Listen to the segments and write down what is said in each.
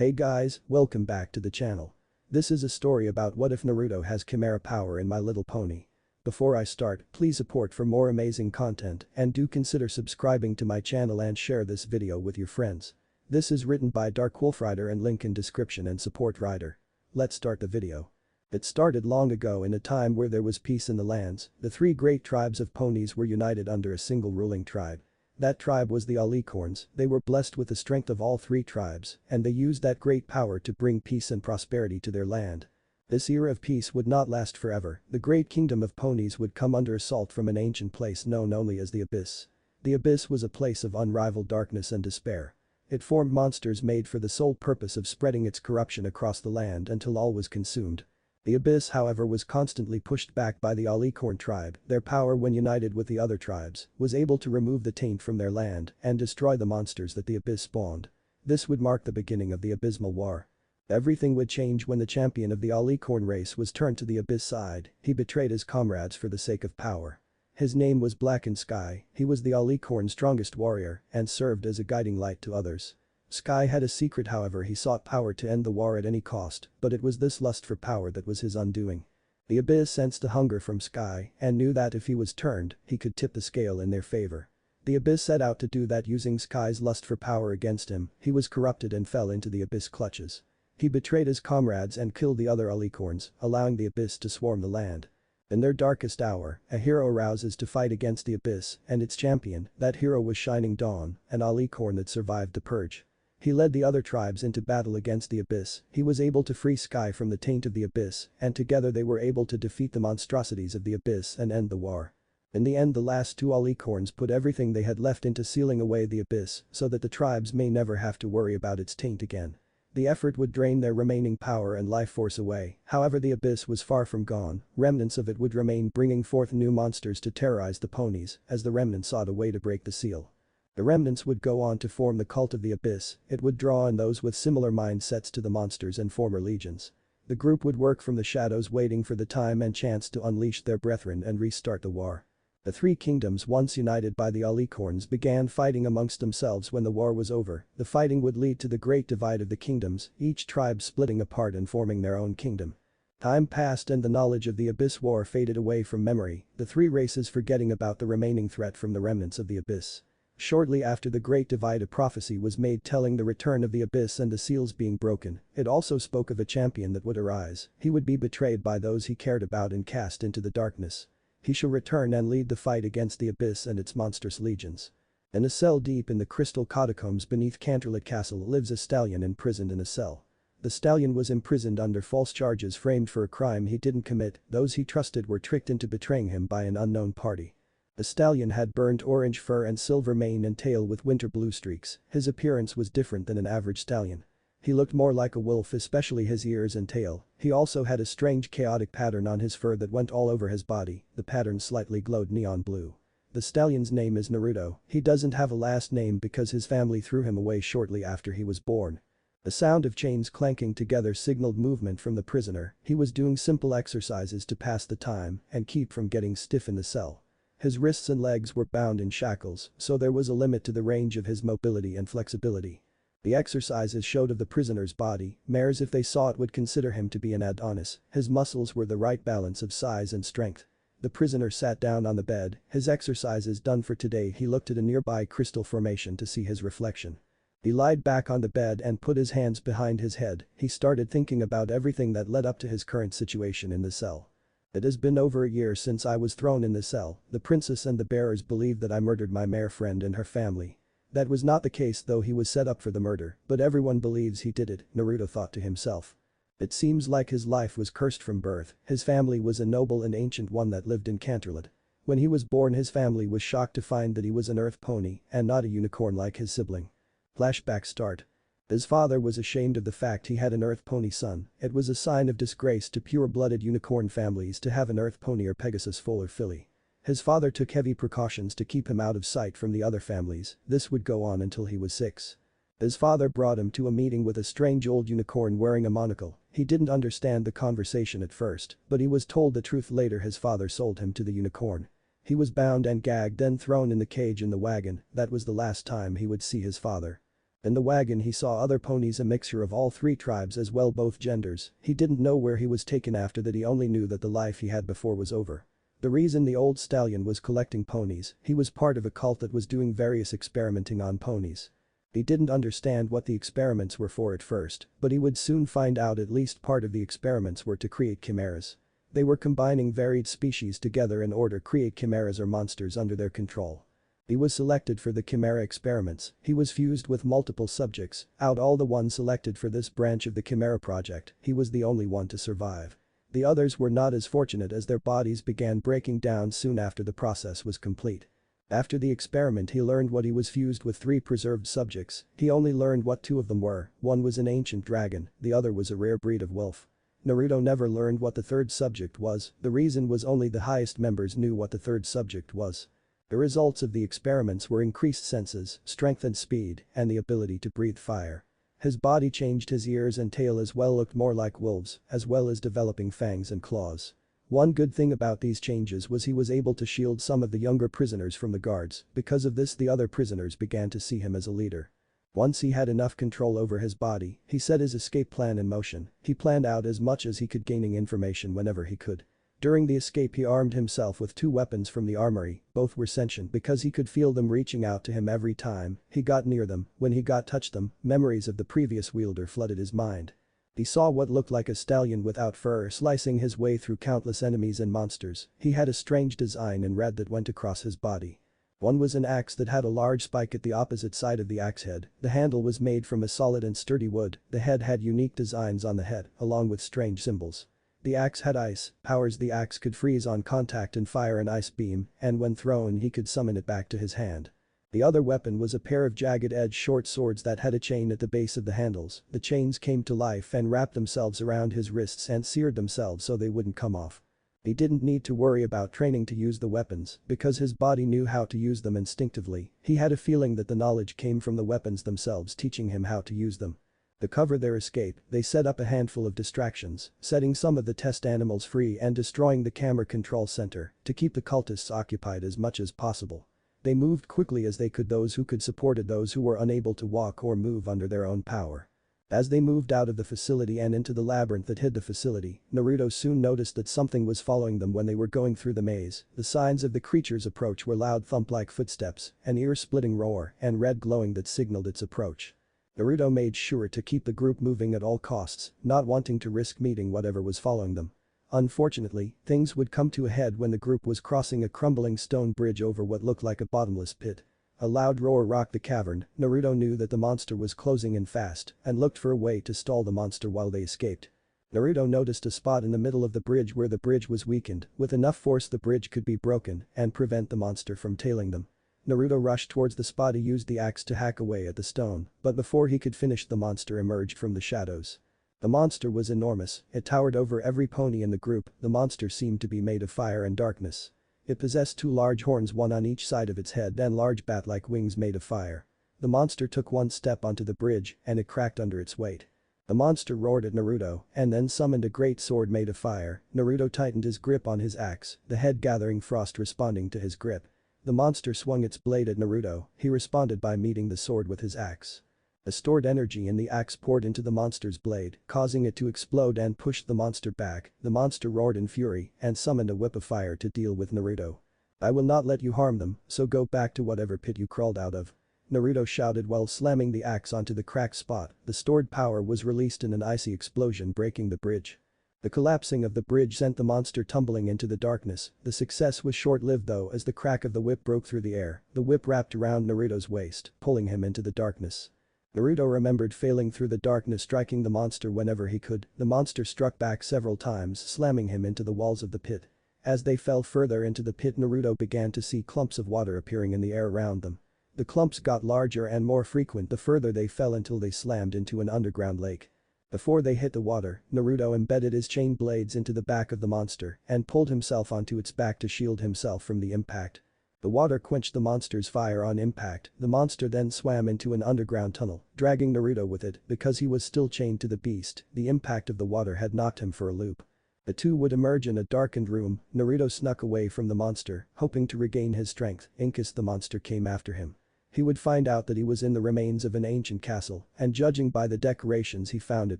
Hey guys, welcome back to the channel. This is a story about what if Naruto has chimera power in My Little Pony. Before I start, please support for more amazing content and do consider subscribing to my channel and share this video with your friends. This is written by darkwolfrider and link in description and support writer. Let's start the video. It started long ago in a time where there was peace in the lands. The three great tribes of ponies were united under a single ruling tribe. That tribe was the Alicorns. They were blessed with the strength of all three tribes, and they used that great power to bring peace and prosperity to their land. This era of peace would not last forever. The great kingdom of ponies would come under assault from an ancient place known only as the Abyss. The Abyss was a place of unrivaled darkness and despair. It formed monsters made for the sole purpose of spreading its corruption across the land until all was consumed. The Abyss, however, was constantly pushed back by the Alicorn tribe. Their power, when united with the other tribes, was able to remove the taint from their land and destroy the monsters that the Abyss spawned. This would mark the beginning of the Abysmal War. Everything would change when the champion of the Alicorn race was turned to the Abyss side. He betrayed his comrades for the sake of power. His name was Blackened Sky. He was the Alicorn's strongest warrior and served as a guiding light to others. Sky had a secret, however. He sought power to end the war at any cost, but it was this lust for power that was his undoing. The Abyss sensed the hunger from Sky and knew that if he was turned, he could tip the scale in their favor. The Abyss set out to do that using Sky's lust for power against him. He was corrupted and fell into the Abyss clutches. He betrayed his comrades and killed the other Alicorns, allowing the Abyss to swarm the land. In their darkest hour, a hero arises to fight against the Abyss and its champion. That hero was Shining Dawn, an Alicorn that survived the purge. He led the other tribes into battle against the Abyss. He was able to free Sky from the taint of the Abyss, and together they were able to defeat the monstrosities of the Abyss and end the war. In the end, the last two Alicorns put everything they had left into sealing away the Abyss so that the tribes may never have to worry about its taint again. The effort would drain their remaining power and life force away. However, the Abyss was far from gone. Remnants of it would remain, bringing forth new monsters to terrorize the ponies as the remnants sought a way to break the seal. The remnants would go on to form the cult of the Abyss. It would draw on those with similar mindsets to the monsters and former legions. The group would work from the shadows, waiting for the time and chance to unleash their brethren and restart the war. The three kingdoms, once united by the Alicorns, began fighting amongst themselves. When the war was over, the fighting would lead to the great divide of the kingdoms, each tribe splitting apart and forming their own kingdom. Time passed and the knowledge of the Abyss War faded away from memory, the three races forgetting about the remaining threat from the remnants of the Abyss. Shortly after the Great Divide, a prophecy was made telling the return of the Abyss and the seals being broken. It also spoke of a champion that would arise. He would be betrayed by those he cared about and cast into the darkness. He shall return and lead the fight against the Abyss and its monstrous legions. In a cell deep in the crystal catacombs beneath Canterlot Castle lives a stallion imprisoned in a cell. The stallion was imprisoned under false charges framed for a crime he didn't commit. Those he trusted were tricked into betraying him by an unknown party. The stallion had burnt orange fur and silver mane and tail with winter blue streaks. His appearance was different than an average stallion. He looked more like a wolf, especially his ears and tail. He also had a strange chaotic pattern on his fur that went all over his body. The pattern slightly glowed neon blue. The stallion's name is Naruto. He doesn't have a last name because his family threw him away shortly after he was born. The sound of chains clanking together signaled movement from the prisoner. He was doing simple exercises to pass the time and keep from getting stiff in the cell. His wrists and legs were bound in shackles, so there was a limit to the range of his mobility and flexibility. The exercises showed of the prisoner's body. Mares, if they saw it, would consider him to be an Adonis. His muscles were the right balance of size and strength. The prisoner sat down on the bed, his exercises done for today. He looked at a nearby crystal formation to see his reflection. He lied back on the bed and put his hands behind his head. He started thinking about everything that led up to his current situation in the cell. It has been over a year since I was thrown in the cell. The princess and the bearers believe that I murdered my mare friend and her family. That was not the case, though. He was set up for the murder, but everyone believes he did it, Naruto thought to himself. It seems like his life was cursed from birth. His family was a noble and ancient one that lived in Canterlot. When he was born, his family was shocked to find that he was an earth pony and not a unicorn like his sibling. Flashback start. His father was ashamed of the fact he had an earth pony son. It was a sign of disgrace to pure-blooded unicorn families to have an earth pony or Pegasus foal or filly. His father took heavy precautions to keep him out of sight from the other families. This would go on until he was 6. His father brought him to a meeting with a strange old unicorn wearing a monocle. He didn't understand the conversation at first, but he was told the truth later. His father sold him to the unicorn. He was bound and gagged, then thrown in the cage in the wagon. That was the last time he would see his father. In the wagon he saw other ponies, a mixture of all three tribes as well, both genders. He didn't know where he was taken after that, he only knew that the life he had before was over. The reason the old stallion was collecting ponies, he was part of a cult that was doing various experimenting on ponies. He didn't understand what the experiments were for at first, but he would soon find out at least part of the experiments were to create chimeras. They were combining varied species together in order to create chimeras or monsters under their control. He was selected for the chimera experiments. He was fused with multiple subjects. Out all the ones selected for this branch of the chimera project, he was the only one to survive. The others were not as fortunate as their bodies began breaking down soon after the process was complete. After the experiment he learned what he was fused with 3 preserved subjects. He only learned what 2 of them were. One was an ancient dragon, the other was a rare breed of wolf. Naruto never learned what the 3rd subject was. The reason was only the highest members knew what the 3rd subject was. The results of the experiments were increased senses, strength and speed, and the ability to breathe fire. His body changed, his ears and tail as well looked more like wolves, as well as developing fangs and claws. One good thing about these changes was he was able to shield some of the younger prisoners from the guards. Because of this, the other prisoners began to see him as a leader. Once he had enough control over his body, he set his escape plan in motion. He planned out as much as he could, gaining information whenever he could. During the escape he armed himself with 2 weapons from the armory. Both were sentient because he could feel them reaching out to him every time he got near them. When he got touched them, memories of the previous wielder flooded his mind. He saw what looked like a stallion without fur slicing his way through countless enemies and monsters. He had a strange design in red that went across his body. One was an axe that had a large spike at the opposite side of the axe head. The handle was made from a solid and sturdy wood. The head had unique designs on the head, along with strange symbols. The axe had ice powers. The axe could freeze on contact and fire an ice beam, and when thrown he could summon it back to his hand. The other weapon was a pair of jagged-edged short swords that had a chain at the base of the handles. The chains came to life and wrapped themselves around his wrists and seared themselves so they wouldn't come off. He didn't need to worry about training to use the weapons because his body knew how to use them instinctively. He had a feeling that the knowledge came from the weapons themselves teaching him how to use them. To cover their escape, they set up a handful of distractions, setting some of the test animals free and destroying the camera control center to keep the cultists occupied as much as possible. They moved quickly as they could. Those who could supported those who were unable to walk or move under their own power. As they moved out of the facility and into the labyrinth that hid the facility, Naruto soon noticed that something was following them when they were going through the maze. The signs of the creature's approach were loud thump-like footsteps, an ear-splitting roar, and red glowing that signaled its approach. Naruto made sure to keep the group moving at all costs, not wanting to risk meeting whatever was following them. Unfortunately, things would come to a head when the group was crossing a crumbling stone bridge over what looked like a bottomless pit. A loud roar rocked the cavern. Naruto knew that the monster was closing in fast and looked for a way to stall the monster while they escaped. Naruto noticed a spot in the middle of the bridge where the bridge was weakened. With enough force the bridge could be broken and prevent the monster from tailing them. Naruto rushed towards the spot. He used the axe to hack away at the stone, but before he could finish the monster emerged from the shadows. The monster was enormous. It towered over every pony in the group. The monster seemed to be made of fire and darkness. It possessed 2 large horns, one on each side of its head, and large bat-like wings made of fire. The monster took one step onto the bridge and it cracked under its weight. The monster roared at Naruto and then summoned a great sword made of fire. Naruto tightened his grip on his axe, the head gathering frost responding to his grip. The monster swung its blade at Naruto. He responded by meeting the sword with his axe. The stored energy in the axe poured into the monster's blade, causing it to explode and pushed the monster back. The monster roared in fury and summoned a whip of fire to deal with Naruto. "I will not let you harm them, so go back to whatever pit you crawled out of," Naruto shouted while slamming the axe onto the cracked spot. The stored power was released in an icy explosion, breaking the bridge. The collapsing of the bridge sent the monster tumbling into the darkness. The success was short-lived though, as the crack of the whip broke through the air. The whip wrapped around Naruto's waist, pulling him into the darkness. Naruto remembered failing through the darkness, striking the monster whenever he could. The monster struck back several times, slamming him into the walls of the pit. As they fell further into the pit, Naruto began to see clumps of water appearing in the air around them. The clumps got larger and more frequent the further they fell until they slammed into an underground lake. Before they hit the water, Naruto embedded his chain blades into the back of the monster and pulled himself onto its back to shield himself from the impact. The water quenched the monster's fire on impact. The monster then swam into an underground tunnel, dragging Naruto with it because he was still chained to the beast. The impact of the water had knocked him for a loop. The two would emerge in a darkened room. Naruto snuck away from the monster, hoping to regain his strength, in case the monster came after him. He would find out that he was in the remains of an ancient castle, and judging by the decorations he found it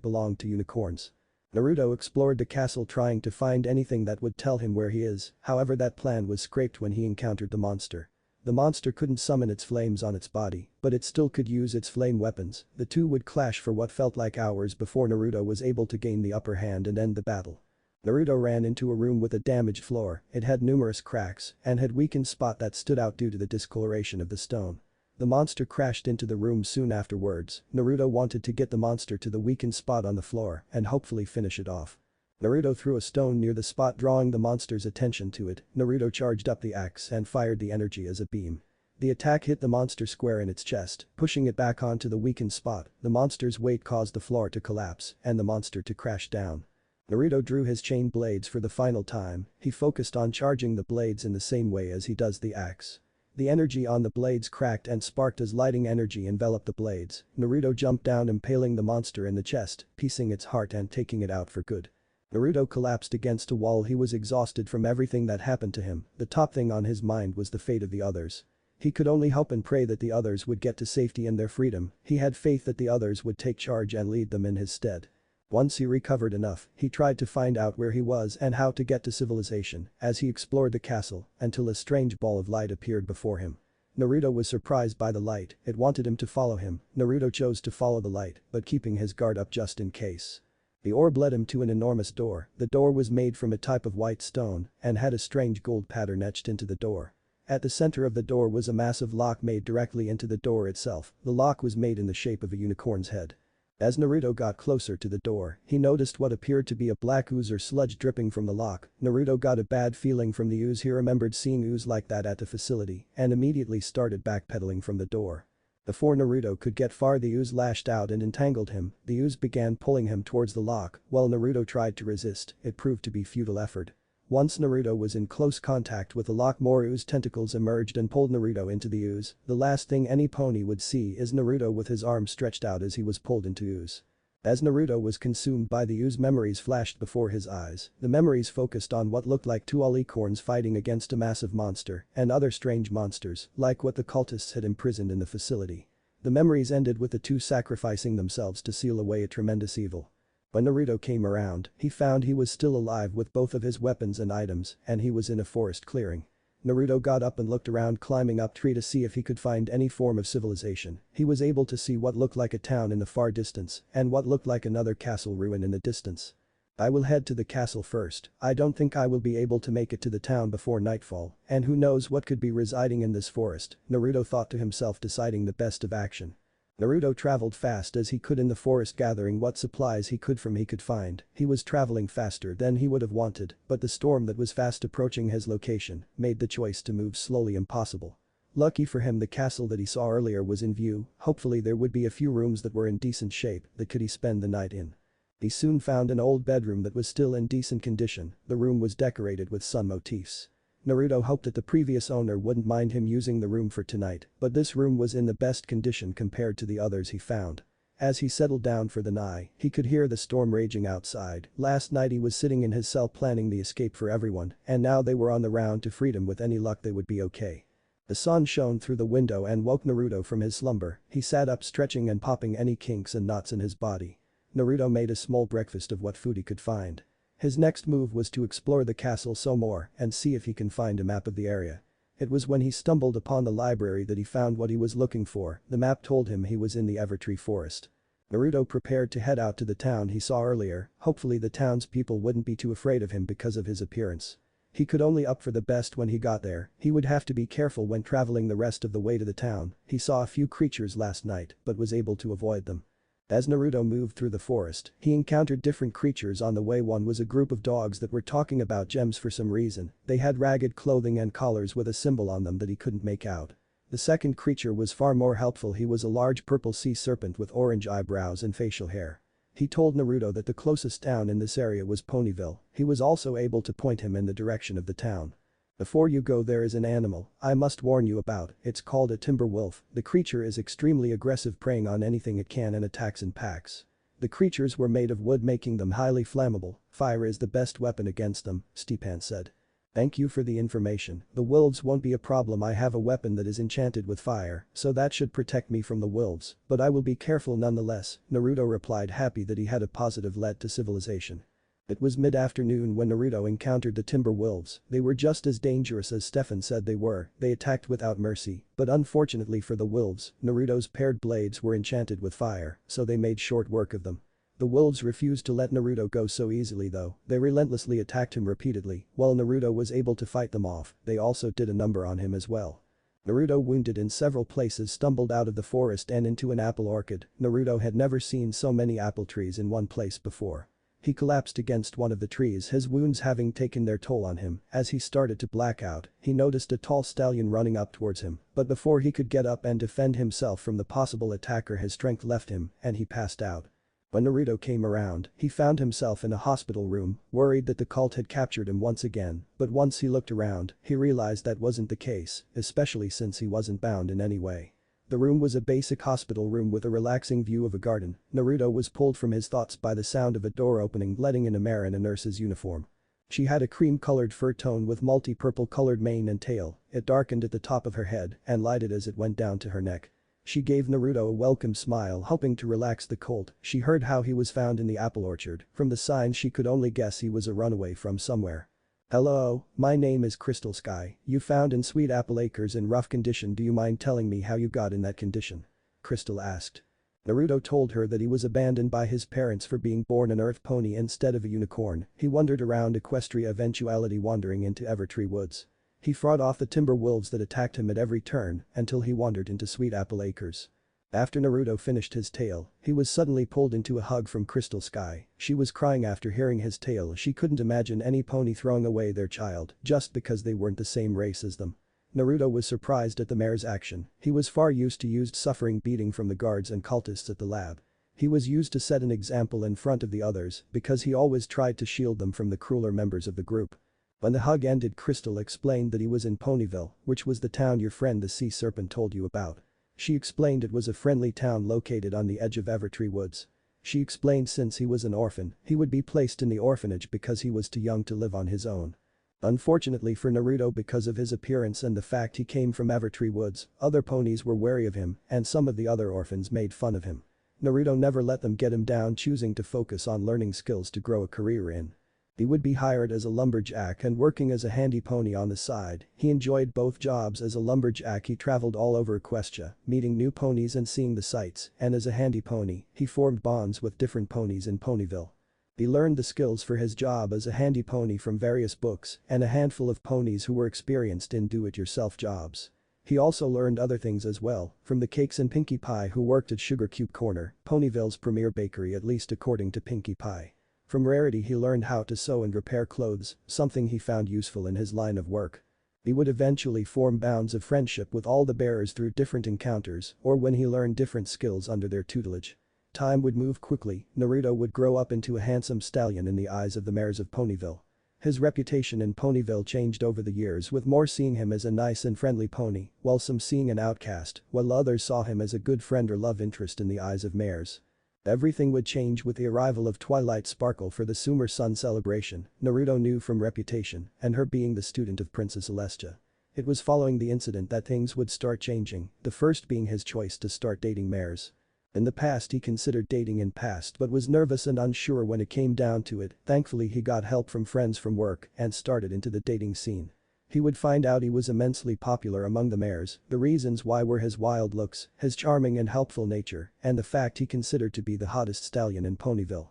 belonged to unicorns. Naruto explored the castle trying to find anything that would tell him where he is, however that plan was scraped when he encountered the monster. The monster couldn't summon its flames on its body, but it still could use its flame weapons. The two would clash for what felt like hours before Naruto was able to gain the upper hand and end the battle. Naruto ran into a room with a damaged floor, it had numerous cracks, and had weakened spot that stood out due to the discoloration of the stone. The monster crashed into the room soon afterwards. Naruto wanted to get the monster to the weakened spot on the floor and hopefully finish it off. Naruto threw a stone near the spot drawing the monster's attention to it. Naruto charged up the axe and fired the energy as a beam. The attack hit the monster square in its chest, pushing it back onto the weakened spot. The monster's weight caused the floor to collapse and the monster to crash down. Naruto drew his chain blades for the final time. He focused on charging the blades in the same way as he does the axe. The energy on the blades cracked and sparked as lighting energy enveloped the blades. Naruto jumped down, impaling the monster in the chest, piecing its heart and taking it out for good. Naruto collapsed against a wall. He was exhausted from everything that happened to him. The top thing on his mind was the fate of the others. He could only hope and pray that the others would get to safety and their freedom. He had faith that the others would take charge and lead them in his stead. Once he recovered enough, he tried to find out where he was and how to get to civilization as he explored the castle until a strange ball of light appeared before him. Naruto was surprised by the light, it wanted him to follow him. Naruto chose to follow the light, but keeping his guard up just in case. The orb led him to an enormous door. The door was made from a type of white stone and had a strange gold pattern etched into the door. At the center of the door was a massive lock made directly into the door itself. The lock was made in the shape of a unicorn's head. As Naruto got closer to the door, he noticed what appeared to be a black ooze or sludge dripping from the lock. Naruto got a bad feeling from the ooze. He remembered seeing ooze like that at the facility and immediately started backpedaling from the door. Before Naruto could get far, the ooze lashed out and entangled him. The ooze began pulling him towards the lock while Naruto tried to resist. It proved to be futile effort. Once Naruto was in close contact with the lock, more ooze tentacles emerged and pulled Naruto into the ooze. The last thing any pony would see is Naruto with his arms stretched out as he was pulled into ooze. As Naruto was consumed by the ooze, memories flashed before his eyes. The memories focused on what looked like two alicorns fighting against a massive monster and other strange monsters, like what the cultists had imprisoned in the facility. The memories ended with the two sacrificing themselves to seal away a tremendous evil. When Naruto came around, he found he was still alive with both of his weapons and items, and he was in a forest clearing. Naruto got up and looked around, climbing up tree to see if he could find any form of civilization. He was able to see what looked like a town in the far distance and what looked like another castle ruin in the distance. I will head to the castle first. I don't think I will be able to make it to the town before nightfall, and who knows what could be residing in this forest, Naruto thought to himself, deciding the best of action. Naruto traveled fast as he could in the forest, gathering what supplies he could find. He was traveling faster than he would have wanted, but the storm that was fast approaching his location made the choice to move slowly impossible. Lucky for him, the castle that he saw earlier was in view. Hopefully there would be a few rooms that were in decent shape that could he spend the night in. He soon found an old bedroom that was still in decent condition. The room was decorated with sun motifs. Naruto hoped that the previous owner wouldn't mind him using the room for tonight, but this room was in the best condition compared to the others he found. As he settled down for the night, he could hear the storm raging outside. Last night he was sitting in his cell planning the escape for everyone, and now they were on the round to freedom. With any luck they would be okay. The sun shone through the window and woke Naruto from his slumber. He sat up, stretching and popping any kinks and knots in his body. Naruto made a small breakfast of what food he could find. His next move was to explore the castle some more and see if he can find a map of the area. It was when he stumbled upon the library that he found what he was looking for. The map told him he was in the Evertree Forest. Naruto prepared to head out to the town he saw earlier. Hopefully the townspeople wouldn't be too afraid of him because of his appearance. He could only hope for the best when he got there. He would have to be careful when traveling the rest of the way to the town. He saw a few creatures last night but was able to avoid them. As Naruto moved through the forest, he encountered different creatures on the way. One was a group of dogs that were talking about gems for some reason. They had ragged clothing and collars with a symbol on them that he couldn't make out. The second creature was far more helpful. He was a large purple sea serpent with orange eyebrows and facial hair. He told Naruto that the closest town in this area was Ponyville. He was also able to point him in the direction of the town. Before you go, there is an animal I must warn you about. It's called a timber wolf. The creature is extremely aggressive, preying on anything it can and attacks in packs. The creatures were made of wood, making them highly flammable. Fire is the best weapon against them, Stepan said. Thank you for the information. The wolves won't be a problem. I have a weapon that is enchanted with fire, so that should protect me from the wolves, but I will be careful nonetheless, Naruto replied, happy that he had a positive lead to civilization. It was mid-afternoon when Naruto encountered the timber wolves. They were just as dangerous as Stefan said they were. They attacked without mercy, but unfortunately for the wolves, Naruto's paired blades were enchanted with fire, so they made short work of them. The wolves refused to let Naruto go so easily though. They relentlessly attacked him repeatedly. While Naruto was able to fight them off, they also did a number on him as well. Naruto, wounded in several places, stumbled out of the forest and into an apple orchard. Naruto had never seen so many apple trees in one place before. He collapsed against one of the trees, his wounds having taken their toll on him. As he started to black out, he noticed a tall stallion running up towards him, but before he could get up and defend himself from the possible attacker, his strength left him and he passed out. When Naruto came around, he found himself in a hospital room, worried that the cult had captured him once again, but once he looked around, he realized that wasn't the case, especially since he wasn't bound in any way. The room was a basic hospital room with a relaxing view of a garden. Naruto was pulled from his thoughts by the sound of a door opening, letting in a mare in a nurse's uniform. She had a cream-colored fur tone with multi-purple colored mane and tail. It darkened at the top of her head and lighted as it went down to her neck. She gave Naruto a welcome smile, hoping to relax the colt. She heard how he was found in the apple orchard. From the sign she could only guess he was a runaway from somewhere. Hello, my name is Crystal Sky. You found in Sweet Apple Acres in rough condition. Do you mind telling me how you got in that condition? Crystal asked. Naruto told her that he was abandoned by his parents for being born an earth pony instead of a unicorn. He wandered around Equestria, eventually wandering into Evertree Woods. He fought off the timber wolves that attacked him at every turn until he wandered into Sweet Apple Acres. After Naruto finished his tale, he was suddenly pulled into a hug from Crystal Sky. She was crying after hearing his tale. She couldn't imagine any pony throwing away their child just because they weren't the same race as them. Naruto was surprised at the mayor's action. He was far used to suffering beating from the guards and cultists at the lab. He was used to set an example in front of the others because he always tried to shield them from the crueler members of the group. When the hug ended, Crystal explained that he was in Ponyville, which was the town your friend the sea serpent told you about. She explained it was a friendly town located on the edge of Evertree Woods. She explained since he was an orphan, he would be placed in the orphanage because he was too young to live on his own. Unfortunately for Naruto, because of his appearance and the fact he came from Evertree Woods, other ponies were wary of him and some of the other orphans made fun of him. Naruto never let them get him down, choosing to focus on learning skills to grow a career in. He would be hired as a lumberjack and working as a handy pony on the side. He enjoyed both jobs. As a lumberjack he traveled all over Equestria, meeting new ponies and seeing the sights, and as a handy pony, he formed bonds with different ponies in Ponyville. He learned the skills for his job as a handy pony from various books and a handful of ponies who were experienced in do-it-yourself jobs. He also learned other things as well, from the Cakes and Pinkie Pie who worked at Sugar Cube Corner, Ponyville's premier bakery, at least according to Pinkie Pie. From Rarity he learned how to sew and repair clothes, something he found useful in his line of work. He would eventually form bonds of friendship with all the bearers through different encounters or when he learned different skills under their tutelage. Time would move quickly. Naruto would grow up into a handsome stallion in the eyes of the mayors of Ponyville. His reputation in Ponyville changed over the years, with more seeing him as a nice and friendly pony, while some seeing an outcast, while others saw him as a good friend or love interest in the eyes of mayors. Everything would change with the arrival of Twilight Sparkle for the Summer Sun celebration. Naruto knew from reputation and her being the student of Princess Celestia. It was following the incident that things would start changing, the first being his choice to start dating mayors. In the past he considered dating in past but was nervous and unsure when it came down to it. Thankfully he got help from friends from work and started into the dating scene. He would find out he was immensely popular among the mayors. The reasons why were his wild looks, his charming and helpful nature, and the fact he considered to be the hottest stallion in Ponyville.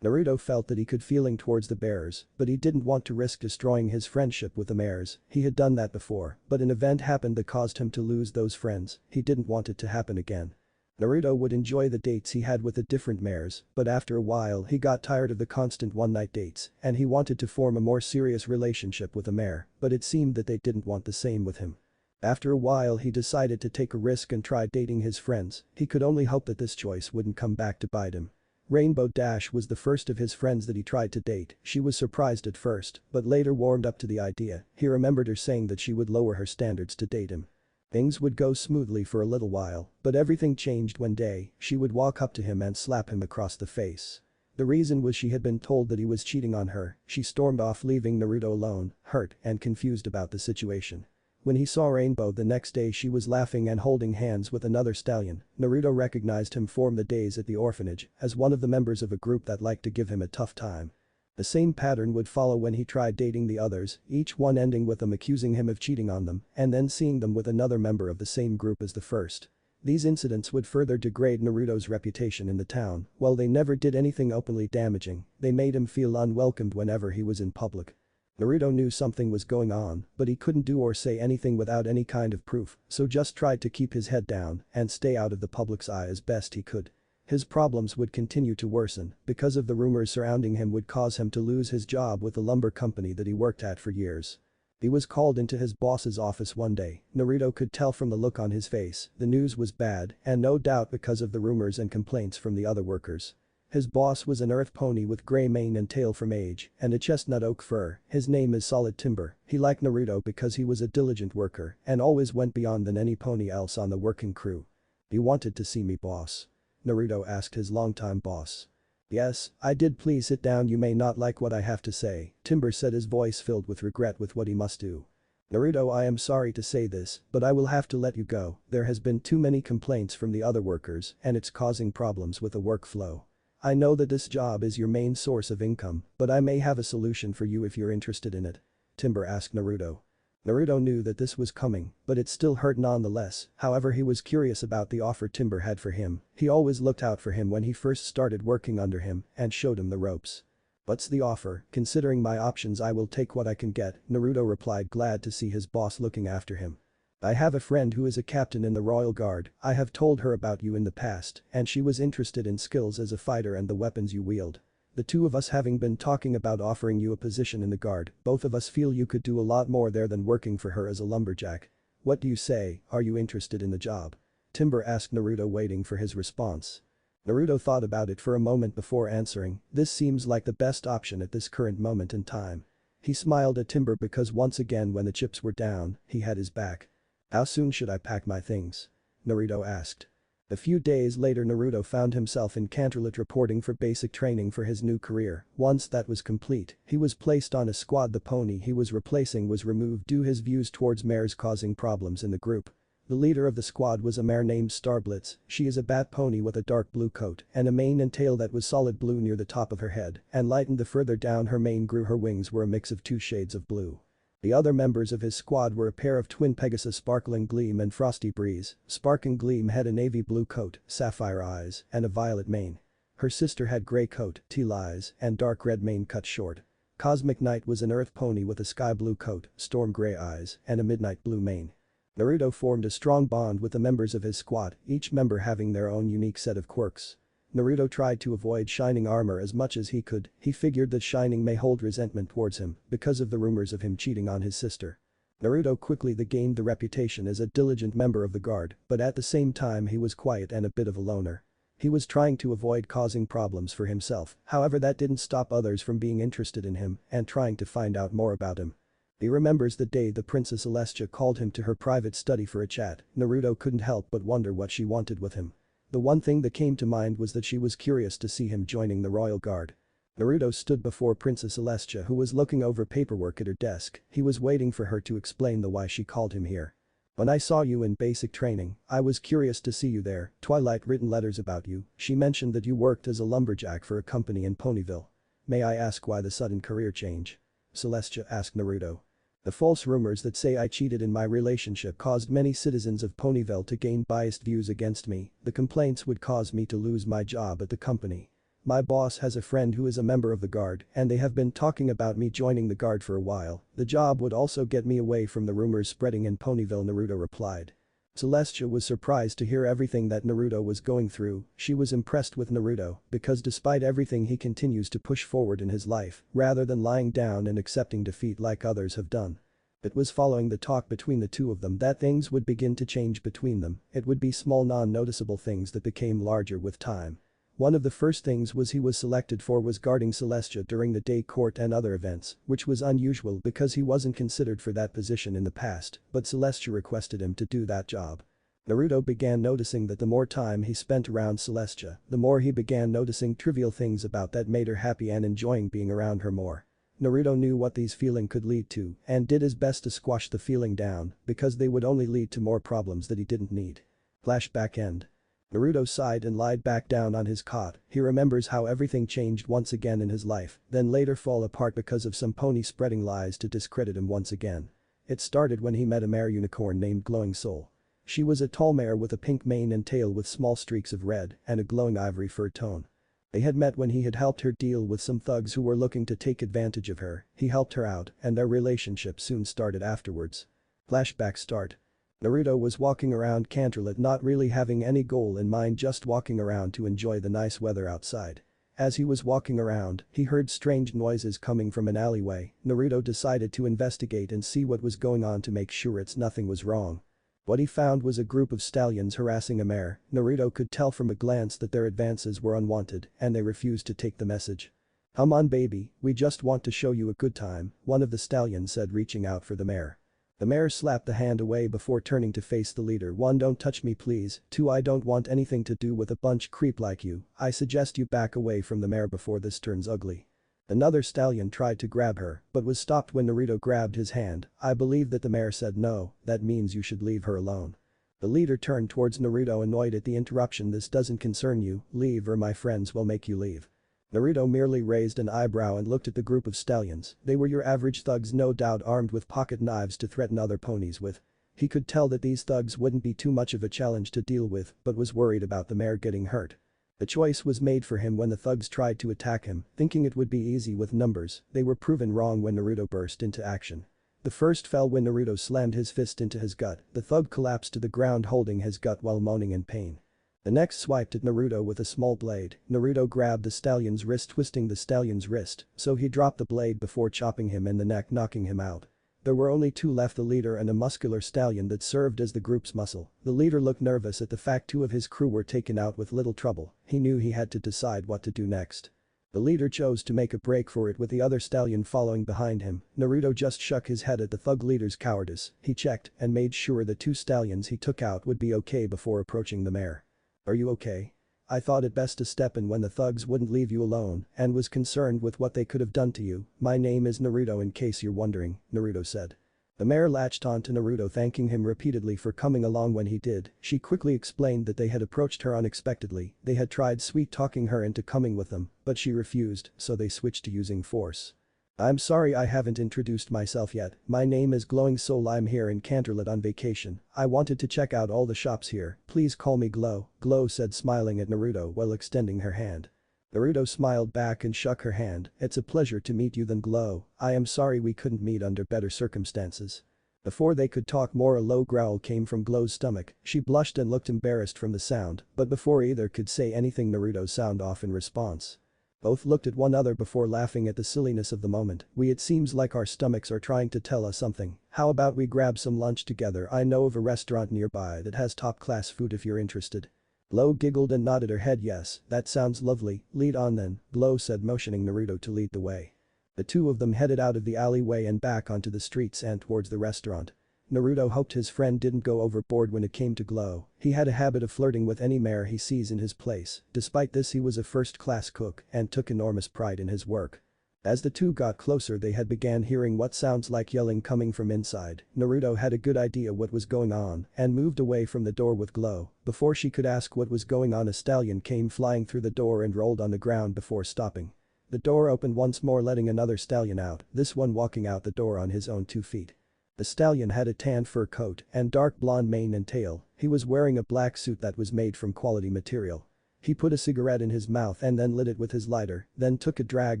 Naruto felt that he could feeling towards the bearers, but he didn't want to risk destroying his friendship with the mayors. He had done that before, but an event happened that caused him to lose those friends. He didn't want it to happen again. Naruto would enjoy the dates he had with the different mayors, but after a while he got tired of the constant one-night dates and he wanted to form a more serious relationship with a mayor, but it seemed that they didn't want the same with him. After a while he decided to take a risk and try dating his friends. He could only hope that this choice wouldn't come back to bite him. Rainbow Dash was the first of his friends that he tried to date. She was surprised at first, but later warmed up to the idea. He remembered her saying that she would lower her standards to date him. Things would go smoothly for a little while, but everything changed one day. She would walk up to him and slap him across the face. The reason was she had been told that he was cheating on her. She stormed off, leaving Naruto alone, hurt and confused about the situation. When he saw Rainbow the next day, she was laughing and holding hands with another stallion. Naruto recognized him from the days at the orphanage as one of the members of a group that liked to give him a tough time. The same pattern would follow when he tried dating the others, each one ending with them accusing him of cheating on them and then seeing them with another member of the same group as the first. These incidents would further degrade Naruto's reputation in the town. While they never did anything openly damaging, they made him feel unwelcomed whenever he was in public. Naruto knew something was going on, but he couldn't do or say anything without any kind of proof, so just tried to keep his head down and stay out of the public's eye as best he could. His problems would continue to worsen because of the rumors surrounding him would cause him to lose his job with the lumber company that he worked at for years. He was called into his boss's office one day. Naruto could tell from the look on his face, the news was bad, and no doubt because of the rumors and complaints from the other workers. His boss was an earth pony with gray mane and tail from age and a chestnut oak fur. His name is Solid Timber. He liked Naruto because he was a diligent worker and always went beyond than any pony else on the working crew. "You wanted to see me, boss?" Naruto asked his longtime boss. "Yes, I did. Please sit down. You may not like what I have to say," Timber said, his voice filled with regret with what he must do. "Naruto, I am sorry to say this, but I will have to let you go. There has been too many complaints from the other workers and it's causing problems with the workflow. I know that this job is your main source of income, but I may have a solution for you if you're interested in it," Timber asked Naruto. Naruto knew that this was coming, but it still hurt nonetheless. However, he was curious about the offer Timber had for him. He always looked out for him when he first started working under him and showed him the ropes. "What's the offer?" "Considering my options, I will take what I can get," Naruto replied, glad to see his boss looking after him. "I have a friend who is a captain in the Royal Guard. I have told her about you in the past and she was interested in skills as a fighter and the weapons you wield. The two of us having been talking about offering you a position in the guard. Both of us feel you could do a lot more there than working for her as a lumberjack. What do you say? Are you interested in the job?" Timber asked Naruto, waiting for his response. Naruto thought about it for a moment before answering. This seems like the best option at this current moment in time. He smiled at Timber because once again when the chips were down, he had his back. "How soon should I pack my things?" Naruto asked. A few days later, Naruto found himself in Canterlot reporting for basic training for his new career. Once that was complete, he was placed on a squad. The pony he was replacing was removed due his views towards mares causing problems in the group. The leader of the squad was a mare named Starblitz. She is a bat pony with a dark blue coat and a mane and tail that was solid blue near the top of her head and lightened the further down her mane grew. Her wings were a mix of two shades of blue. The other members of his squad were a pair of twin Pegasus, Sparkling Gleam and Frosty Breeze. Sparkling Gleam had a navy blue coat, sapphire eyes, and a violet mane. Her sister had gray coat, teal eyes, and dark red mane cut short. Cosmic Knight was an earth pony with a sky blue coat, storm gray eyes, and a midnight blue mane. Naruto formed a strong bond with the members of his squad, each member having their own unique set of quirks. Naruto tried to avoid Shining armor as much as he could. He figured that Shining may hold resentment towards him because of the rumors of him cheating on his sister. Naruto quickly gained the reputation as a diligent member of the guard, but at the same time he was quiet and a bit of a loner. He was trying to avoid causing problems for himself, however that didn't stop others from being interested in him and trying to find out more about him. He remembers the day the Princess Celestia called him to her private study for a chat. Naruto couldn't help but wonder what she wanted with him. The one thing that came to mind was that she was curious to see him joining the Royal Guard. Naruto stood before Princess Celestia, who was looking over paperwork at her desk. He was waiting for her to explain the why she called him here. "When I saw you in basic training, I was curious to see you there. Twilight written letters about you. She mentioned that you worked as a lumberjack for a company in Ponyville. May I ask why the sudden career change?" Celestia asked Naruto. "The false rumors that say I cheated in my relationship caused many citizens of Ponyville to gain biased views against me. The complaints would cause me to lose my job at the company. My boss has a friend who is a member of the guard and they have been talking about me joining the guard for a while. The job would also get me away from the rumors spreading in Ponyville," Naruto replied. Celestia was surprised to hear everything that Naruto was going through. She was impressed with Naruto because despite everything he continues to push forward in his life rather than lying down and accepting defeat like others have done. It was following the talk between the two of them that things would begin to change between them. It would be small non-noticeable things that became larger with time. One of the first things he was selected for was guarding Celestia during the day court and other events, which was unusual because he wasn't considered for that position in the past, but Celestia requested him to do that job. Naruto began noticing that the more time he spent around Celestia, the more he began noticing trivial things about that made her happy and enjoying being around her more. Naruto knew what these feelings could lead to and did his best to squash the feeling down because they would only lead to more problems that he didn't need. Flashback end. Naruto sighed and lied back down on his cot. He remembers how everything changed once again in his life, then later fall apart because of some pony spreading lies to discredit him once again. It started when he met a mare unicorn named Glowing Soul. She was a tall mare with a pink mane and tail with small streaks of red and a glowing ivory fur tone. They had met when he had helped her deal with some thugs who were looking to take advantage of her. He helped her out and their relationship soon started afterwards. Flashback start. Naruto was walking around Canterlot not really having any goal in mind, just walking around to enjoy the nice weather outside. As he was walking around, he heard strange noises coming from an alleyway. Naruto decided to investigate and see what was going on to make sure nothing was wrong. What he found was a group of stallions harassing a mare. Naruto could tell from a glance that their advances were unwanted and they refused to take the message. "Come on baby, we just want to show you a good time," one of the stallions said, reaching out for the mare. The mare slapped the hand away before turning to face the leader. 1. Don't touch me please. 2. I don't want anything to do with a bunch creep like you. I suggest you back away from the mare before this turns ugly. Another stallion tried to grab her, but was stopped when Naruto grabbed his hand. I believe that the mare said no, that means you should leave her alone. The leader turned towards Naruto, annoyed at the interruption. This doesn't concern you, leave or my friends will make you leave. Naruto merely raised an eyebrow and looked at the group of stallions. They were your average thugs, no doubt armed with pocket knives to threaten other ponies with. He could tell that these thugs wouldn't be too much of a challenge to deal with, but was worried about the mare getting hurt. The choice was made for him when the thugs tried to attack him, thinking it would be easy with numbers. They were proven wrong when Naruto burst into action. The first fell when Naruto slammed his fist into his gut. The thug collapsed to the ground holding his gut while moaning in pain. The next swiped at Naruto with a small blade. Naruto grabbed the stallion's wrist, twisting the stallion's wrist, so he dropped the blade before chopping him in the neck, knocking him out. There were only two left, the leader and a muscular stallion that served as the group's muscle. The leader looked nervous at the fact two of his crew were taken out with little trouble. He knew he had to decide what to do next. The leader chose to make a break for it with the other stallion following behind him. Naruto just shook his head at the thug leader's cowardice. He checked and made sure the two stallions he took out would be okay before approaching the mare. "Are you okay? I thought it best to step in when the thugs wouldn't leave you alone and was concerned with what they could have done to you. My name is Naruto in case you're wondering," Naruto said. The mare latched on to Naruto, thanking him repeatedly for coming along when he did. She quickly explained that they had approached her unexpectedly. They had tried sweet-talking her into coming with them, but she refused, so they switched to using force. "I'm sorry I haven't introduced myself yet. My name is Glowing Soul. I'm here in Canterlot on vacation. I wanted to check out all the shops here. Please call me Glow," Glow said, smiling at Naruto while extending her hand. Naruto smiled back and shook her hand. "It's a pleasure to meet you then, Glow. I am sorry we couldn't meet under better circumstances." Before they could talk more, a low growl came from Glow's stomach. She blushed and looked embarrassed from the sound, but before either could say anything, Naruto sounded off in response. Both looked at one another before laughing at the silliness of the moment. It seems like our stomachs are trying to tell us something. How about we grab some lunch together? I know of a restaurant nearby that has top-class food if you're interested." Glow giggled and nodded her head. "Yes, that sounds lovely, lead on then," Glow said, motioning Naruto to lead the way. The two of them headed out of the alleyway and back onto the streets and towards the restaurant. Naruto hoped his friend didn't go overboard when it came to Glow. He had a habit of flirting with any mare he sees in his place. Despite this, he was a first-class cook and took enormous pride in his work. As the two got closer, they had began hearing what sounds like yelling coming from inside. Naruto had a good idea what was going on and moved away from the door with Glow. Before she could ask what was going on, a stallion came flying through the door and rolled on the ground before stopping. The door opened once more, letting another stallion out, this one walking out the door on his own 2 feet. The stallion had a tan fur coat and dark blonde mane and tail. He was wearing a black suit that was made from quality material. He put a cigarette in his mouth and then lit it with his lighter, then took a drag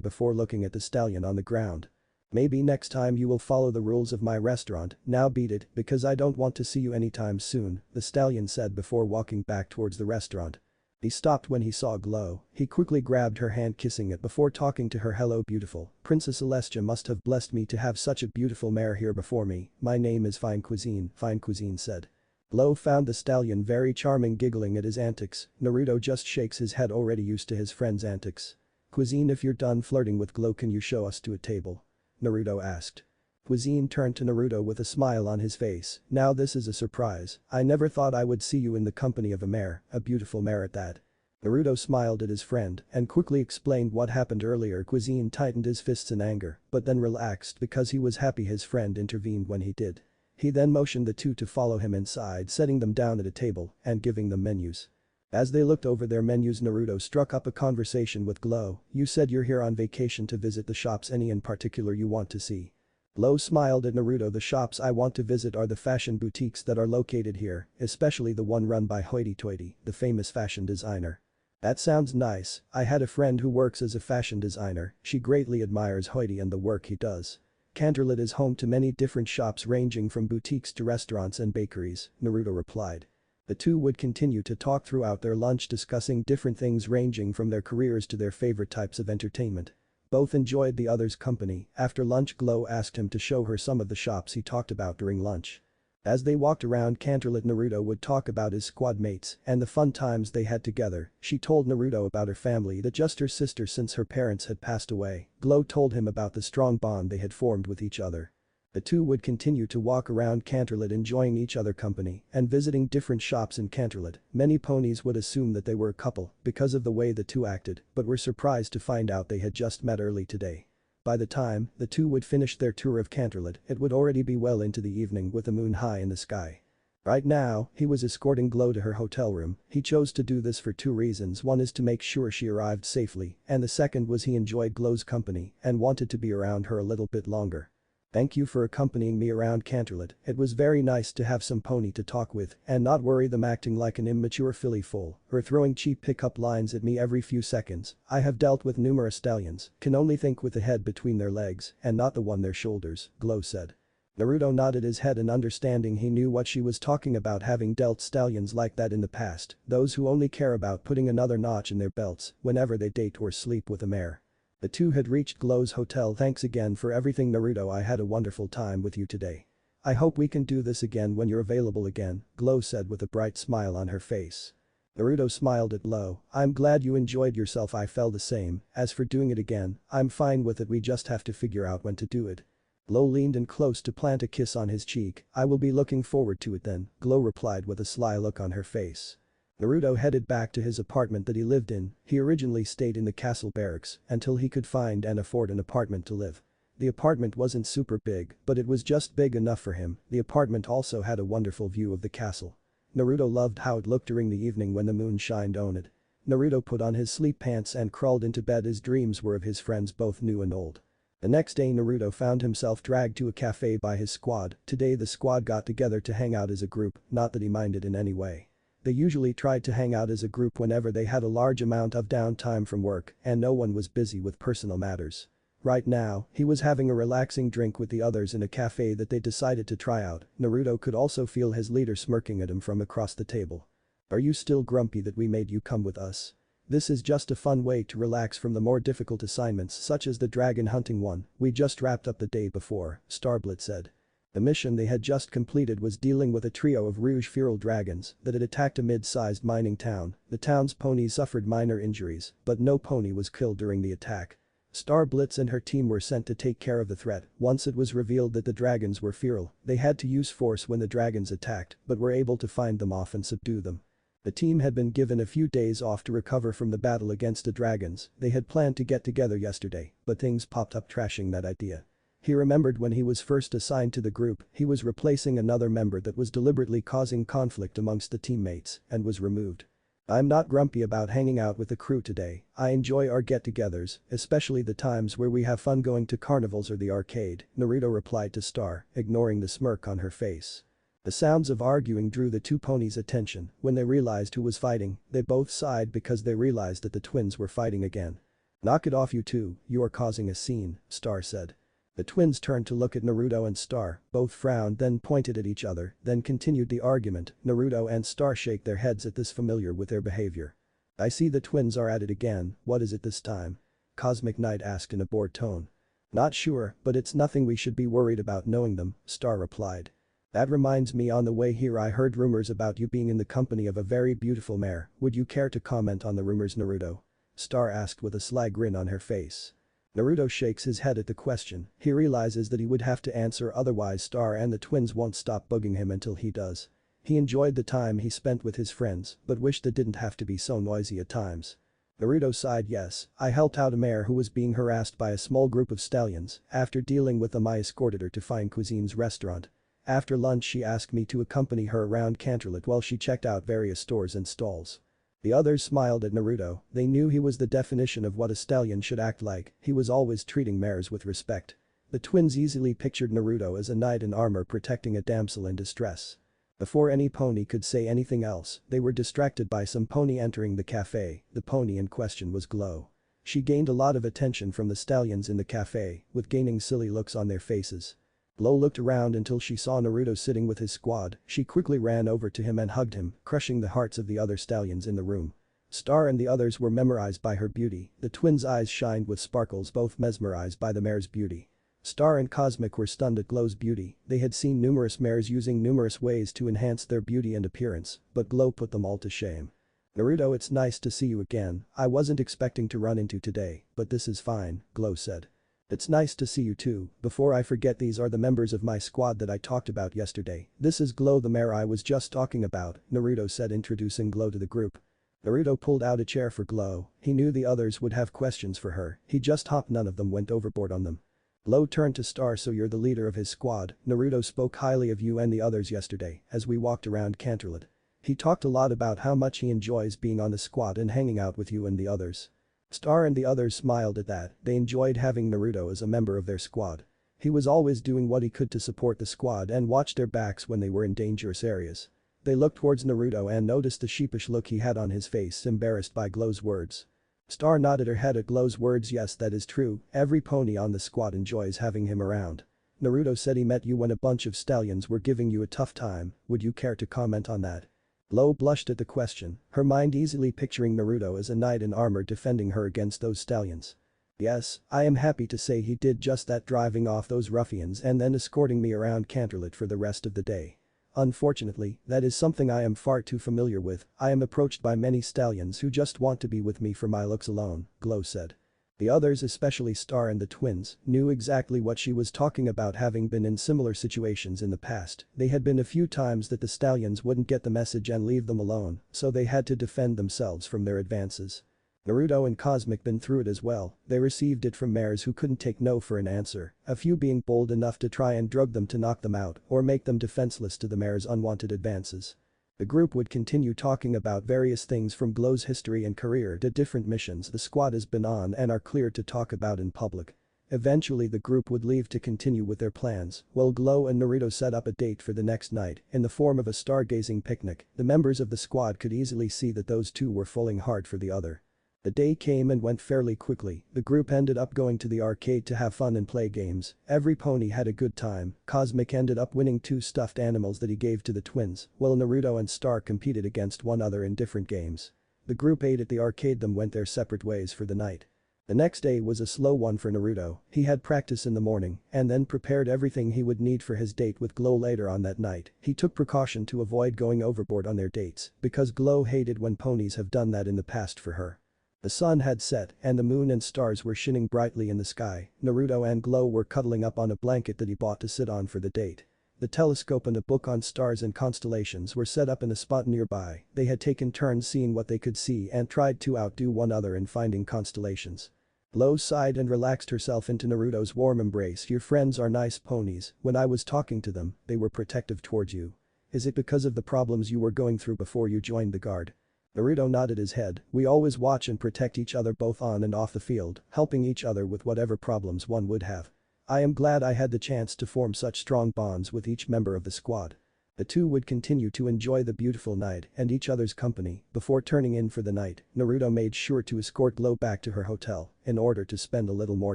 before looking at the stallion on the ground. "Maybe next time you will follow the rules of my restaurant. Now beat it, because I don't want to see you anytime soon," the stallion said before walking back towards the restaurant. He stopped when he saw Glow. He quickly grabbed her hand, kissing it before talking to her. "Hello beautiful. Princess Celestia must have blessed me to have such a beautiful mare here before me. My name is Fine Cuisine," Fine Cuisine said. Glow found the stallion very charming, giggling at his antics. Naruto just shakes his head, already used to his friend's antics. "Cuisine, if you're done flirting with Glow, can you show us to a table?" Naruto asked. Cuisine turned to Naruto with a smile on his face. Now this is a surprise. I never thought I would see you in the company of a mare, a beautiful mare at that. Naruto smiled at his friend and quickly explained what happened earlier. Cuisine tightened his fists in anger, but then relaxed because he was happy his friend intervened when he did. He then motioned the two to follow him inside, setting them down at a table and giving them menus. As they looked over their menus, Naruto struck up a conversation with Glow. You said you're here on vacation to visit the shops, any in particular you want to see? Glow smiled at Naruto. The shops I want to visit are the fashion boutiques that are located here, especially the one run by Hoity Toity, the famous fashion designer. That sounds nice. I had a friend who works as a fashion designer. She greatly admires Hoity and the work he does. Canterlot is home to many different shops ranging from boutiques to restaurants and bakeries, Naruto replied. The two would continue to talk throughout their lunch, discussing different things ranging from their careers to their favorite types of entertainment. Both enjoyed the other's company. After lunch, Glow asked him to show her some of the shops he talked about during lunch. As they walked around Canterlot, Naruto would talk about his squad mates and the fun times they had together. She told Naruto about her family, that just her sister since her parents had passed away. Glow told him about the strong bond they had formed with each other. The two would continue to walk around Canterlot, enjoying each other company and visiting different shops in Canterlot. Many ponies would assume that they were a couple because of the way the two acted, but were surprised to find out they had just met early today. By the time the two would finish their tour of Canterlot, it would already be well into the evening with the moon high in the sky. Right now, he was escorting Glow to her hotel room. He chose to do this for two reasons. One is to make sure she arrived safely, and the second was he enjoyed Glow's company and wanted to be around her a little bit longer. Thank you for accompanying me around Canterlot. It was very nice to have some pony to talk with and not worry them acting like an immature filly foal or throwing cheap pickup lines at me every few seconds. I have dealt with numerous stallions, can only think with the head between their legs and not the one their shoulders, Glow said. Naruto nodded his head in understanding. He knew what she was talking about, having dealt stallions like that in the past, those who only care about putting another notch in their belts whenever they date or sleep with a mare. The two had reached Glow's hotel. Thanks again for everything, Naruto. I had a wonderful time with you today. I hope we can do this again when you're available again, Glow said with a bright smile on her face. Naruto smiled at Glow. I'm glad you enjoyed yourself. I felt the same. As for doing it again, I'm fine with it. We just have to figure out when to do it. Glow leaned in close to plant a kiss on his cheek. I will be looking forward to it then, Glow replied with a sly look on her face. Naruto headed back to his apartment that he lived in. He originally stayed in the castle barracks until he could find and afford an apartment to live. The apartment wasn't super big, but it was just big enough for him. The apartment also had a wonderful view of the castle. Naruto loved how it looked during the evening when the moon shined on it. Naruto put on his sleep pants and crawled into bed. His dreams were of his friends, both new and old. The next day, Naruto found himself dragged to a cafe by his squad. Today the squad got together to hang out as a group, not that he minded in any way. They usually tried to hang out as a group whenever they had a large amount of downtime from work and no one was busy with personal matters. Right now, he was having a relaxing drink with the others in a cafe that they decided to try out. Naruto could also feel his leader smirking at him from across the table. Are you still grumpy that we made you come with us? This is just a fun way to relax from the more difficult assignments such as the dragon hunting one we just wrapped up the day before, Starblit said. The mission they had just completed was dealing with a trio of rouge feral dragons that had attacked a mid-sized mining town. The town's ponies suffered minor injuries, but no pony was killed during the attack. Star Blitz and her team were sent to take care of the threat. Once it was revealed that the dragons were feral, they had to use force when the dragons attacked, but were able to find them off and subdue them. The team had been given a few days off to recover from the battle against the dragons. They had planned to get together yesterday, but things popped up, trashing that idea. He remembered when he was first assigned to the group, he was replacing another member that was deliberately causing conflict amongst the teammates and was removed. I'm not grumpy about hanging out with the crew today. I enjoy our get-togethers, especially the times where we have fun going to carnivals or the arcade, Naruto replied to Star, ignoring the smirk on her face. The sounds of arguing drew the two ponies' attention. When they realized who was fighting, they both sighed because they realized that the twins were fighting again. Knock it off, you two, you are causing a scene, Star said. The twins turned to look at Naruto and Star, both frowned then pointed at each other, then continued the argument. Naruto and Star shake their heads at this, familiar with their behavior. I see the twins are at it again, what is it this time? Cosmic Knight asked in a bored tone. Not sure, but it's nothing we should be worried about knowing them, Star replied. That reminds me, on the way here I heard rumors about you being in the company of a very beautiful mare. Would you care to comment on the rumors, Naruto? Star asked with a sly grin on her face. Naruto shakes his head at the question. He realizes that he would have to answer, otherwise Star and the twins won't stop bugging him until he does. He enjoyed the time he spent with his friends, but wished it didn't have to be so noisy at times. Naruto sighed. Yes, I helped out a mare who was being harassed by a small group of stallions. After dealing with them I escorted her to Fine Cuisine's restaurant. After lunch she asked me to accompany her around Canterlot while she checked out various stores and stalls. The others smiled at Naruto. They knew he was the definition of what a stallion should act like. He was always treating mares with respect. The twins easily pictured Naruto as a knight in armor protecting a damsel in distress. Before any pony could say anything else, they were distracted by some pony entering the cafe. The pony in question was Glow. She gained a lot of attention from the stallions in the cafe, with gaining silly looks on their faces. Glow looked around until she saw Naruto sitting with his squad. She quickly ran over to him and hugged him, crushing the hearts of the other stallions in the room. Star and the others were memorized by her beauty. The twins' eyes shined with sparkles, both mesmerized by the mare's beauty. Star and Cosmic were stunned at Glow's beauty. They had seen numerous mares using numerous ways to enhance their beauty and appearance, but Glow put them all to shame. Naruto, it's nice to see you again. I wasn't expecting to run into today, but this is fine, Glow said. It's nice to see you too. Before I forget, these are the members of my squad that I talked about yesterday. This is Glow, the mare I was just talking about, Naruto said, introducing Glow to the group. Naruto pulled out a chair for Glow. He knew the others would have questions for her. He just hoped none of them went overboard on them. Glow turned to Star. So you're the leader of his squad. Naruto spoke highly of you and the others yesterday as we walked around Canterlot. He talked a lot about how much he enjoys being on the squad and hanging out with you and the others. Star and the others smiled at that. They enjoyed having Naruto as a member of their squad. He was always doing what he could to support the squad and watch their backs when they were in dangerous areas. They looked towards Naruto and noticed the sheepish look he had on his face, embarrassed by Glow's words. Star nodded her head at Glow's words. Yes, that is true. Every pony on the squad enjoys having him around. Naruto said he met you when a bunch of stallions were giving you a tough time. Would you care to comment on that? Glow blushed at the question, her mind easily picturing Naruto as a knight in armor defending her against those stallions. Yes, I am happy to say he did just that, driving off those ruffians and then escorting me around Canterlot for the rest of the day. Unfortunately, that is something I am far too familiar with. I am approached by many stallions who just want to be with me for my looks alone, Glow said. The others, especially Star and the twins, knew exactly what she was talking about, having been in similar situations in the past. They had been a few times that the stallions wouldn't get the message and leave them alone, so they had to defend themselves from their advances. Naruto and Cosmic been through it as well. They received it from mares who couldn't take no for an answer, a few being bold enough to try and drug them to knock them out or make them defenseless to the mares' unwanted advances. The group would continue talking about various things from Glow's history and career to different missions the squad has been on and are cleared to talk about in public. Eventually the group would leave to continue with their plans, while Glow and Naruto set up a date for the next night in the form of a stargazing picnic. The members of the squad could easily see that those two were falling hard for the other. The day came and went fairly quickly. The group ended up going to the arcade to have fun and play games. Every pony had a good time. Cosmic ended up winning 2 stuffed animals that he gave to the twins, while Naruto and Star competed against one another in different games. The group ate at the arcade, then went their separate ways for the night. The next day was a slow one for Naruto. He had practice in the morning and then prepared everything he would need for his date with Glow later on that night. He took precaution to avoid going overboard on their dates because Glow hated when ponies have done that in the past for her. The sun had set and the moon and stars were shining brightly in the sky. Naruto and Glow were cuddling up on a blanket that he bought to sit on for the date. The telescope and a book on stars and constellations were set up in a spot nearby. They had taken turns seeing what they could see and tried to outdo one another in finding constellations. Glow sighed and relaxed herself into Naruto's warm embrace. Your friends are nice ponies. When I was talking to them, they were protective towards you. Is it because of the problems you were going through before you joined the guard? Naruto nodded his head. We always watch and protect each other both on and off the field, helping each other with whatever problems one would have. I am glad I had the chance to form such strong bonds with each member of the squad. The two would continue to enjoy the beautiful night and each other's company. Before turning in for the night, Naruto made sure to escort Glow back to her hotel in order to spend a little more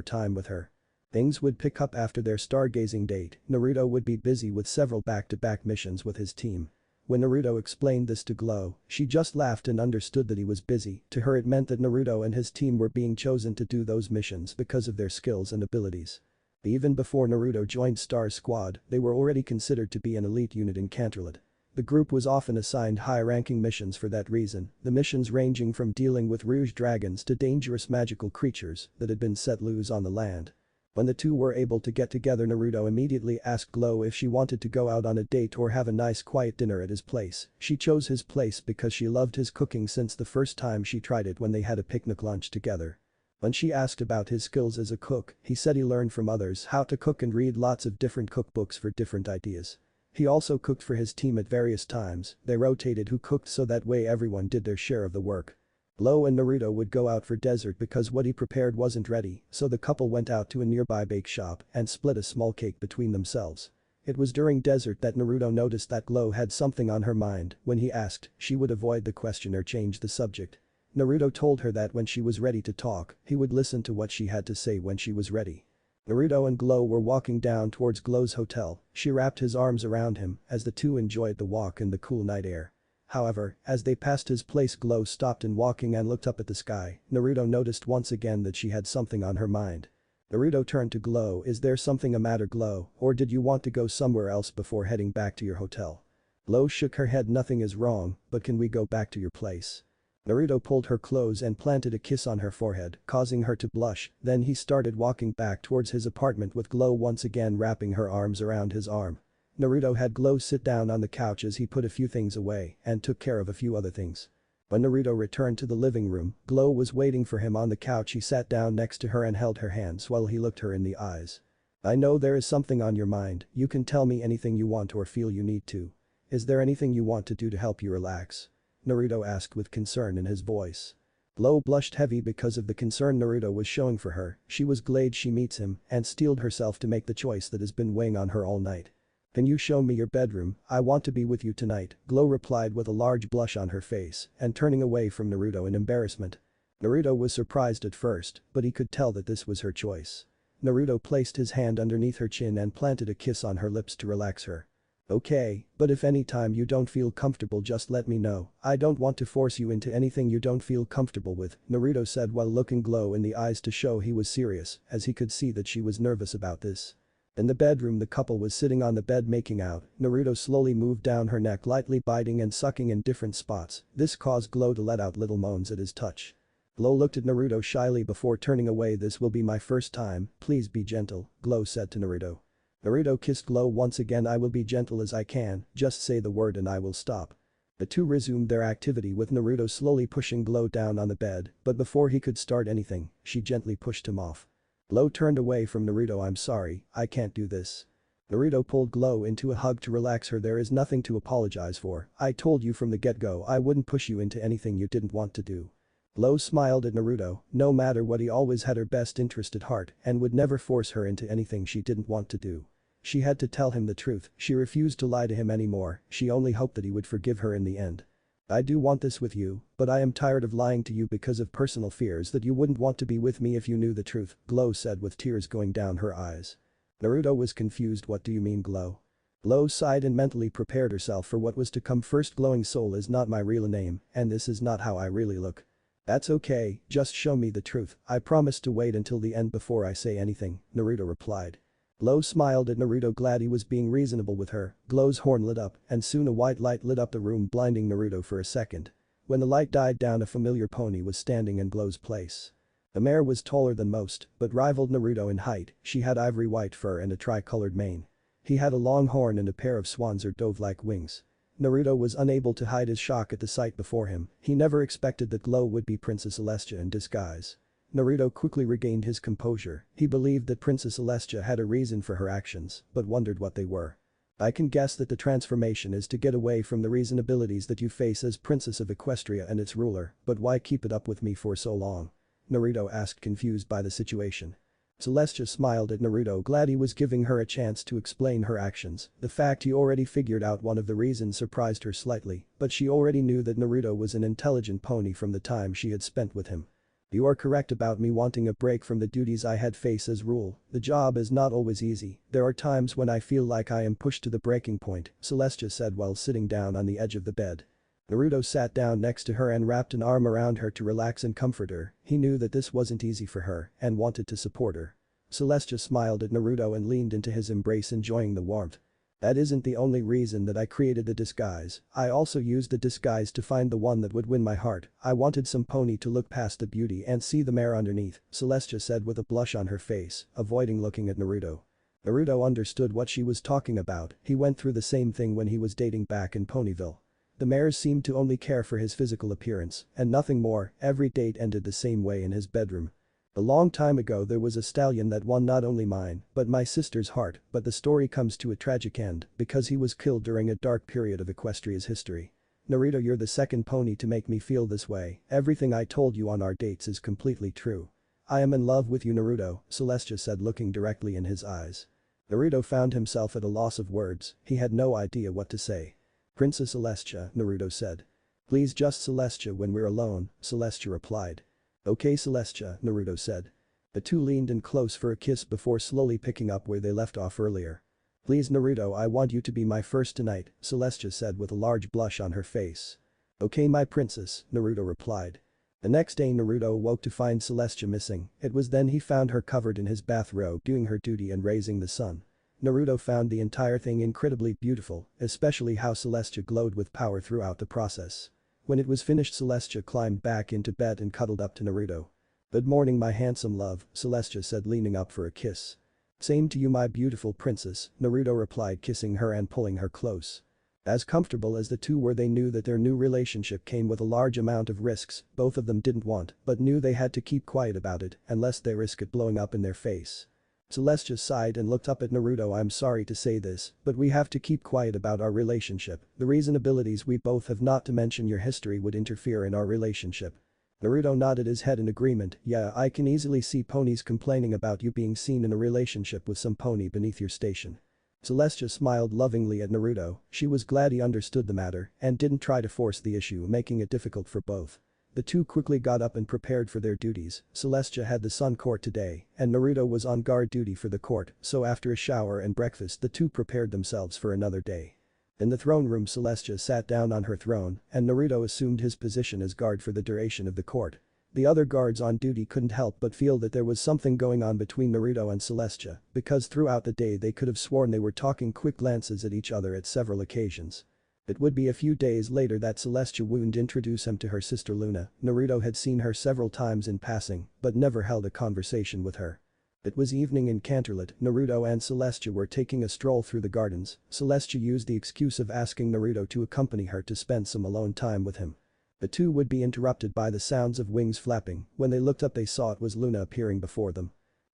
time with her. Things would pick up after their stargazing date. Naruto would be busy with several back-to-back missions with his team. When Naruto explained this to Glow, she just laughed and understood that he was busy. To her it meant that Naruto and his team were being chosen to do those missions because of their skills and abilities. Even before Naruto joined Star's squad, they were already considered to be an elite unit in Canterlot. The group was often assigned high-ranking missions for that reason, the missions ranging from dealing with rouge dragons to dangerous magical creatures that had been set loose on the land. When the two were able to get together, Naruto immediately asked Glow if she wanted to go out on a date or have a nice quiet dinner at his place. She chose his place because she loved his cooking since the first time she tried it when they had a picnic lunch together. When she asked about his skills as a cook, he said he learned from others how to cook and read lots of different cookbooks for different ideas. He also cooked for his team at various times, they rotated who cooked so that way everyone did their share of the work. Glow and Naruto would go out for dessert because what he prepared wasn't ready, so the couple went out to a nearby bake shop and split a small cake between themselves. It was during dessert that Naruto noticed that Glow had something on her mind. When he asked, she would avoid the question or change the subject. Naruto told her that when she was ready to talk, he would listen to what she had to say when she was ready. Naruto and Glow were walking down towards Glow's hotel. She wrapped his arms around him as the two enjoyed the walk in the cool night air. However, as they passed his place, Glow stopped in walking and looked up at the sky. Naruto noticed once again that she had something on her mind. Naruto turned to Glow, is there something a matter, Glow, or did you want to go somewhere else before heading back to your hotel? Glow shook her head, nothing is wrong, but can we go back to your place? Naruto pulled her close and planted a kiss on her forehead, causing her to blush, then he started walking back towards his apartment with Glow once again wrapping her arms around his arm. Naruto had Glow sit down on the couch as he put a few things away and took care of a few other things. When Naruto returned to the living room, Glow was waiting for him on the couch. He sat down next to her and held her hands while he looked her in the eyes. I know there is something on your mind, you can tell me anything you want or feel you need to. Is there anything you want to do to help you relax? Naruto asked with concern in his voice. Glow blushed heavy because of the concern Naruto was showing for her. She was glad she meets him and steeled herself to make the choice that has been weighing on her all night. Can you show me your bedroom? I want to be with you tonight, Glow replied with a large blush on her face and turning away from Naruto in embarrassment. Naruto was surprised at first, but he could tell that this was her choice. Naruto placed his hand underneath her chin and planted a kiss on her lips to relax her. Okay, but if any time you don't feel comfortable just let me know, I don't want to force you into anything you don't feel comfortable with, Naruto said while looking Glow in the eyes to show he was serious, as he could see that she was nervous about this. In the bedroom, the couple was sitting on the bed making out. Naruto slowly moved down her neck, lightly biting and sucking in different spots. This caused Glow to let out little moans at his touch. Glow looked at Naruto shyly before turning away. This will be my first time, please be gentle, Glow said to Naruto. Naruto kissed Glow once again. I will be gentle as I can, just say the word and I will stop. The two resumed their activity with Naruto slowly pushing Glow down on the bed, but before he could start anything, she gently pushed him off. Glow turned away from Naruto. I'm sorry, I can't do this. Naruto pulled Glow into a hug to relax her. There is nothing to apologize for, I told you from the get-go I wouldn't push you into anything you didn't want to do. Glow smiled at Naruto, no matter what he always had her best interest at heart and would never force her into anything she didn't want to do. She had to tell him the truth, she refused to lie to him anymore, she only hoped that he would forgive her in the end. I do want this with you, but I am tired of lying to you because of personal fears that you wouldn't want to be with me if you knew the truth, Glow said with tears going down her eyes. Naruto was confused. What do you mean, Glow? Glow sighed and mentally prepared herself for what was to come first. Glowing soul is not my real name, and this is not how I really look. That's okay, just show me the truth, I promise to wait until the end before I say anything, Naruto replied. Glow smiled at Naruto, glad he was being reasonable with her. Glow's horn lit up and soon a white light lit up the room, blinding Naruto for a second. When the light died down, a familiar pony was standing in Glow's place. The mare was taller than most, but rivaled Naruto in height. She had ivory white fur and a tri-colored mane. He had a long horn and a pair of swans or dove-like wings. Naruto was unable to hide his shock at the sight before him. He never expected that Glow would be Princess Celestia in disguise. Naruto quickly regained his composure. He believed that Princess Celestia had a reason for her actions, but wondered what they were. I can guess that the transformation is to get away from the reasonabilities that you face as Princess of Equestria and its ruler, but why keep it up with me for so long? Naruto asked, confused by the situation. Celestia smiled at Naruto, glad he was giving her a chance to explain her actions. The fact he already figured out one of the reasons surprised her slightly, but she already knew that Naruto was an intelligent pony from the time she had spent with him. You are correct about me wanting a break from the duties I had faced as rule. The job is not always easy. There are times when I feel like I am pushed to the breaking point, Celestia said while sitting down on the edge of the bed. Naruto sat down next to her and wrapped an arm around her to relax and comfort her. He knew that this wasn't easy for her and wanted to support her. Celestia smiled at Naruto and leaned into his embrace, enjoying the warmth. That isn't the only reason that I created the disguise, I also used the disguise to find the one that would win my heart. I wanted some pony to look past the beauty and see the mare underneath, Celestia said with a blush on her face, avoiding looking at Naruto. Naruto understood what she was talking about, he went through the same thing when he was dating back in Ponyville. The mares seemed to only care for his physical appearance, and nothing more, every date ended the same way in his bedroom. A long time ago there was a stallion that won not only mine, but my sister's heart, but the story comes to a tragic end because he was killed during a dark period of Equestria's history. Naruto, you're the second pony to make me feel this way, everything I told you on our dates is completely true. I am in love with you Naruto, Celestia said looking directly in his eyes. Naruto found himself at a loss of words, he had no idea what to say. Princess Celestia, Naruto said. Please just Celestia when we're alone, Celestia replied. Okay Celestia, Naruto said. The two leaned in close for a kiss before slowly picking up where they left off earlier. Please Naruto, I want you to be my first tonight, Celestia said with a large blush on her face. Okay my princess, Naruto replied. The next day Naruto awoke to find Celestia missing, it was then he found her covered in his bathrobe doing her duty and raising the sun. Naruto found the entire thing incredibly beautiful, especially how Celestia glowed with power throughout the process. When it was finished Celestia climbed back into bed and cuddled up to Naruto. Good morning my handsome love, Celestia said leaning up for a kiss. Same to you my beautiful princess, Naruto replied kissing her and pulling her close. As comfortable as the two were they knew that their new relationship came with a large amount of risks both of them didn't want but knew they had to keep quiet about it unless they risk it blowing up in their face. Celestia sighed and looked up at Naruto. I'm sorry to say this, but we have to keep quiet about our relationship. The reason abilities we both have not to mention your history would interfere in our relationship. Naruto nodded his head in agreement. Yeah, I can easily see ponies complaining about you being seen in a relationship with some pony beneath your station. Celestia smiled lovingly at Naruto, she was glad he understood the matter and didn't try to force the issue making it difficult for both. The two quickly got up and prepared for their duties, Celestia had the sun court today and Naruto was on guard duty for the court, so after a shower and breakfast the two prepared themselves for another day. In the throne room Celestia sat down on her throne and Naruto assumed his position as guard for the duration of the court. The other guards on duty couldn't help but feel that there was something going on between Naruto and Celestia because throughout the day they could have sworn they were talking quick glances at each other at several occasions. It would be a few days later that Celestia would introduce him to her sister Luna. Naruto had seen her several times in passing but never held a conversation with her. It was evening in Canterlot, Naruto and Celestia were taking a stroll through the gardens. Celestia used the excuse of asking Naruto to accompany her to spend some alone time with him. The two would be interrupted by the sounds of wings flapping. When they looked up they saw it was Luna appearing before them.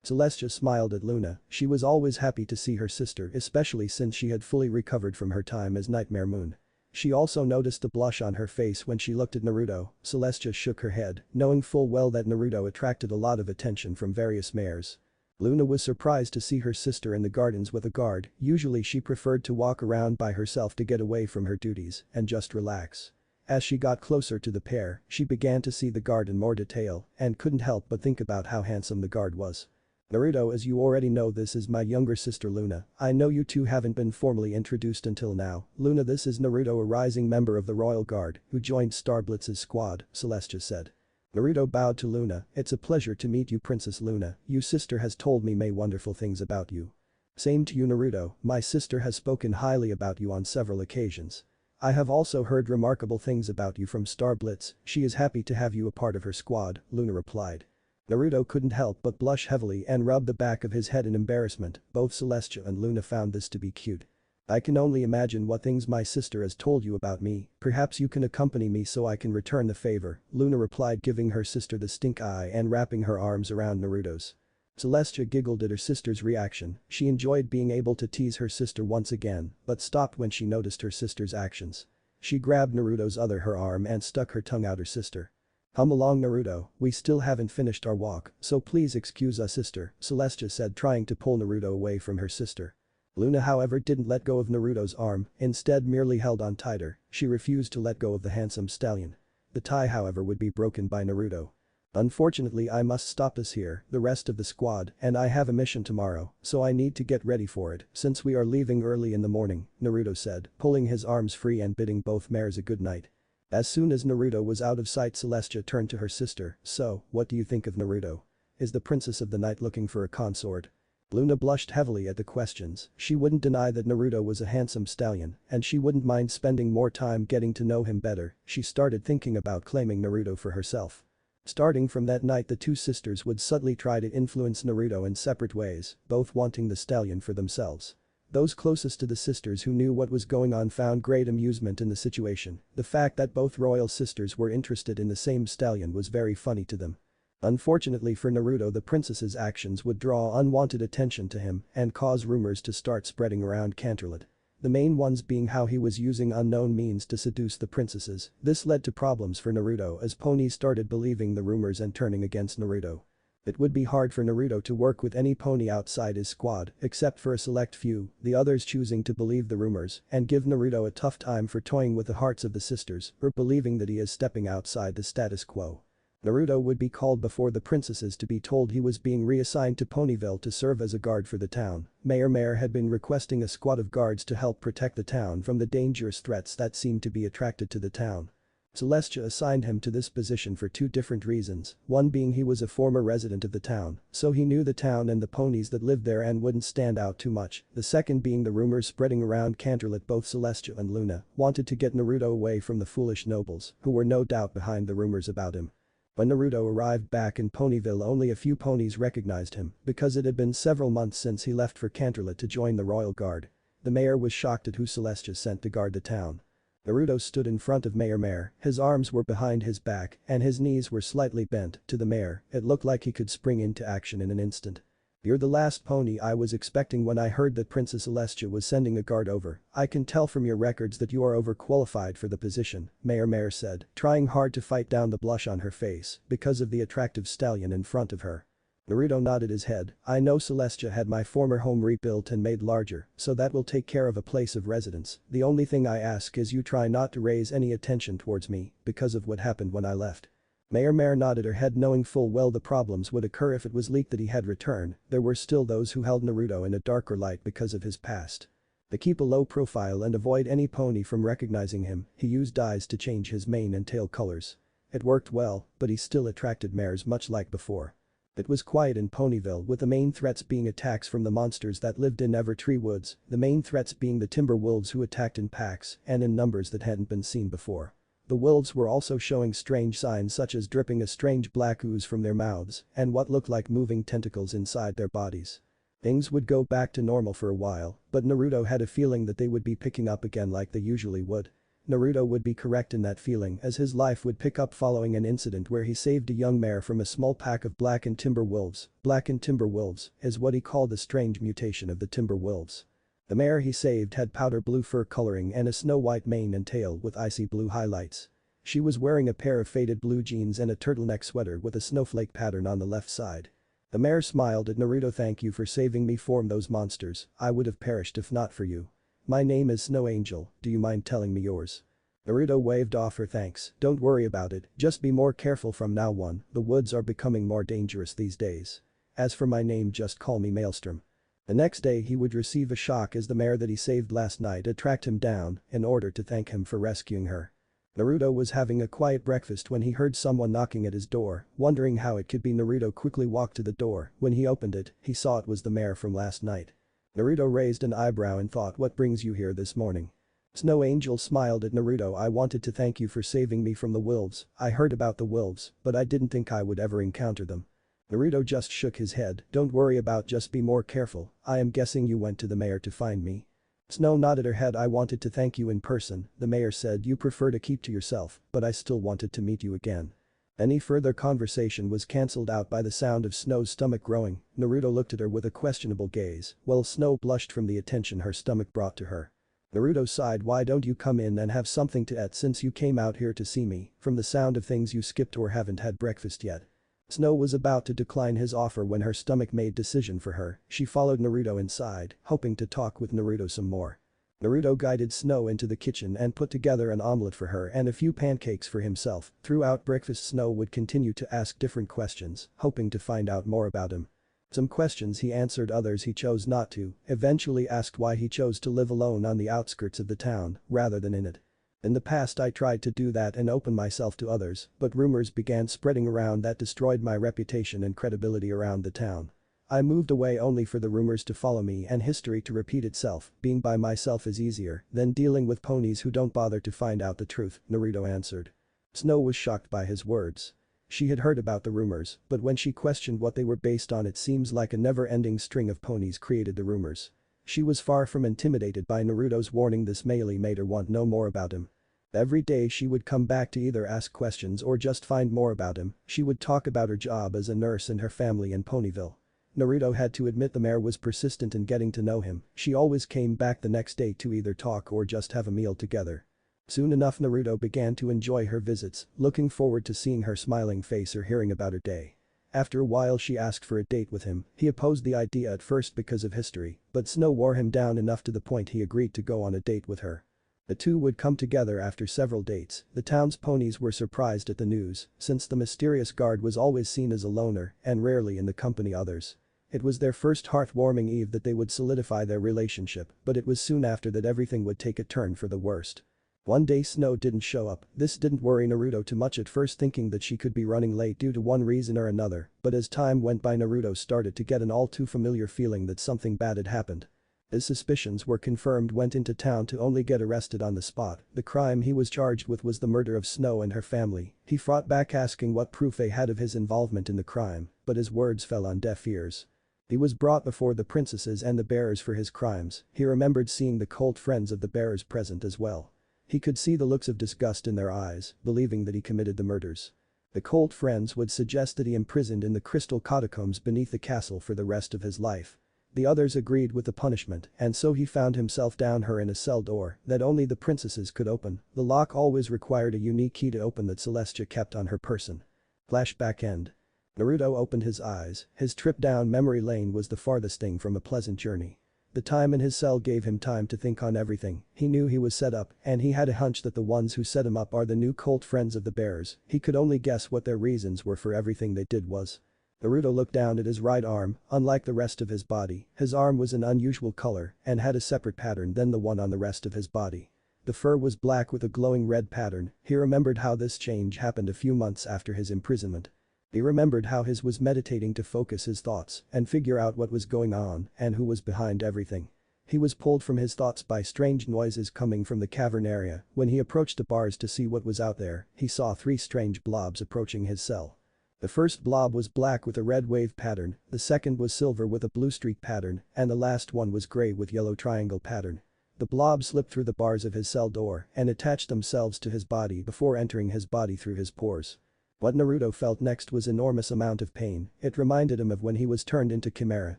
Celestia smiled at Luna, she was always happy to see her sister especially since she had fully recovered from her time as Nightmare Moon. She also noticed the blush on her face when she looked at Naruto. Celestia shook her head, knowing full well that Naruto attracted a lot of attention from various mares. Luna was surprised to see her sister in the gardens with a guard, usually she preferred to walk around by herself to get away from her duties and just relax. As she got closer to the pair, she began to see the guard in more detail and couldn't help but think about how handsome the guard was. Naruto, as you already know, this is my younger sister Luna. I know you two haven't been formally introduced until now. Luna, this is Naruto, a rising member of the Royal Guard who joined Star Blitz's squad, Celestia said. Naruto bowed to Luna. It's a pleasure to meet you Princess Luna, your sister has told me many wonderful things about you. Same to you Naruto, my sister has spoken highly about you on several occasions. I have also heard remarkable things about you from Star Blitz, she is happy to have you a part of her squad, Luna replied. Naruto couldn't help but blush heavily and rub the back of his head in embarrassment, both Celestia and Luna found this to be cute. I can only imagine what things my sister has told you about me, perhaps you can accompany me so I can return the favor, Luna replied giving her sister the stink eye and wrapping her arms around Naruto's. Celestia giggled at her sister's reaction, she enjoyed being able to tease her sister once again, but stopped when she noticed her sister's actions. She grabbed Naruto's her arm and stuck her tongue out her sister. Come along Naruto, we still haven't finished our walk, so please excuse us sister, Celestia said trying to pull Naruto away from her sister. Luna however didn't let go of Naruto's arm, instead merely held on tighter, she refused to let go of the handsome stallion. The tie however would be broken by Naruto. Unfortunately I must stop this here, the rest of the squad and I have a mission tomorrow, so I need to get ready for it since we are leaving early in the morning, Naruto said, pulling his arms free and bidding both mares a good night. As soon as Naruto was out of sight Celestia turned to her sister, so, what do you think of Naruto? Is the princess of the night looking for a consort? Luna blushed heavily at the questions. She wouldn't deny that Naruto was a handsome stallion, and she wouldn't mind spending more time getting to know him better. She started thinking about claiming Naruto for herself. Starting from that night, the two sisters would subtly try to influence Naruto in separate ways, both wanting the stallion for themselves. Those closest to the sisters who knew what was going on found great amusement in the situation. The fact that both royal sisters were interested in the same stallion was very funny to them. Unfortunately for Naruto, the princess's actions would draw unwanted attention to him and cause rumors to start spreading around Canterlot. The main ones being how he was using unknown means to seduce the princesses. This led to problems for Naruto as ponies started believing the rumors and turning against Naruto. It would be hard for Naruto to work with any pony outside his squad except for a select few, the others choosing to believe the rumors and give Naruto a tough time for toying with the hearts of the sisters or believing that he is stepping outside the status quo. Naruto would be called before the princesses to be told he was being reassigned to Ponyville to serve as a guard for the town. Mayor had been requesting a squad of guards to help protect the town from the dangerous threats that seemed to be attracted to the town. Celestia assigned him to this position for two different reasons, one being he was a former resident of the town, so he knew the town and the ponies that lived there and wouldn't stand out too much, the second being the rumors spreading around Canterlot. Both Celestia and Luna wanted to get Naruto away from the foolish nobles, who were no doubt behind the rumors about him. When Naruto arrived back in Ponyville, only a few ponies recognized him because it had been several months since he left for Canterlot to join the royal guard. The mayor was shocked at who Celestia sent to guard the town. Naruto stood in front of Mayor, his arms were behind his back and his knees were slightly bent. To the mayor, it looked like he could spring into action in an instant. "You're the last pony I was expecting when I heard that Princess Celestia was sending a guard over. I can tell from your records that you are overqualified for the position," Mayor said, trying hard to fight down the blush on her face because of the attractive stallion in front of her. Naruto nodded his head. "I know Celestia had my former home rebuilt and made larger, so that will take care of a place of residence. The only thing I ask is you try not to raise any attention towards me because of what happened when I left." Mayor nodded her head, knowing full well the problems would occur if it was leaked that he had returned. There were still those who held Naruto in a darker light because of his past. To keep a low profile and avoid any pony from recognizing him, he used dyes to change his mane and tail colors. It worked well, but he still attracted mares much like before. It was quiet in Ponyville, with the main threats being attacks from the monsters that lived in Evertree Woods, the main threats being the timber wolves who attacked in packs and in numbers that hadn't been seen before. The wolves were also showing strange signs such as dripping a strange black ooze from their mouths and what looked like moving tentacles inside their bodies. Things would go back to normal for a while, but Naruto had a feeling that they would be picking up again like they usually would. Naruto would be correct in that feeling, as his life would pick up following an incident where he saved a young mare from a small pack of blackened timber wolves. Blackened timber wolves is what he called the strange mutation of the timber wolves. The mare he saved had powder blue fur coloring and a snow-white mane and tail with icy blue highlights. She was wearing a pair of faded blue jeans and a turtleneck sweater with a snowflake pattern on the left side. The mare smiled at Naruto. "Thank you for saving me from those monsters, I would have perished if not for you. My name is Snow Angel, do you mind telling me yours?" Naruto waved off her thanks. "Don't worry about it, just be more careful from now on, the woods are becoming more dangerous these days. As for my name, just call me Maelstrom." The next day he would receive a shock as the mare that he saved last night had tracked him down in order to thank him for rescuing her. Naruto was having a quiet breakfast when he heard someone knocking at his door, wondering how it could be. Naruto quickly walked to the door. When he opened it, he saw it was the mare from last night. Naruto raised an eyebrow and thought, "What brings you here this morning?" Snow Angel smiled at Naruto. "I wanted to thank you for saving me from the wolves. I heard about the wolves, but I didn't think I would ever encounter them." Naruto just shook his head. "Don't worry about, just be more careful. I am guessing you went to the mayor to find me." Snow nodded her head. "I wanted to thank you in person," the mayor said. "You prefer to keep to yourself, but I still wanted to meet you again." Any further conversation was cancelled out by the sound of Snow's stomach growing. Naruto looked at her with a questionable gaze, while Snow blushed from the attention her stomach brought to her. Naruto sighed. "Why don't you come in and have something to eat since you came out here to see me? From the sound of things you skipped or haven't had breakfast yet." Snow was about to decline his offer when her stomach made decision for her. She followed Naruto inside, hoping to talk with Naruto some more. Naruto guided Snow into the kitchen and put together an omelette for her and a few pancakes for himself. Throughout breakfast, Snow would continue to ask different questions, hoping to find out more about him. Some questions he answered, others he chose not to, eventually asked why he chose to live alone on the outskirts of the town rather than in it. "In the past I tried to do that and open myself to others, but rumors began spreading around that destroyed my reputation and credibility around the town. I moved away only for the rumors to follow me and history to repeat itself. Being by myself is easier than dealing with ponies who don't bother to find out the truth, Naruto answered. Snow was shocked by his words. She had heard about the rumors, but when she questioned what they were based on, it seems like a never-ending string of ponies created the rumors. She was far from intimidated by Naruto's warning. This merely made her want to know more about him. Every day she would come back to either ask questions or just find more about him. She would talk about her job as a nurse and her family in Ponyville. Naruto had to admit the mare was persistent in getting to know him. She always came back the next day to either talk or just have a meal together. Soon enough Naruto began to enjoy her visits, looking forward to seeing her smiling face or hearing about her day. After a while she asked for a date with him. He opposed the idea at first because of history, but Snow wore him down enough to the point he agreed to go on a date with her. The two would come together after several dates. The town's ponies were surprised at the news, since the mysterious guard was always seen as a loner and rarely in the company others. It was their first heartwarming eve that they would solidify their relationship, but it was soon after that everything would take a turn for the worst. One day Snow didn't show up. This didn't worry Naruto too much, at first thinking that she could be running late due to one reason or another, but as time went by Naruto started to get an all too familiar feeling that something bad had happened. His suspicions were confirmed. Went into town to only get arrested on the spot. The crime he was charged with was the murder of Snow and her family. He fought back asking what proof they had of his involvement in the crime, but his words fell on deaf ears. He was brought before the princesses and the bearers for his crimes. He remembered seeing the cult friends of the bearers present as well. He could see the looks of disgust in their eyes, believing that he committed the murders. The cult friends would suggest that he imprisoned in the crystal catacombs beneath the castle for the rest of his life. The others agreed with the punishment, and so he found himself down her in a cell door that only the princesses could open. The lock always required a unique key to open that Celestia kept on her person. Flashback end. Naruto opened his eyes. His trip down memory lane was the farthest thing from a pleasant journey. The time in his cell gave him time to think on everything. He knew he was set up, and he had a hunch that the ones who set him up are the new cult friends of the bearers. He could only guess what their reasons were for everything they did was. Naruto looked down at his right arm. Unlike the rest of his body, his arm was an unusual color and had a separate pattern than the one on the rest of his body. The fur was black with a glowing red pattern. He remembered how this change happened a few months after his imprisonment. He remembered how his was meditating to focus his thoughts and figure out what was going on and who was behind everything. He was pulled from his thoughts by strange noises coming from the cavern area. When he approached the bars to see what was out there, he saw 3 strange blobs approaching his cell. The first blob was black with a red wave pattern, the second was silver with a blue streak pattern, and the last one was gray with yellow triangle pattern. The blobs slipped through the bars of his cell door and attached themselves to his body before entering his body through his pores. What Naruto felt next was enormous amount of pain. It reminded him of when he was turned into chimera.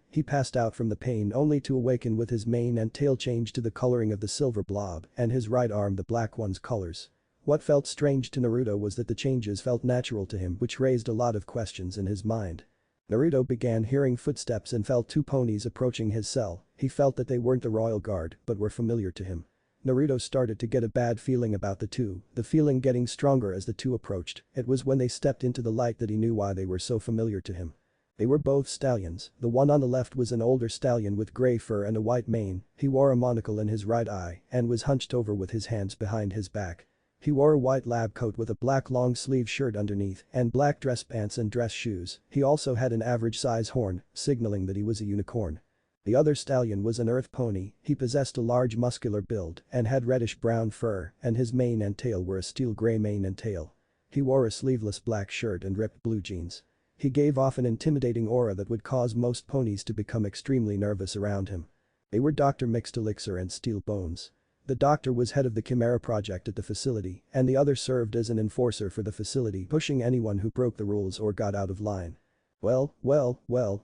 He passed out from the pain only to awaken with his mane and tail changed to the coloring of the silver blob and his right arm the black one's colors. What felt strange to Naruto was that the changes felt natural to him, which raised a lot of questions in his mind. Naruto began hearing footsteps and felt 2 ponies approaching his cell. He felt that they weren't the royal guard but were familiar to him. Naruto started to get a bad feeling about the 2, the feeling getting stronger as the 2 approached. It was when they stepped into the light that he knew why they were so familiar to him. They were both stallions. The one on the left was an older stallion with gray fur and a white mane. He wore a monocle in his right eye and was hunched over with his hands behind his back. He wore a white lab coat with a black long-sleeve shirt underneath and black dress pants and dress shoes. He also had an average size horn, signaling that he was a unicorn. The other stallion was an earth pony. He possessed a large muscular build and had reddish-brown fur, and his mane and tail were a steel gray mane and tail. He wore a sleeveless black shirt and ripped blue jeans. He gave off an intimidating aura that would cause most ponies to become extremely nervous around him. They were Dr. Mixed Elixir and Steel Bones. The doctor was head of the Chimera project at the facility, and the other served as an enforcer for the facility, pushing anyone who broke the rules or got out of line. Well,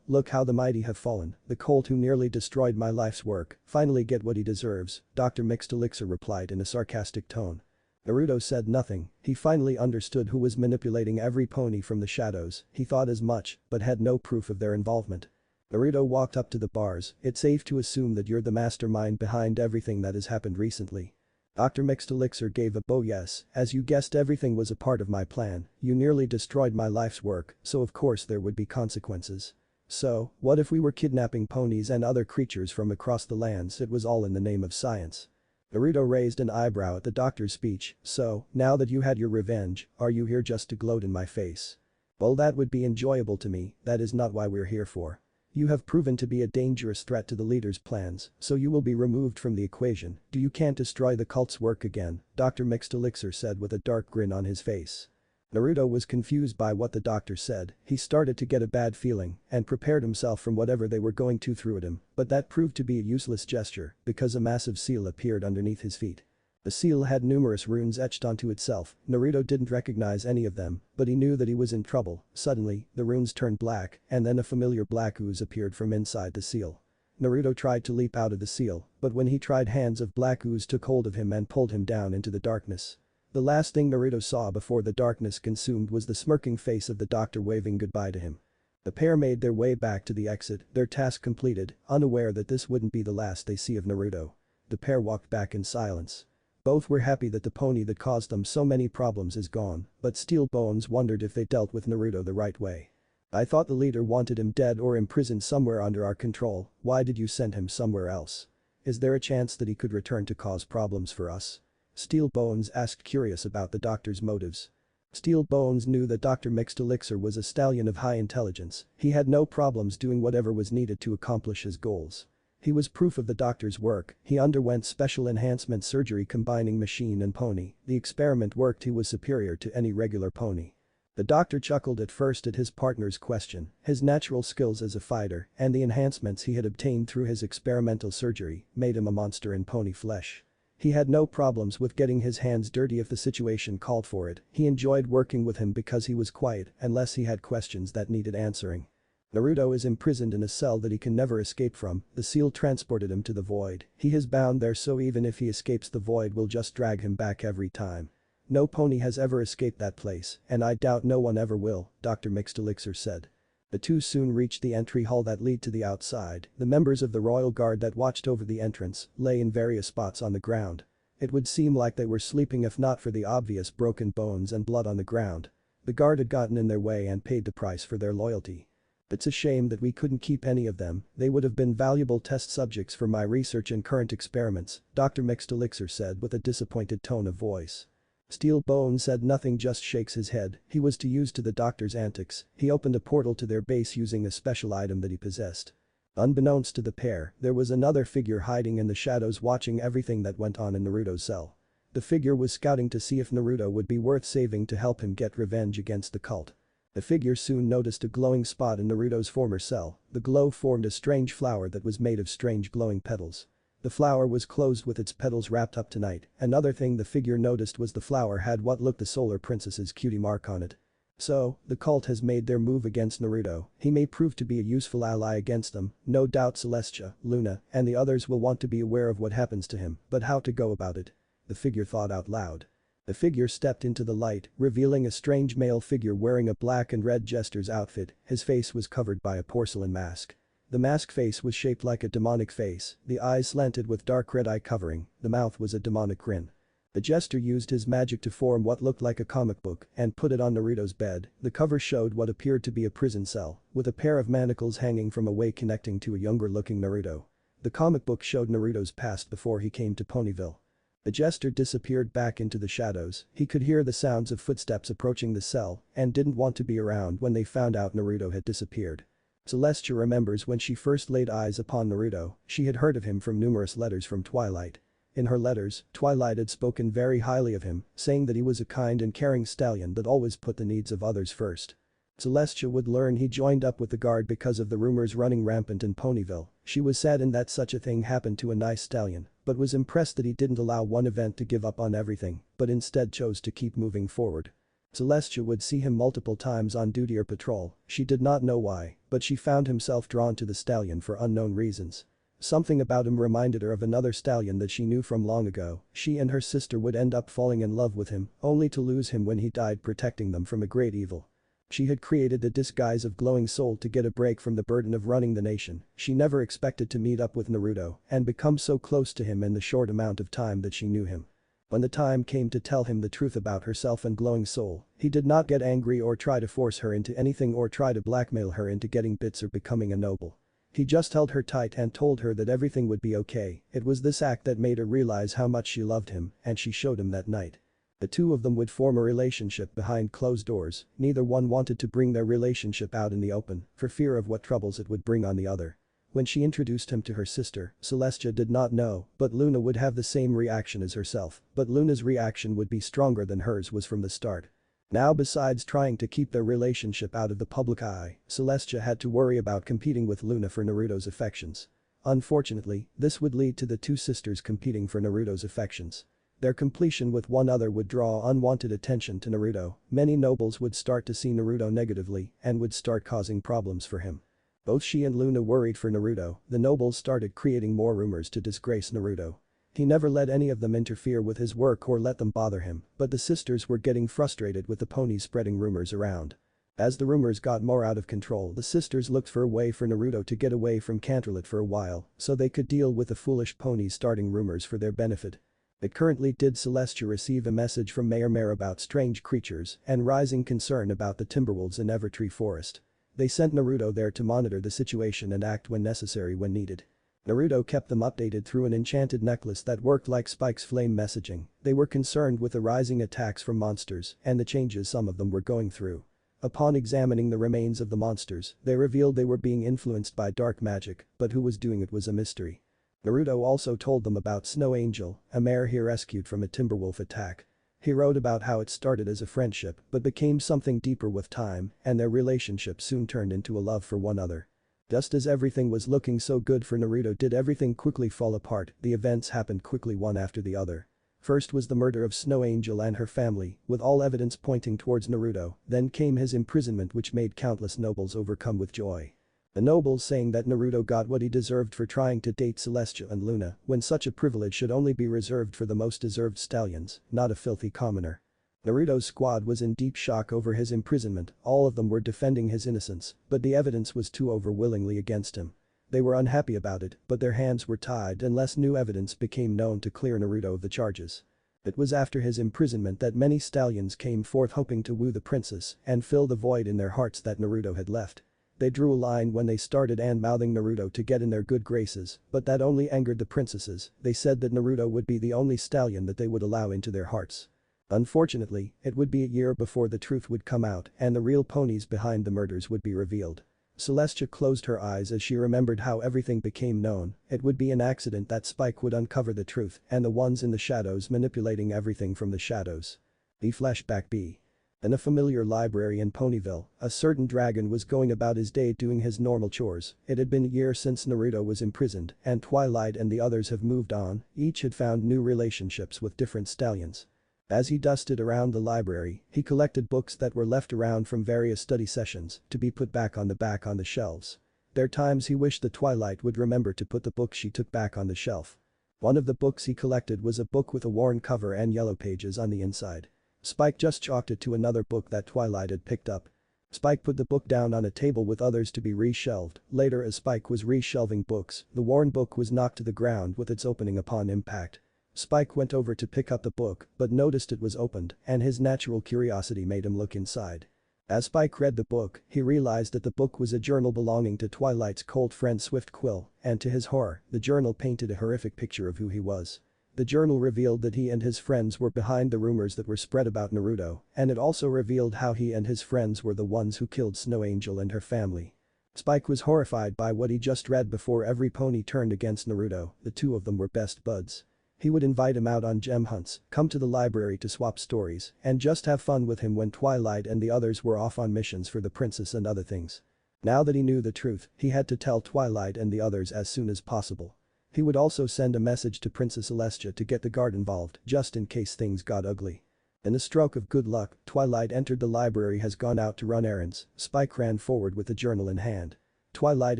look how the mighty have fallen. The colt who nearly destroyed my life's work finally get what he deserves, Dr. Mixed Elixir replied in a sarcastic tone. Naruto said nothing. He finally understood who was manipulating every pony from the shadows. He thought as much, but had no proof of their involvement. Naruto walked up to the bars. It's safe to assume that you're the mastermind behind everything that has happened recently. Dr. Mixed Elixir gave a bow yes, as you guessed everything was a part of my plan. You nearly destroyed my life's work, so of course there would be consequences. So, what if we were kidnapping ponies and other creatures from across the lands? It was all in the name of science. Naruto raised an eyebrow at the doctor's speech. So, now that you had your revenge, are you here just to gloat in my face? Well, that would be enjoyable to me, that is not why we're here for. You have proven to be a dangerous threat to the leader's plans, so you will be removed from the equation. You can't destroy the cult's work again, Dr. Mixed Elixir said with a dark grin on his face. Naruto was confused by what the doctor said. He started to get a bad feeling and prepared himself from whatever they were going to throw at him, but that proved to be a useless gesture because a massive seal appeared underneath his feet. The seal had numerous runes etched onto itself. Naruto didn't recognize any of them, but he knew that he was in trouble. Suddenly, the runes turned black and then a familiar black ooze appeared from inside the seal. Naruto tried to leap out of the seal, but when he tried, hands of black ooze took hold of him and pulled him down into the darkness. The last thing Naruto saw before the darkness consumed was the smirking face of the doctor waving goodbye to him. The pair made their way back to the exit, their task completed, unaware that this wouldn't be the last they see of Naruto. The pair walked back in silence. Both were happy that the pony that caused them so many problems is gone, but Steel Bones wondered if they dealt with Naruto the right way. I thought the leader wanted him dead or imprisoned somewhere under our control. Why did you send him somewhere else? Is there a chance that he could return to cause problems for us? Steel Bones asked, curious about the doctor's motives. Steel Bones knew that Dr. Mixed Elixir was a stallion of high intelligence. He had no problems doing whatever was needed to accomplish his goals. He was proof of the doctor's work. He underwent special enhancement surgery combining machine and pony. The experiment worked. He was superior to any regular pony. The doctor chuckled at first at his partner's question. His natural skills as a fighter and the enhancements he had obtained through his experimental surgery made him a monster in pony flesh. He had no problems with getting his hands dirty if the situation called for it. He enjoyed working with him because he was quiet unless he had questions that needed answering. Naruto is imprisoned in a cell that he can never escape from. The seal transported him to the void. He is bound there, so even if he escapes, the void will just drag him back every time. No pony has ever escaped that place, and I doubt no one ever will, Dr. Mixed Elixir said. The two soon reached the entry hall that led to the outside. The members of the royal guard that watched over the entrance lay in various spots on the ground. It would seem like they were sleeping if not for the obvious broken bones and blood on the ground. The guard had gotten in their way and paid the price for their loyalty. It's a shame that we couldn't keep any of them. They would have been valuable test subjects for my research and current experiments, Dr. Mixed Elixir said with a disappointed tone of voice. Steel Bone said nothing, just shakes his head. He was too used to the doctor's antics. He opened a portal to their base using a special item that he possessed. Unbeknownst to the pair, there was another figure hiding in the shadows watching everything that went on in Naruto's cell. The figure was scouting to see if Naruto would be worth saving to help him get revenge against the cult. The figure soon noticed a glowing spot in Naruto's former cell. The glow formed a strange flower that was made of strange glowing petals. The flower was closed with its petals wrapped up tonight. Another thing the figure noticed was the flower had what looked the Solar Princess's cutie mark on it. So, the cult has made their move against Naruto. He may prove to be a useful ally against them. No doubt Celestia, Luna, and the others will want to be aware of what happens to him, but how to go about it? The figure thought out loud. The figure stepped into the light, revealing a strange male figure wearing a black and red jester's outfit. His face was covered by a porcelain mask. The mask face was shaped like a demonic face, the eyes slanted with dark red eye covering, the mouth was a demonic grin. The jester used his magic to form what looked like a comic book and put it on Naruto's bed. The cover showed what appeared to be a prison cell, with a pair of manacles hanging from a way connecting to a younger-looking Naruto. The comic book showed Naruto's past before he came to Ponyville. The jester disappeared back into the shadows. He could hear the sounds of footsteps approaching the cell and didn't want to be around when they found out Naruto had disappeared. Celestia remembers when she first laid eyes upon Naruto, she had heard of him from numerous letters from Twilight. In her letters, Twilight had spoken very highly of him, saying that he was a kind and caring stallion that always put the needs of others first. Celestia would learn he joined up with the guard because of the rumors running rampant in Ponyville. She was saddened that such a thing happened to a nice stallion, but was impressed that he didn't allow one event to give up on everything, but instead chose to keep moving forward. Celestia would see him multiple times on duty or patrol. She did not know why, but she found himself drawn to the stallion for unknown reasons. Something about him reminded her of another stallion that she knew from long ago. She and her sister would end up falling in love with him, only to lose him when he died protecting them from a great evil. She had created the disguise of glowing soul to get a break from the burden of running the nation. She never expected to meet up with Naruto and become so close to him in the short amount of time that she knew him. When the time came to tell him the truth about herself and glowing soul, he did not get angry or try to force her into anything or try to blackmail her into getting bits or becoming a noble. He just held her tight and told her that everything would be okay. It was this act that made her realize how much she loved him, and she showed him that night. The two of them would form a relationship behind closed doors, neither one wanted to bring their relationship out in the open, for fear of what troubles it would bring on the other. When she introduced him to her sister, Celestia did not know, but Luna would have the same reaction as herself, but Luna's reaction would be stronger than hers was from the start. Now besides trying to keep their relationship out of the public eye, Celestia had to worry about competing with Luna for Naruto's affections. Unfortunately, this would lead to the two sisters competing for Naruto's affections. Their completion with one another would draw unwanted attention to Naruto, many nobles would start to see Naruto negatively and would start causing problems for him. Both she and Luna worried for Naruto, the nobles started creating more rumors to disgrace Naruto. He never let any of them interfere with his work or let them bother him, but the sisters were getting frustrated with the ponies spreading rumors around. As the rumors got more out of control, the sisters looked for a way for Naruto to get away from Canterlot for a while, so they could deal with the foolish ponies starting rumors for their benefit. It currently did Celestia receive a message from Mayor Mare about strange creatures and rising concern about the Timberwolves in Evertree Forest. They sent Naruto there to monitor the situation and act when necessary when needed. Naruto kept them updated through an enchanted necklace that worked like Spike's flame messaging. They were concerned with the rising attacks from monsters and the changes some of them were going through. Upon examining the remains of the monsters, they revealed they were being influenced by dark magic, but who was doing it was a mystery. Naruto also told them about Snow Angel, a mare he rescued from a Timberwolf attack. He wrote about how it started as a friendship but became something deeper with time and their relationship soon turned into a love for one another. Just as everything was looking so good for Naruto did everything quickly fall apart, the events happened quickly one after the other. First was the murder of Snow Angel and her family, with all evidence pointing towards Naruto, then came his imprisonment which made countless nobles overcome with joy. The nobles saying that Naruto got what he deserved for trying to date Celestia and Luna, when such a privilege should only be reserved for the most deserved stallions, not a filthy commoner. Naruto's squad was in deep shock over his imprisonment, all of them were defending his innocence, but the evidence was too overwhelmingly against him. They were unhappy about it, but their hands were tied unless new evidence became known to clear Naruto of the charges. It was after his imprisonment that many stallions came forth hoping to woo the princess and fill the void in their hearts that Naruto had left. They drew a line when they started mouthing Naruto to get in their good graces, but that only angered the princesses. They said that Naruto would be the only stallion that they would allow into their hearts. Unfortunately, it would be a year before the truth would come out and the real ponies behind the murders would be revealed. Celestia closed her eyes as she remembered how everything became known. It would be an accident that Spike would uncover the truth and the ones in the shadows manipulating everything from the shadows. The flashback B. In a familiar library in Ponyville, a certain dragon was going about his day doing his normal chores. It had been a year since Naruto was imprisoned and Twilight and the others have moved on, each had found new relationships with different stallions. As he dusted around the library, he collected books that were left around from various study sessions to be put back on the shelves. There are times he wished that Twilight would remember to put the books she took back on the shelf. One of the books he collected was a book with a worn cover and yellow pages on the inside. Spike just chalked it to another book that Twilight had picked up. Spike put the book down on a table with others to be reshelved. Later as Spike was reshelving books, the worn book was knocked to the ground with its opening upon impact. Spike went over to pick up the book but noticed it was opened and his natural curiosity made him look inside. As Spike read the book, he realized that the book was a journal belonging to Twilight's cold friend Swift Quill, and to his horror, the journal painted a horrific picture of who he was. The journal revealed that he and his friends were behind the rumors that were spread about Naruto, and it also revealed how he and his friends were the ones who killed Snow Angel and her family. Spike was horrified by what he just read before every pony turned against Naruto, the two of them were best buds. He would invite him out on gem hunts, come to the library to swap stories, and just have fun with him when Twilight and the others were off on missions for the princess and other things. Now that he knew the truth, he had to tell Twilight and the others as soon as possible. He would also send a message to Princess Celestia to get the guard involved just in case things got ugly. In a stroke of good luck, Twilight entered the library has gone out to run errands. Spike ran forward with the journal in hand. Twilight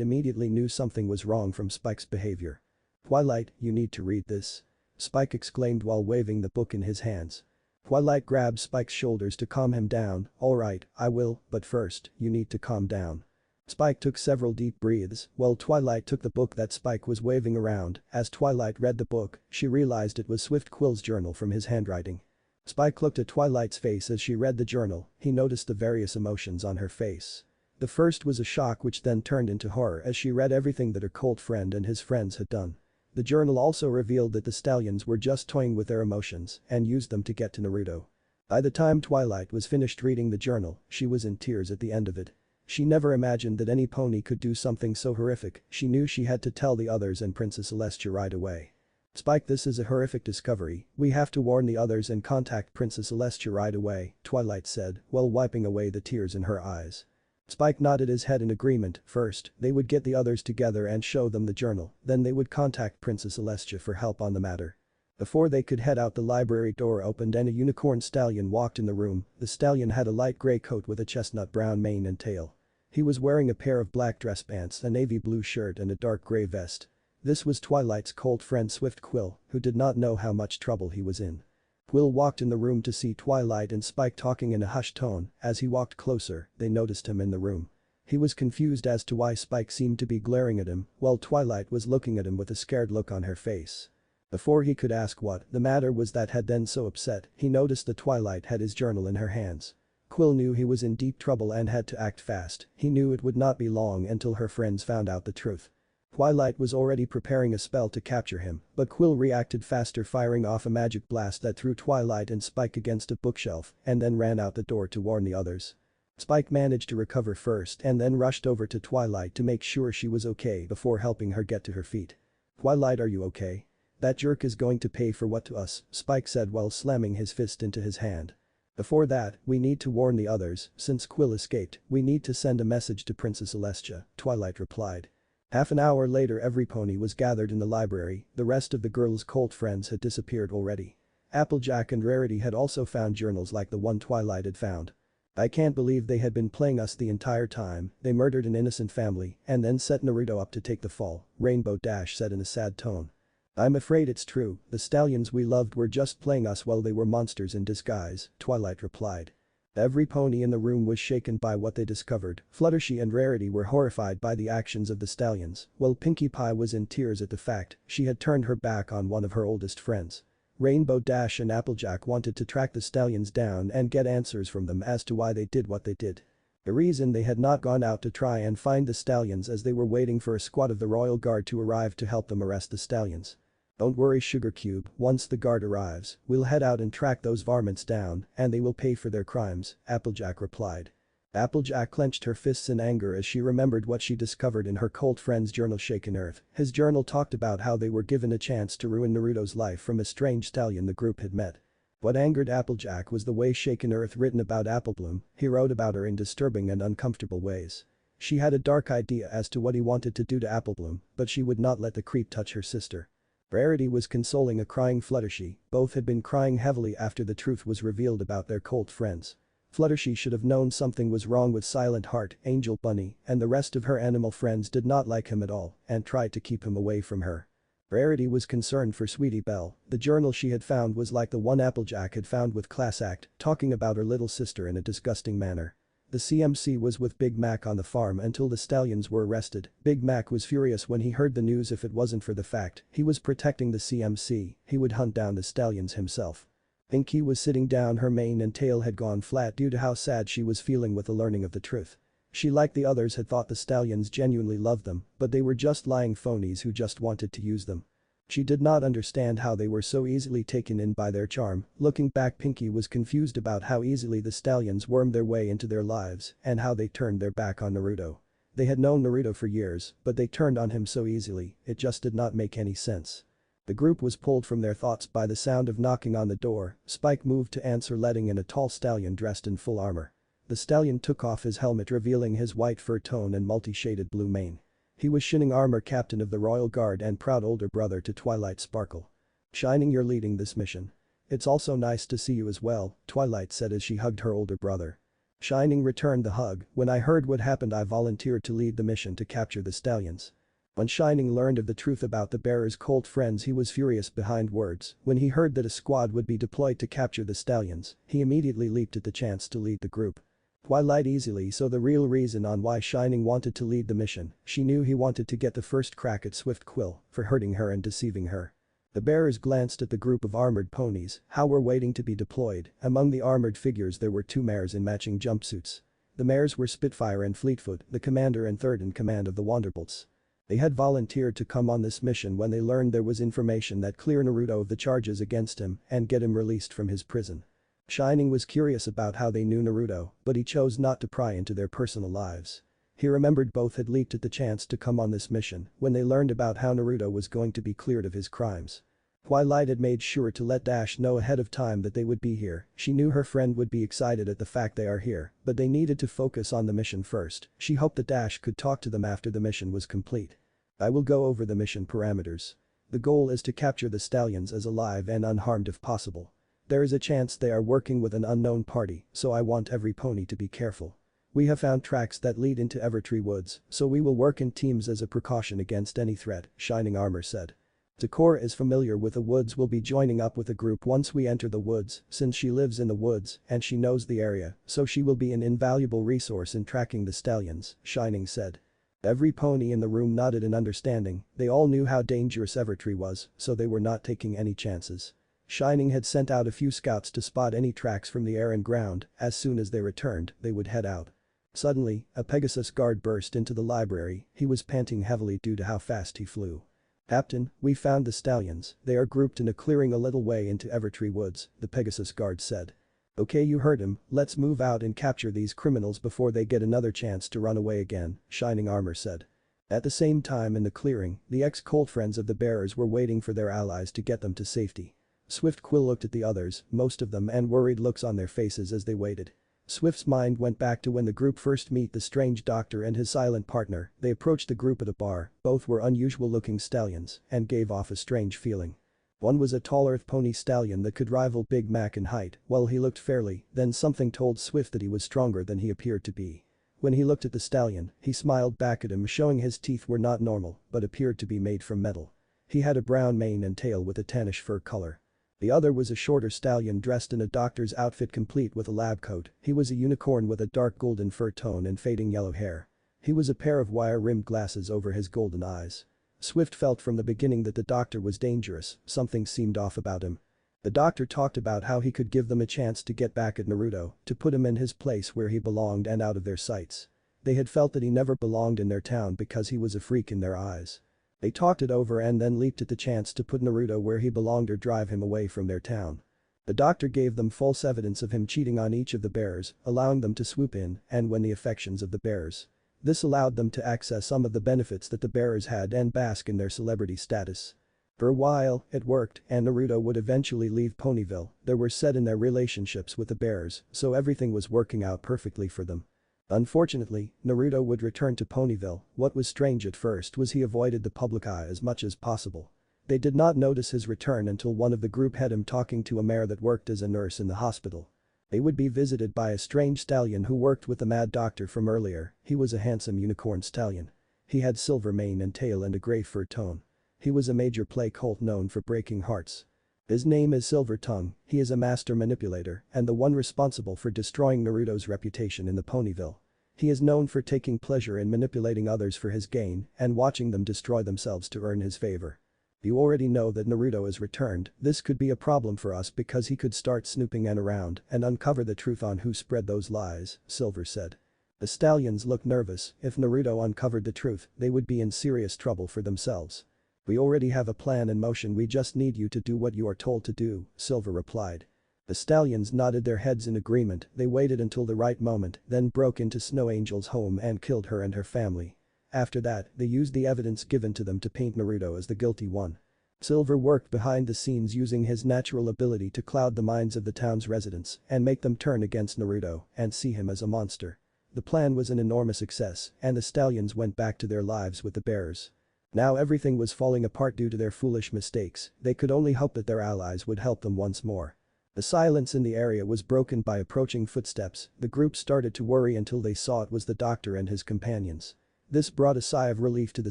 immediately knew something was wrong from Spike's behavior. "Twilight, you need to read this," Spike exclaimed while waving the book in his hands. Twilight grabbed Spike's shoulders to calm him down. "Alright, I will, but first, you need to calm down." Spike took several deep breaths while Twilight took the book that Spike was waving around. As Twilight read the book, she realized it was Swift Quill's journal from his handwriting. Spike looked at Twilight's face as she read the journal. He noticed the various emotions on her face. The first was a shock which then turned into horror as she read everything that her cult friend and his friends had done. The journal also revealed that the stallions were just toying with their emotions and used them to get to Naruto. By the time Twilight was finished reading the journal, she was in tears at the end of it. She never imagined that any pony could do something so horrific. She knew she had to tell the others and Princess Celestia right away. Spike, this is a horrific discovery. We have to warn the others and contact Princess Celestia right away, Twilight said while wiping away the tears in her eyes. Spike nodded his head in agreement. First, they would get the others together and show them the journal, then they would contact Princess Celestia for help on the matter. Before they could head out, the library door opened and a unicorn stallion walked in the room. The stallion had a light gray coat with a chestnut brown mane and tail. He was wearing a pair of black dress pants, a navy blue shirt and a dark gray vest. This was Twilight's cold friend Swift Quill, who did not know how much trouble he was in. Quill walked in the room to see Twilight and Spike talking in a hushed tone. As he walked closer, they noticed him in the room. He was confused as to why Spike seemed to be glaring at him, while Twilight was looking at him with a scared look on her face. Before he could ask what the matter was that had them so upset, he noticed that Twilight had his journal in her hands. Quill knew he was in deep trouble and had to act fast. He knew it would not be long until her friends found out the truth. Twilight was already preparing a spell to capture him, but Quill reacted faster, firing off a magic blast that threw Twilight and Spike against a bookshelf and then ran out the door to warn the others. Spike managed to recover first and then rushed over to Twilight to make sure she was okay before helping her get to her feet. "Twilight, are you okay? That jerk is going to pay for what to us," Spike said while slamming his fist into his hand. "Before that, we need to warn the others. Since Quill escaped, we need to send a message to Princess Celestia," Twilight replied. Half an hour later, every pony was gathered in the library. The rest of the girls' cult friends had disappeared already. Applejack and Rarity had also found journals like the one Twilight had found. "I can't believe they had been playing us the entire time. They murdered an innocent family and then set Naruto up to take the fall," Rainbow Dash said in a sad tone. "I'm afraid it's true. The stallions we loved were just playing us while they were monsters in disguise," Twilight replied. Every pony in the room was shaken by what they discovered. Fluttershy and Rarity were horrified by the actions of the stallions, while Pinkie Pie was in tears at the fact she had turned her back on one of her oldest friends. Rainbow Dash and Applejack wanted to track the stallions down and get answers from them as to why they did what they did. The reason they had not gone out to try and find the stallions as they were waiting for a squad of the royal guard to arrive to help them arrest the stallions. "Don't worry, Sugar Cube, once the guard arrives, we'll head out and track those varmints down and they will pay for their crimes," Applejack replied. Applejack clenched her fists in anger as she remembered what she discovered in her cult friend's journal Shaken Earth. His journal talked about how they were given a chance to ruin Naruto's life from a strange stallion the group had met. What angered Applejack was the way Shaken Earth written about Applebloom. He wrote about her in disturbing and uncomfortable ways. She had a dark idea as to what he wanted to do to Applebloom, but she would not let the creep touch her sister. Rarity was consoling a crying Fluttershy. Both had been crying heavily after the truth was revealed about their cult friends. Fluttershy should have known something was wrong with Silent Heart, Angel Bunny, and the rest of her animal friends did not like him at all and tried to keep him away from her. Rarity was concerned for Sweetie Belle. The journal she had found was like the one Applejack had found with Class Act, talking about her little sister in a disgusting manner. The CMC was with Big Mac on the farm until the stallions were arrested. Big Mac was furious when he heard the news. If it wasn't for the fact he was protecting the CMC, he would hunt down the stallions himself. Pinkie was sitting down. Her mane and tail had gone flat due to how sad she was feeling with the learning of the truth. She, like the others, had thought the stallions genuinely loved them, but they were just lying phonies who just wanted to use them. She did not understand how they were so easily taken in by their charm. Looking back, Pinkie was confused about how easily the stallions wormed their way into their lives and how they turned their back on Naruto. They had known Naruto for years, but they turned on him so easily, it just did not make any sense. The group was pulled from their thoughts by the sound of knocking on the door. Spike moved to answer, letting in a tall stallion dressed in full armor. The stallion took off his helmet, revealing his white fur tone and multi-shaded blue mane. He was Shining Armor, captain of the Royal Guard and proud older brother to Twilight Sparkle. "Shining, you're leading this mission. It's also nice to see you as well," Twilight said as she hugged her older brother. Shining returned the hug. "When I heard what happened, I volunteered to lead the mission to capture the stallions." When Shining learned of the truth about the bearer's cult friends, he was furious behind words. When he heard that a squad would be deployed to capture the stallions, he immediately leaped at the chance to lead the group. Twilight easily saw the real reason on why Shining wanted to lead the mission. She knew he wanted to get the first crack at Swift Quill for hurting her and deceiving her. The bearers glanced at the group of armored ponies, how were waiting to be deployed. Among the armored figures there were two mares in matching jumpsuits. The mares were Spitfire and Fleetfoot, the commander and third in command of the Wanderbolts. They had volunteered to come on this mission when they learned there was information that clear Naruto of the charges against him and get him released from his prison. Shining was curious about how they knew Naruto, but he chose not to pry into their personal lives. He remembered both had leaped at the chance to come on this mission when they learned about how Naruto was going to be cleared of his crimes. Twilight had made sure to let Dash know ahead of time that they would be here. She knew her friend would be excited at the fact they are here, but they needed to focus on the mission first. She hoped that Dash could talk to them after the mission was complete. I will go over the mission parameters. The goal is to capture the stallions as alive and unharmed if possible. There is a chance they are working with an unknown party, so I want every pony to be careful. We have found tracks that lead into Evertree Woods, so we will work in teams as a precaution against any threat, Shining Armor said. Sakura is familiar with the woods, will be joining up with a group once we enter the woods since she lives in the woods and she knows the area, so she will be an invaluable resource in tracking the stallions, Shining said. Every pony in the room nodded in understanding. They all knew how dangerous Evertree was, so they were not taking any chances. Shining had sent out a few scouts to spot any tracks from the air and ground. As soon as they returned, they would head out. Suddenly, a Pegasus guard burst into the library. He was panting heavily due to how fast he flew. Captain, we found the stallions. They are grouped in a clearing a little way into Evertree Woods, the Pegasus guard said. Okay, you heard him, let's move out and capture these criminals before they get another chance to run away again, Shining Armor said. At the same time in the clearing, the ex-cult friends of the bearers were waiting for their allies to get them to safety. Swift Quill looked at the others, most of them, and worried looks on their faces as they waited. Swift's mind went back to when the group first meet the strange doctor and his silent partner. They approached the group at a bar. Both were unusual looking stallions and gave off a strange feeling. One was a tall earth pony stallion that could rival Big Mac in height. While he looked fairly, then something told Swift that he was stronger than he appeared to be. When he looked at the stallion, he smiled back at him, showing his teeth were not normal but appeared to be made from metal. He had a brown mane and tail with a tannish fur color. The other was a shorter stallion dressed in a doctor's outfit complete with a lab coat. He was a unicorn with a dark golden fur tone and fading yellow hair. He was a pair of wire-rimmed glasses over his golden eyes. Swift felt from the beginning that the doctor was dangerous. Something seemed off about him. The doctor talked about how he could give them a chance to get back at Naruto, to put him in his place where he belonged and out of their sights. They had felt that he never belonged in their town because he was a freak in their eyes. They talked it over and then leaped at the chance to put Naruto where he belonged or drive him away from their town. The doctor gave them false evidence of him cheating on each of the bearers, allowing them to swoop in and win the affections of the bearers. This allowed them to access some of the benefits that the bearers had and bask in their celebrity status. For a while, it worked, and Naruto would eventually leave Ponyville. They were set in their relationships with the bearers, so everything was working out perfectly for them. Unfortunately, Naruto would return to Ponyville. What was strange at first was he avoided the public eye as much as possible. They did not notice his return until one of the group had him talking to a mare that worked as a nurse in the hospital. They would be visited by a strange stallion who worked with the mad doctor from earlier. He was a handsome unicorn stallion. He had silver mane and tail and a gray fur tone. He was a major play cult known for breaking hearts. His name is Silver Tongue. He is a master manipulator and the one responsible for destroying Naruto's reputation in the Ponyville. He is known for taking pleasure in manipulating others for his gain and watching them destroy themselves to earn his favor. You already know that Naruto has returned. This could be a problem for us because he could start snooping around and uncover the truth on who spread those lies, Silver said. The stallions looked nervous. If Naruto uncovered the truth, they would be in serious trouble for themselves. We already have a plan in motion, we just need you to do what you are told to do, Silver replied. The stallions nodded their heads in agreement. They waited until the right moment, then broke into Snow Angel's home and killed her and her family. After that, they used the evidence given to them to paint Naruto as the guilty one. Silver worked behind the scenes using his natural ability to cloud the minds of the town's residents and make them turn against Naruto and see him as a monster. The plan was an enormous success, and the stallions went back to their lives with the bearers. Now everything was falling apart due to their foolish mistakes. They could only hope that their allies would help them once more. The silence in the area was broken by approaching footsteps. The group started to worry until they saw it was the doctor and his companions. This brought a sigh of relief to the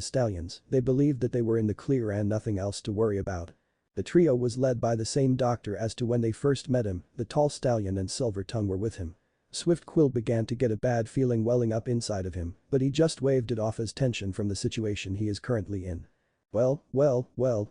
stallions. They believed that they were in the clear and nothing else to worry about. The trio was led by the same doctor as to when they first met him. The tall stallion and Silver Tongue were with him. Swift Quill began to get a bad feeling welling up inside of him, but he just waved it off as tension from the situation he is currently in. Well,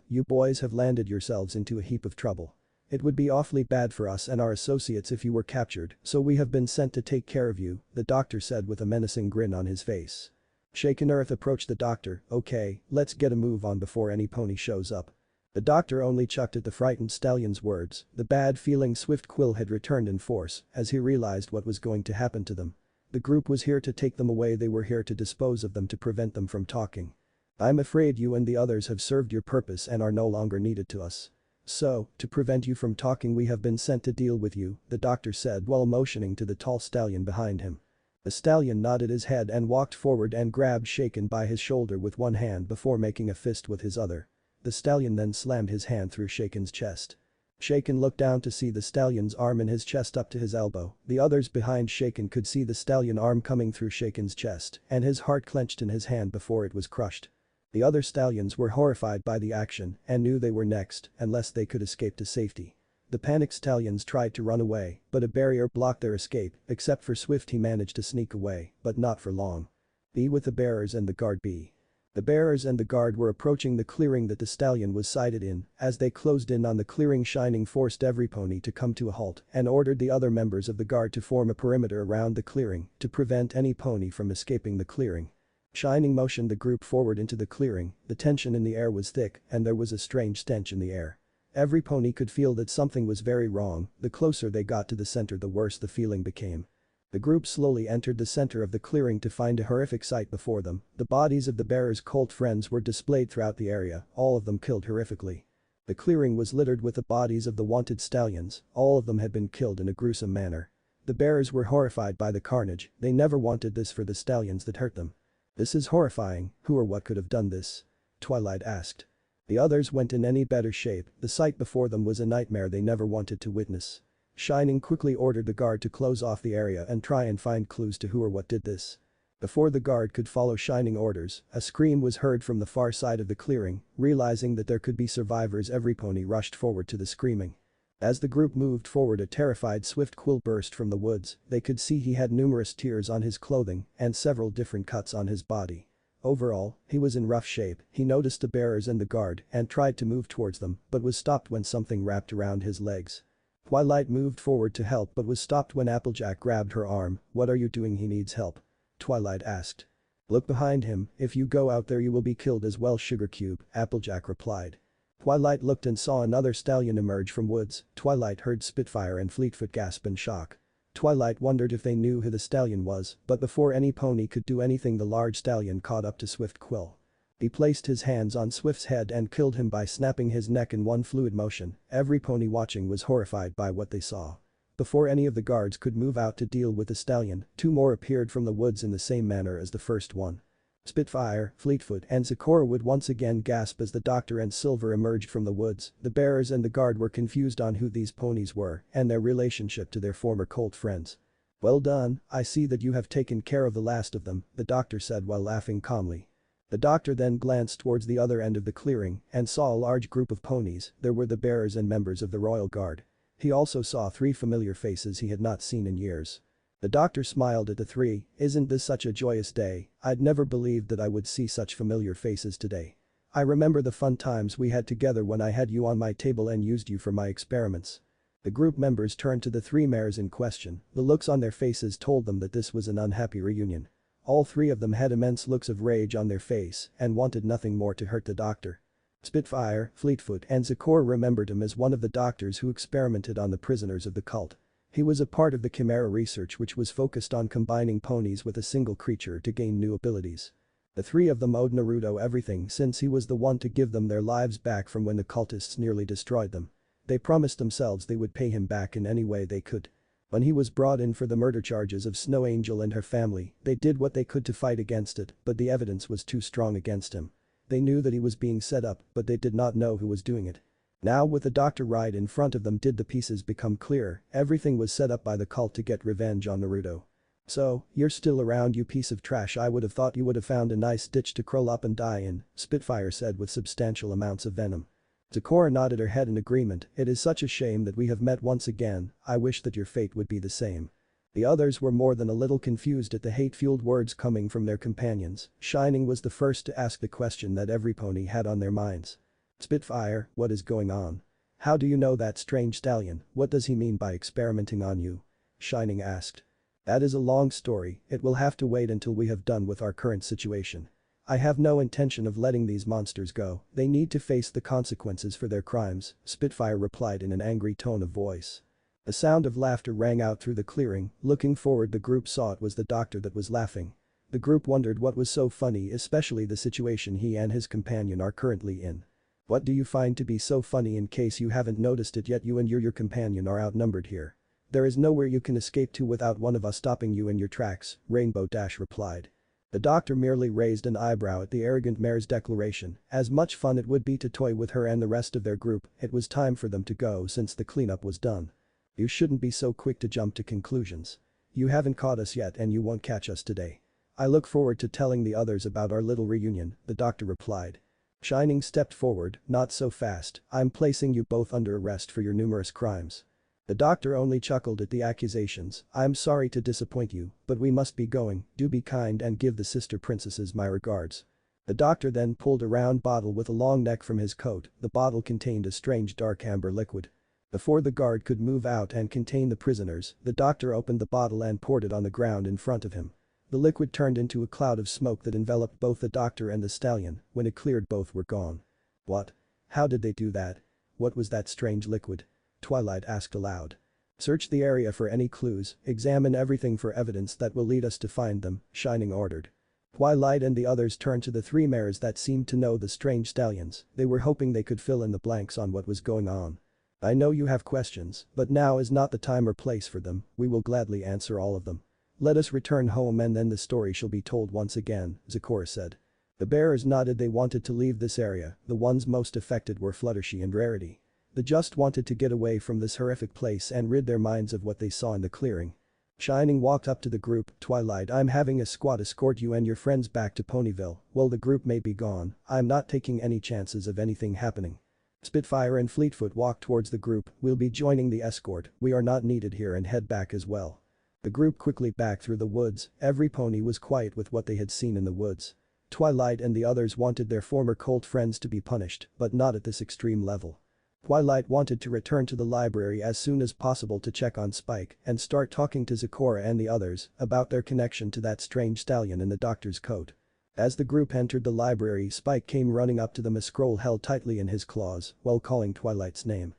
you boys have landed yourselves into a heap of trouble. It would be awfully bad for us and our associates if you were captured, so we have been sent to take care of you, the doctor said with a menacing grin on his face. Shaken Earth approached the doctor. Okay, let's get a move on before any pony shows up. The doctor only chucked at the frightened stallion's words. The bad feeling Swift Quill had returned in force as he realized what was going to happen to them. The group was here to take them away, they were here to dispose of them, to prevent them from talking. I'm afraid you and the others have served your purpose and are no longer needed to us. So, to prevent you from talking, we have been sent to deal with you, the doctor said while motioning to the tall stallion behind him. The stallion nodded his head and walked forward and grabbed Shaken by his shoulder with one hand before making a fist with his other. The stallion then slammed his hand through Shaken's chest. Shaken looked down to see the stallion's arm in his chest up to his elbow. The others behind Shaken could see the stallion arm coming through Shaken's chest, and his heart clenched in his hand before it was crushed. The other stallions were horrified by the action and knew they were next unless they could escape to safety. The panicked stallions tried to run away, but a barrier blocked their escape. Except for Swift, he managed to sneak away, but not for long. Be with the bearers and the guard be. The bearers and the guard were approaching the clearing that the stallion was sighted in. As they closed in on the clearing, Shining forced every pony to come to a halt and ordered the other members of the guard to form a perimeter around the clearing to prevent any pony from escaping the clearing. Shining motioned the group forward into the clearing. The tension in the air was thick and there was a strange stench in the air. Every pony could feel that something was very wrong. The closer they got to the center, the worse the feeling became. The group slowly entered the center of the clearing to find a horrific sight before them. The bodies of the bearers' cult friends were displayed throughout the area, all of them killed horrifically. The clearing was littered with the bodies of the wanted stallions, all of them had been killed in a gruesome manner. The bearers were horrified by the carnage, they never wanted this for the stallions that hurt them. This is horrifying, who or what could have done this? Twilight asked. The others went in any better shape, the sight before them was a nightmare they never wanted to witness. Shining quickly ordered the guard to close off the area and try and find clues to who or what did this. Before the guard could follow Shining orders, a scream was heard from the far side of the clearing. Realizing that there could be survivors, every pony rushed forward to the screaming. As the group moved forward, a terrified Swift Quill burst from the woods. They could see he had numerous tears on his clothing and several different cuts on his body. Overall, he was in rough shape. He noticed the bearers and the guard and tried to move towards them but was stopped when something wrapped around his legs. Twilight moved forward to help but was stopped when Applejack grabbed her arm. What are you doing? He needs help. Twilight asked. Look behind him, if you go out there you will be killed as well, Sugar Cube, Applejack replied. Twilight looked and saw another stallion emerge from woods. Twilight heard Spitfire and Fleetfoot gasp in shock. Twilight wondered if they knew who the stallion was, but before any pony could do anything, the large stallion caught up to Swift Quill. He placed his hands on Swift's head and killed him by snapping his neck in one fluid motion. Every pony watching was horrified by what they saw. Before any of the guards could move out to deal with the stallion, two more appeared from the woods in the same manner as the first one. Spitfire, Fleetfoot and Zecora would once again gasp as the doctor and Silver emerged from the woods. The bearers and the guard were confused on who these ponies were and their relationship to their former cult friends. Well done, I see that you have taken care of the last of them, the doctor said while laughing calmly. The doctor then glanced towards the other end of the clearing and saw a large group of ponies. There were the bearers and members of the royal guard. He also saw three familiar faces he had not seen in years. The doctor smiled at the three. Isn't this such a joyous day? I'd never believed that I would see such familiar faces today. I remember the fun times we had together when I had you on my table and used you for my experiments. The group members turned to the three mares in question. The looks on their faces told them that this was an unhappy reunion. All three of them had immense looks of rage on their face and wanted nothing more to hurt the doctor. Spitfire, Fleetfoot and Zecora remembered him as one of the doctors who experimented on the prisoners of the cult. He was a part of the chimera research which was focused on combining ponies with a single creature to gain new abilities. The three of them owed Naruto everything since he was the one to give them their lives back from when the cultists nearly destroyed them. They promised themselves they would pay him back in any way they could. When he was brought in for the murder charges of Snow Angel and her family, they did what they could to fight against it, but the evidence was too strong against him. They knew that he was being set up, but they did not know who was doing it. Now with the doctor right in front of them did the pieces become clear. Everything was set up by the cult to get revenge on Naruto. So, you're still around, you piece of trash. I would have thought you would have found a nice ditch to curl up and die in, Spitfire said with substantial amounts of venom. Zecora nodded her head in agreement. It is such a shame that we have met once again. I wish that your fate would be the same. The others were more than a little confused at the hate-fueled words coming from their companions. Shining was the first to ask the question that every pony had on their minds. Spitfire, what is going on? How do you know that strange stallion? What does he mean by experimenting on you? Shining asked. That is a long story, it will have to wait until we have done with our current situation. I have no intention of letting these monsters go, they need to face the consequences for their crimes, Spitfire replied in an angry tone of voice. A sound of laughter rang out through the clearing, looking forward the group saw it was the doctor that was laughing. The group wondered what was so funny, especially the situation he and his companion are currently in. What do you find to be so funny? In case you haven't noticed it yet, you and your companion are outnumbered here. There is nowhere you can escape to without one of us stopping you in your tracks, Rainbow Dash replied. The doctor merely raised an eyebrow at the arrogant mare's declaration. As much fun it would be to toy with her and the rest of their group, it was time for them to go since the cleanup was done. You shouldn't be so quick to jump to conclusions. You haven't caught us yet and you won't catch us today. I look forward to telling the others about our little reunion, the doctor replied. Shining stepped forward, not so fast, I'm placing you both under arrest for your numerous crimes. The doctor only chuckled at the accusations. I'm sorry to disappoint you, but we must be going, do be kind and give the sister princesses my regards. The doctor then pulled a round bottle with a long neck from his coat, the bottle contained a strange dark amber liquid. Before the guard could move out and contain the prisoners, the doctor opened the bottle and poured it on the ground in front of him. The liquid turned into a cloud of smoke that enveloped both the doctor and the stallion. When it cleared, both were gone. What? How did they do that? What was that strange liquid? Twilight asked aloud. Search the area for any clues, examine everything for evidence that will lead us to find them, Shining ordered. Twilight and the others turned to the three mares that seemed to know the strange stallions. They were hoping they could fill in the blanks on what was going on. I know you have questions, but now is not the time or place for them, we will gladly answer all of them. Let us return home and then the story shall be told once again, Zecora said. The bearers nodded. They wanted to leave this area, the ones most affected were Fluttershy and Rarity. They just wanted to get away from this horrific place and rid their minds of what they saw in the clearing. Shining walked up to the group. Twilight, I'm having a squad escort you and your friends back to Ponyville. Well, the group may be gone, I'm not taking any chances of anything happening. Spitfire and Fleetfoot walked towards the group. We'll be joining the escort, we are not needed here, and head back as well. The group quickly back through the woods. Every pony was quiet with what they had seen in the woods. Twilight and the others wanted their former cult friends to be punished, but not at this extreme level. Twilight wanted to return to the library as soon as possible to check on Spike and start talking to Zecora and the others about their connection to that strange stallion in the doctor's coat. As the group entered the library, Spike came running up to them, a scroll held tightly in his claws while calling Twilight's name.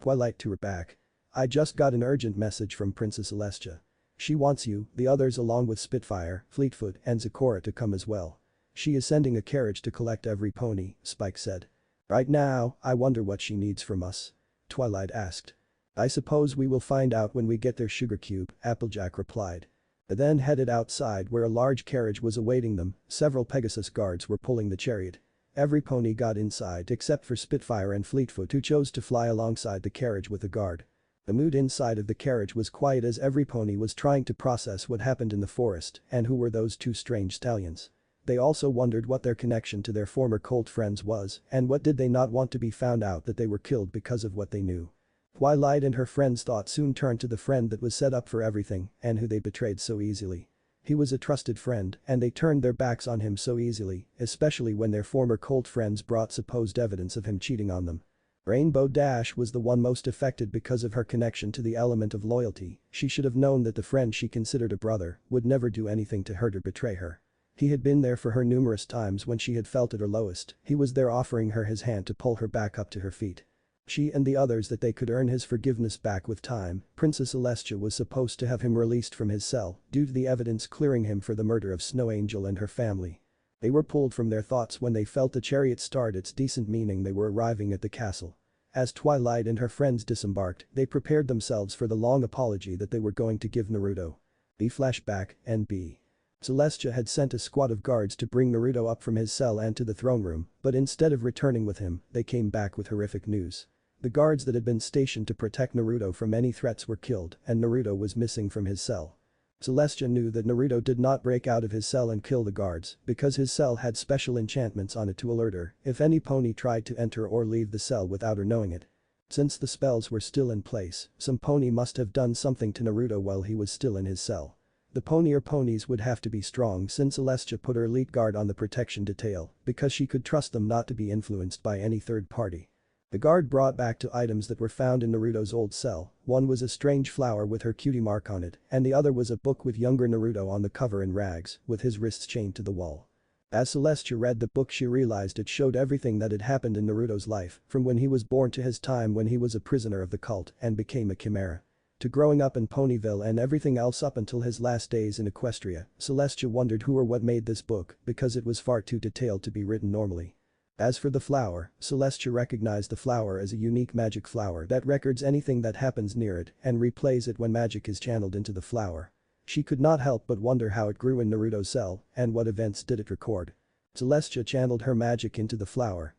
Twilight to her back. I just got an urgent message from Princess Celestia. She wants you, the others along with Spitfire, Fleetfoot and Zecora to come as well. She is sending a carriage to collect every pony, Spike said. Right now, I wonder what she needs from us. Twilight asked. I suppose we will find out when we get their sugar cube, Applejack replied. They then headed outside where a large carriage was awaiting them. Several Pegasus guards were pulling the chariot. Every pony got inside except for Spitfire and Fleetfoot, who chose to fly alongside the carriage with a guard. The mood inside of the carriage was quiet as every pony was trying to process what happened in the forest and who were those two strange stallions. They also wondered what their connection to their former cult friends was and what did they not want to be found out that they were killed because of what they knew. Twilight and her friends' thoughts soon turned to the friend that was set up for everything and who they betrayed so easily. He was a trusted friend and they turned their backs on him so easily, especially when their former cult friends brought supposed evidence of him cheating on them. Rainbow Dash was the one most affected because of her connection to the element of loyalty. She should have known that the friend she considered a brother would never do anything to hurt or betray her. He had been there for her numerous times when she had felt at her lowest. He was there offering her his hand to pull her back up to her feet. She and the others that they could earn his forgiveness back with time. Princess Celestia was supposed to have him released from his cell due to the evidence clearing him for the murder of Snow Angel and her family. They were pulled from their thoughts when they felt the chariot start its descent, meaning they were arriving at the castle. As Twilight and her friends disembarked, they prepared themselves for the long apology that they were going to give Naruto. B flashback, NB. Celestia had sent a squad of guards to bring Naruto up from his cell and to the throne room, but instead of returning with him, they came back with horrific news. The guards that had been stationed to protect Naruto from any threats were killed and Naruto was missing from his cell. Celestia knew that Naruto did not break out of his cell and kill the guards because his cell had special enchantments on it to alert her if any pony tried to enter or leave the cell without her knowing it. Since the spells were still in place, some pony must have done something to Naruto while he was still in his cell. The pony or ponies would have to be strong since Celestia put her elite guard on the protection detail because she could trust them not to be influenced by any third party. The guard brought back two items that were found in Naruto's old cell. One was a strange flower with her cutie mark on it, and the other was a book with younger Naruto on the cover in rags, with his wrists chained to the wall. As Celestia read the book, she realized it showed everything that had happened in Naruto's life, from when he was born to his time when he was a prisoner of the cult and became a chimera, to growing up in Ponyville and everything else up until his last days in Equestria. Celestia wondered who or what made this book because it was far too detailed to be written normally. As for the flower, Celestia recognized the flower as a unique magic flower that records anything that happens near it and replays it when magic is channeled into the flower. She could not help but wonder how it grew in Naruto's cell and what events did it record. Celestia channeled her magic into the flower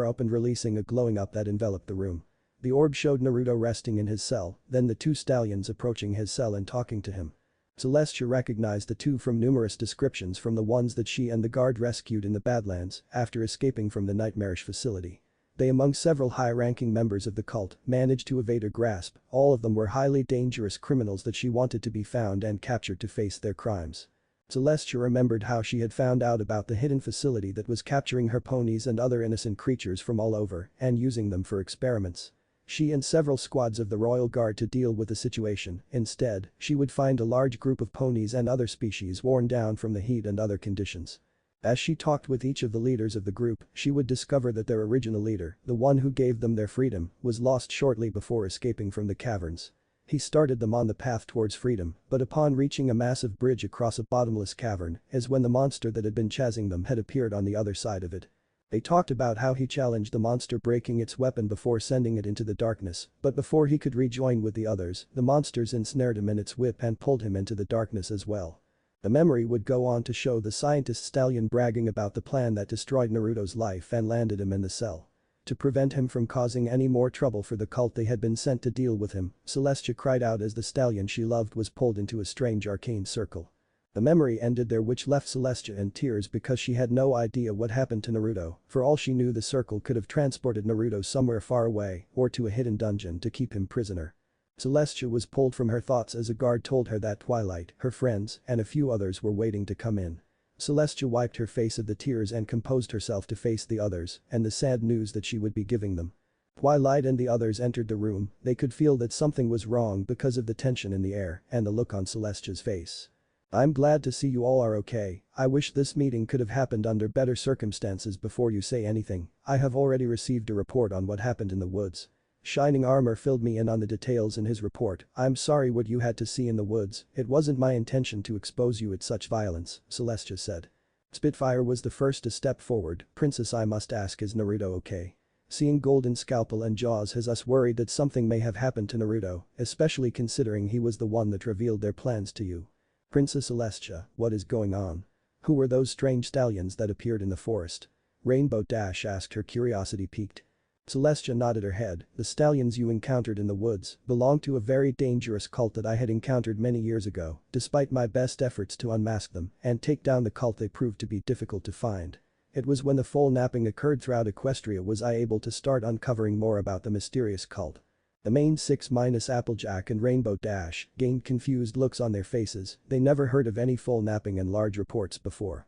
opened, releasing a glowing orb that enveloped the room. The orb showed Naruto resting in his cell, then the two stallions approaching his cell and talking to him. Celestia recognized the two from numerous descriptions from the ones that she and the guard rescued in the Badlands after escaping from the nightmarish facility. They, among several high-ranking members of the cult, managed to evade her grasp. All of them were highly dangerous criminals that she wanted to be found and captured to face their crimes. Celestia remembered how she had found out about the hidden facility that was capturing her ponies and other innocent creatures from all over and using them for experiments. She and several squads of the royal guard to deal with the situation. Instead, she would find a large group of ponies and other species worn down from the heat and other conditions. As she talked with each of the leaders of the group, she would discover that their original leader, the one who gave them their freedom, was lost shortly before escaping from the caverns. He started them on the path towards freedom, but upon reaching a massive bridge across a bottomless cavern is when the monster that had been chasing them had appeared on the other side of it. They talked about how he challenged the monster, breaking its weapon before sending it into the darkness, but before he could rejoin with the others, the monsters ensnared him in its whip and pulled him into the darkness as well. The memory would go on to show the scientist stallion bragging about the plan that destroyed Naruto's life and landed him in the cell. To prevent him from causing any more trouble for the cult, they had been sent to deal with him. Celestia cried out as the stallion she loved was pulled into a strange arcane circle. The memory ended there, which left Celestia in tears because she had no idea what happened to Naruto. For all she knew, the circle could have transported Naruto somewhere far away or to a hidden dungeon to keep him prisoner. Celestia was pulled from her thoughts as a guard told her that Twilight, her friends, and a few others were waiting to come in. Celestia wiped her face of the tears and composed herself to face the others and the sad news that she would be giving them. Twilight and the others entered the room. They could feel that something was wrong because of the tension in the air and the look on Celestia's face. "I'm glad to see you all are okay. I wish this meeting could have happened under better circumstances. Before you say anything, I have already received a report on what happened in the woods." Shining Armor filled me in on the details in his report. "I'm sorry what you had to see in the woods. It wasn't my intention to expose you at such violence," Celestia said. Spitfire was the first to step forward. "Princess, I must ask, is Naruto okay? Seeing Golden Scalpel and Jaws has us worried that something may have happened to Naruto, especially considering he was the one that revealed their plans to you." "Princess Celestia, what is going on? Who were those strange stallions that appeared in the forest?" Rainbow Dash asked, her curiosity piqued. Celestia nodded her head. "The stallions you encountered in the woods belonged to a very dangerous cult that I had encountered many years ago. Despite my best efforts to unmask them and take down the cult, they proved to be difficult to find. It was when the full napping occurred throughout Equestria was I able to start uncovering more about the mysterious cult." The main six minus Applejack and Rainbow Dash gained confused looks on their faces. They never heard of any full napping and large reports before.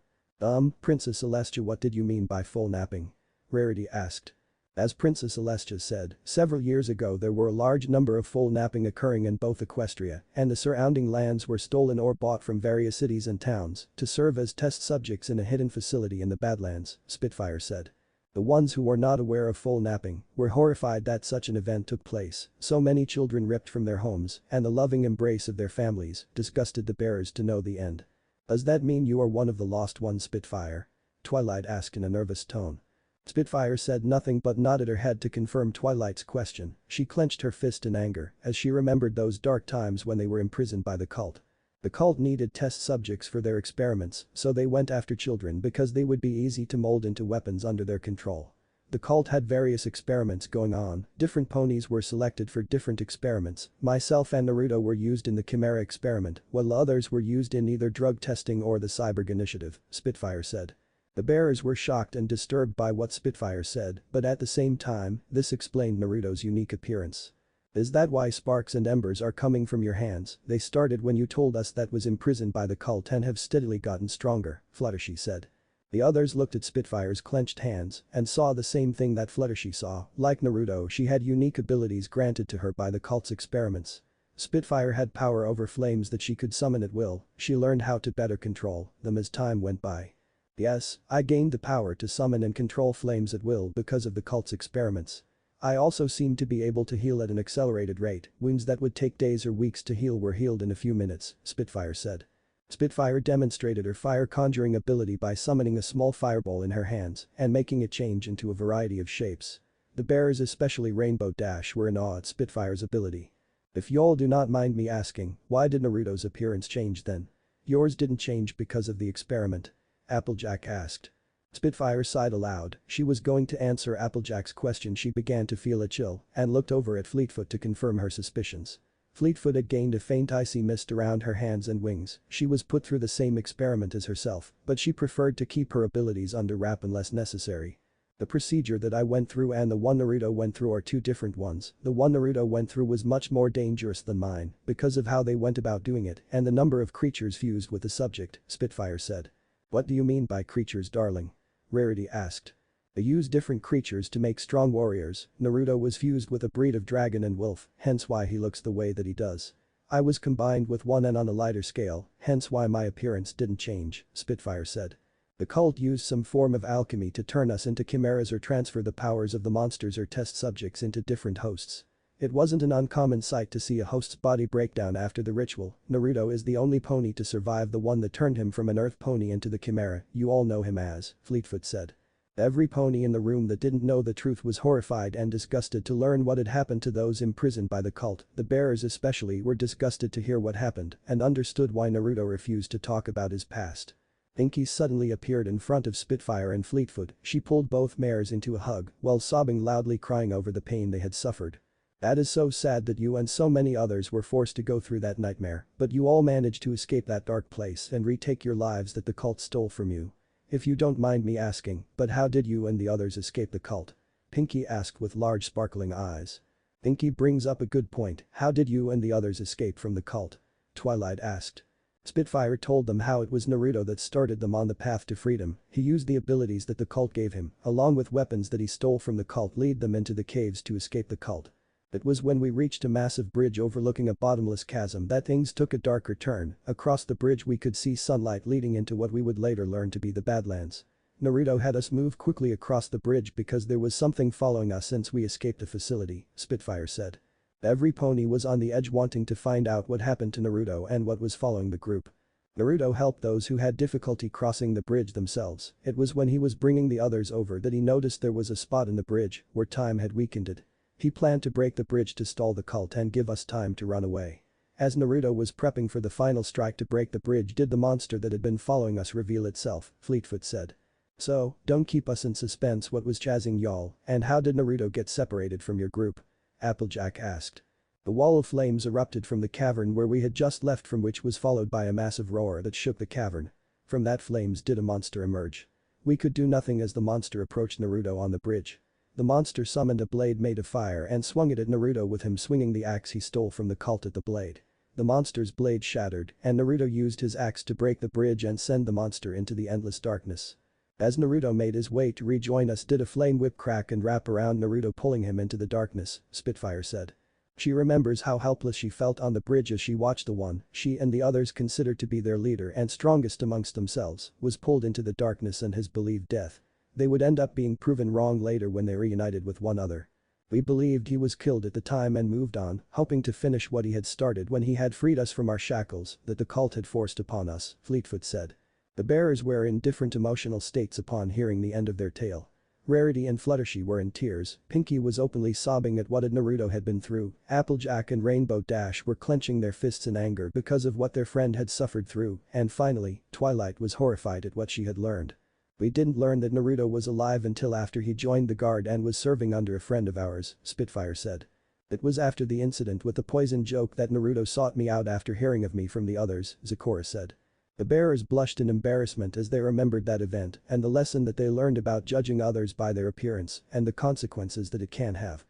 Princess Celestia, what did you mean by full napping?" Rarity asked. As Princess Celestia said, several years ago there were a large number of full napping occurring in both Equestria and the surrounding lands were stolen or bought from various cities and towns to serve as test subjects in a hidden facility in the Badlands, Spitfire said. The ones who were not aware of full napping were horrified that such an event took place. So many children ripped from their homes and the loving embrace of their families disgusted the bearers to know the end. "Does that mean you are one of the lost ones, Spitfire?" Twilight asked in a nervous tone. Spitfire said nothing but nodded her head to confirm Twilight's question. She clenched her fist in anger as she remembered those dark times when they were imprisoned by the cult. The cult needed test subjects for their experiments, so they went after children because they would be easy to mold into weapons under their control. The cult had various experiments going on. Different ponies were selected for different experiments. Myself and Naruto were used in the Chimera experiment, while others were used in either drug testing or the Cyborg Initiative, Spitfire said. The bearers were shocked and disturbed by what Spitfire said, but at the same time, this explained Naruto's unique appearance. "Is that why sparks and embers are coming from your hands? They started when you told us that was imprisoned by the cult and have steadily gotten stronger," Fluttershy said. The others looked at Spitfire's clenched hands and saw the same thing that Fluttershy saw. Like Naruto, she had unique abilities granted to her by the cult's experiments. Spitfire had power over flames that she could summon at will. She learned how to better control them as time went by. Yes, I gained the power to summon and control flames at will because of the cult's experiments. I also seemed to be able to heal at an accelerated rate. Wounds that would take days or weeks to heal were healed in a few minutes, Spitfire said. Spitfire demonstrated her fire conjuring ability by summoning a small fireball in her hands and making it change into a variety of shapes. The bearers, especially Rainbow Dash, were in awe at Spitfire's ability. If y'all do not mind me asking, why did Naruto's appearance change then? Yours didn't change because of the experiment? Applejack asked. Spitfire sighed aloud. She was going to answer Applejack's question. She began to feel a chill and looked over at Fleetfoot to confirm her suspicions. Fleetfoot had gained a faint icy mist around her hands and wings. She was put through the same experiment as herself, but she preferred to keep her abilities under wrap unless necessary. The procedure that I went through and the one Naruto went through are two different ones. The one Naruto went through was much more dangerous than mine because of how they went about doing it and the number of creatures fused with the subject, Spitfire said. What do you mean by creatures, darling? Rarity asked. They use different creatures to make strong warriors. Naruto was fused with a breed of dragon and wolf, hence why he looks the way that he does. I was combined with one and on a lighter scale, hence why my appearance didn't change, Spitfire said. The cult used some form of alchemy to turn us into chimeras or transfer the powers of the monsters or test subjects into different hosts. It wasn't an uncommon sight to see a host's body break down after the ritual. Naruto is the only pony to survive, the one that turned him from an earth pony into the chimera you all know him as, Fleetfoot said. Every pony in the room that didn't know the truth was horrified and disgusted to learn what had happened to those imprisoned by the cult. The bearers especially were disgusted to hear what happened and understood why Naruto refused to talk about his past. Pinky suddenly appeared in front of Spitfire and Fleetfoot. She pulled both mares into a hug while sobbing loudly, crying over the pain they had suffered. That is so sad that you and so many others were forced to go through that nightmare, but you all managed to escape that dark place and retake your lives that the cult stole from you. If you don't mind me asking, but how did you and the others escape the cult? Pinky asked with large sparkling eyes. Pinky brings up a good point. How did you and the others escape from the cult? Twilight asked. Spitfire told them how it was Naruto that started them on the path to freedom. He used the abilities that the cult gave him, along with weapons that he stole from the cult, lead them into the caves to escape the cult. It was when we reached a massive bridge overlooking a bottomless chasm that things took a darker turn. Across the bridge we could see sunlight leading into what we would later learn to be the Badlands. Naruto had us move quickly across the bridge because there was something following us since we escaped the facility, Spitfire said. Every pony was on the edge wanting to find out what happened to Naruto and what was following the group. Naruto helped those who had difficulty crossing the bridge themselves. It was when he was bringing the others over that he noticed there was a spot in the bridge where time had weakened it. He planned to break the bridge to stall the cult and give us time to run away. As Naruto was prepping for the final strike to break the bridge, did the monster that had been following us reveal itself, Fleetfoot said. So, don't keep us in suspense, what was chasing y'all, and how did Naruto get separated from your group? Applejack asked. The wall of flames erupted from the cavern where we had just left, from which was followed by a massive roar that shook the cavern. From that flames did a monster emerge. We could do nothing as the monster approached Naruto on the bridge. The monster summoned a blade made of fire and swung it at Naruto, with him swinging the axe he stole from the cult at the blade. The monster's blade shattered and Naruto used his axe to break the bridge and send the monster into the endless darkness. As Naruto made his way to rejoin us, did a flame whip crack and wrap around Naruto, pulling him into the darkness, Spitfire said. She remembers how helpless she felt on the bridge as she watched the one she and the others considered to be their leader and strongest amongst themselves was pulled into the darkness and his believed death. They would end up being proven wrong later when they reunited with one another. We believed he was killed at the time and moved on, hoping to finish what he had started when he had freed us from our shackles that the cult had forced upon us, Fleetfoot said. The bearers were in different emotional states upon hearing the end of their tale. Rarity and Fluttershy were in tears. Pinky was openly sobbing at what Naruto had been through. Applejack and Rainbow Dash were clenching their fists in anger because of what their friend had suffered through, and finally, Twilight was horrified at what she had learned. We didn't learn that Naruto was alive until after he joined the guard and was serving under a friend of ours, Spitfire said. It was after the incident with the poison joke that Naruto sought me out after hearing of me from the others, Zecora said. The bearers blushed in embarrassment as they remembered that event and the lesson that they learned about judging others by their appearance and the consequences that it can have.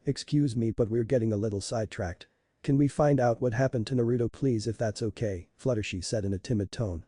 Excuse me, but we're getting a little sidetracked. Can we find out what happened to Naruto please, if that's okay, Fluttershy said in a timid tone.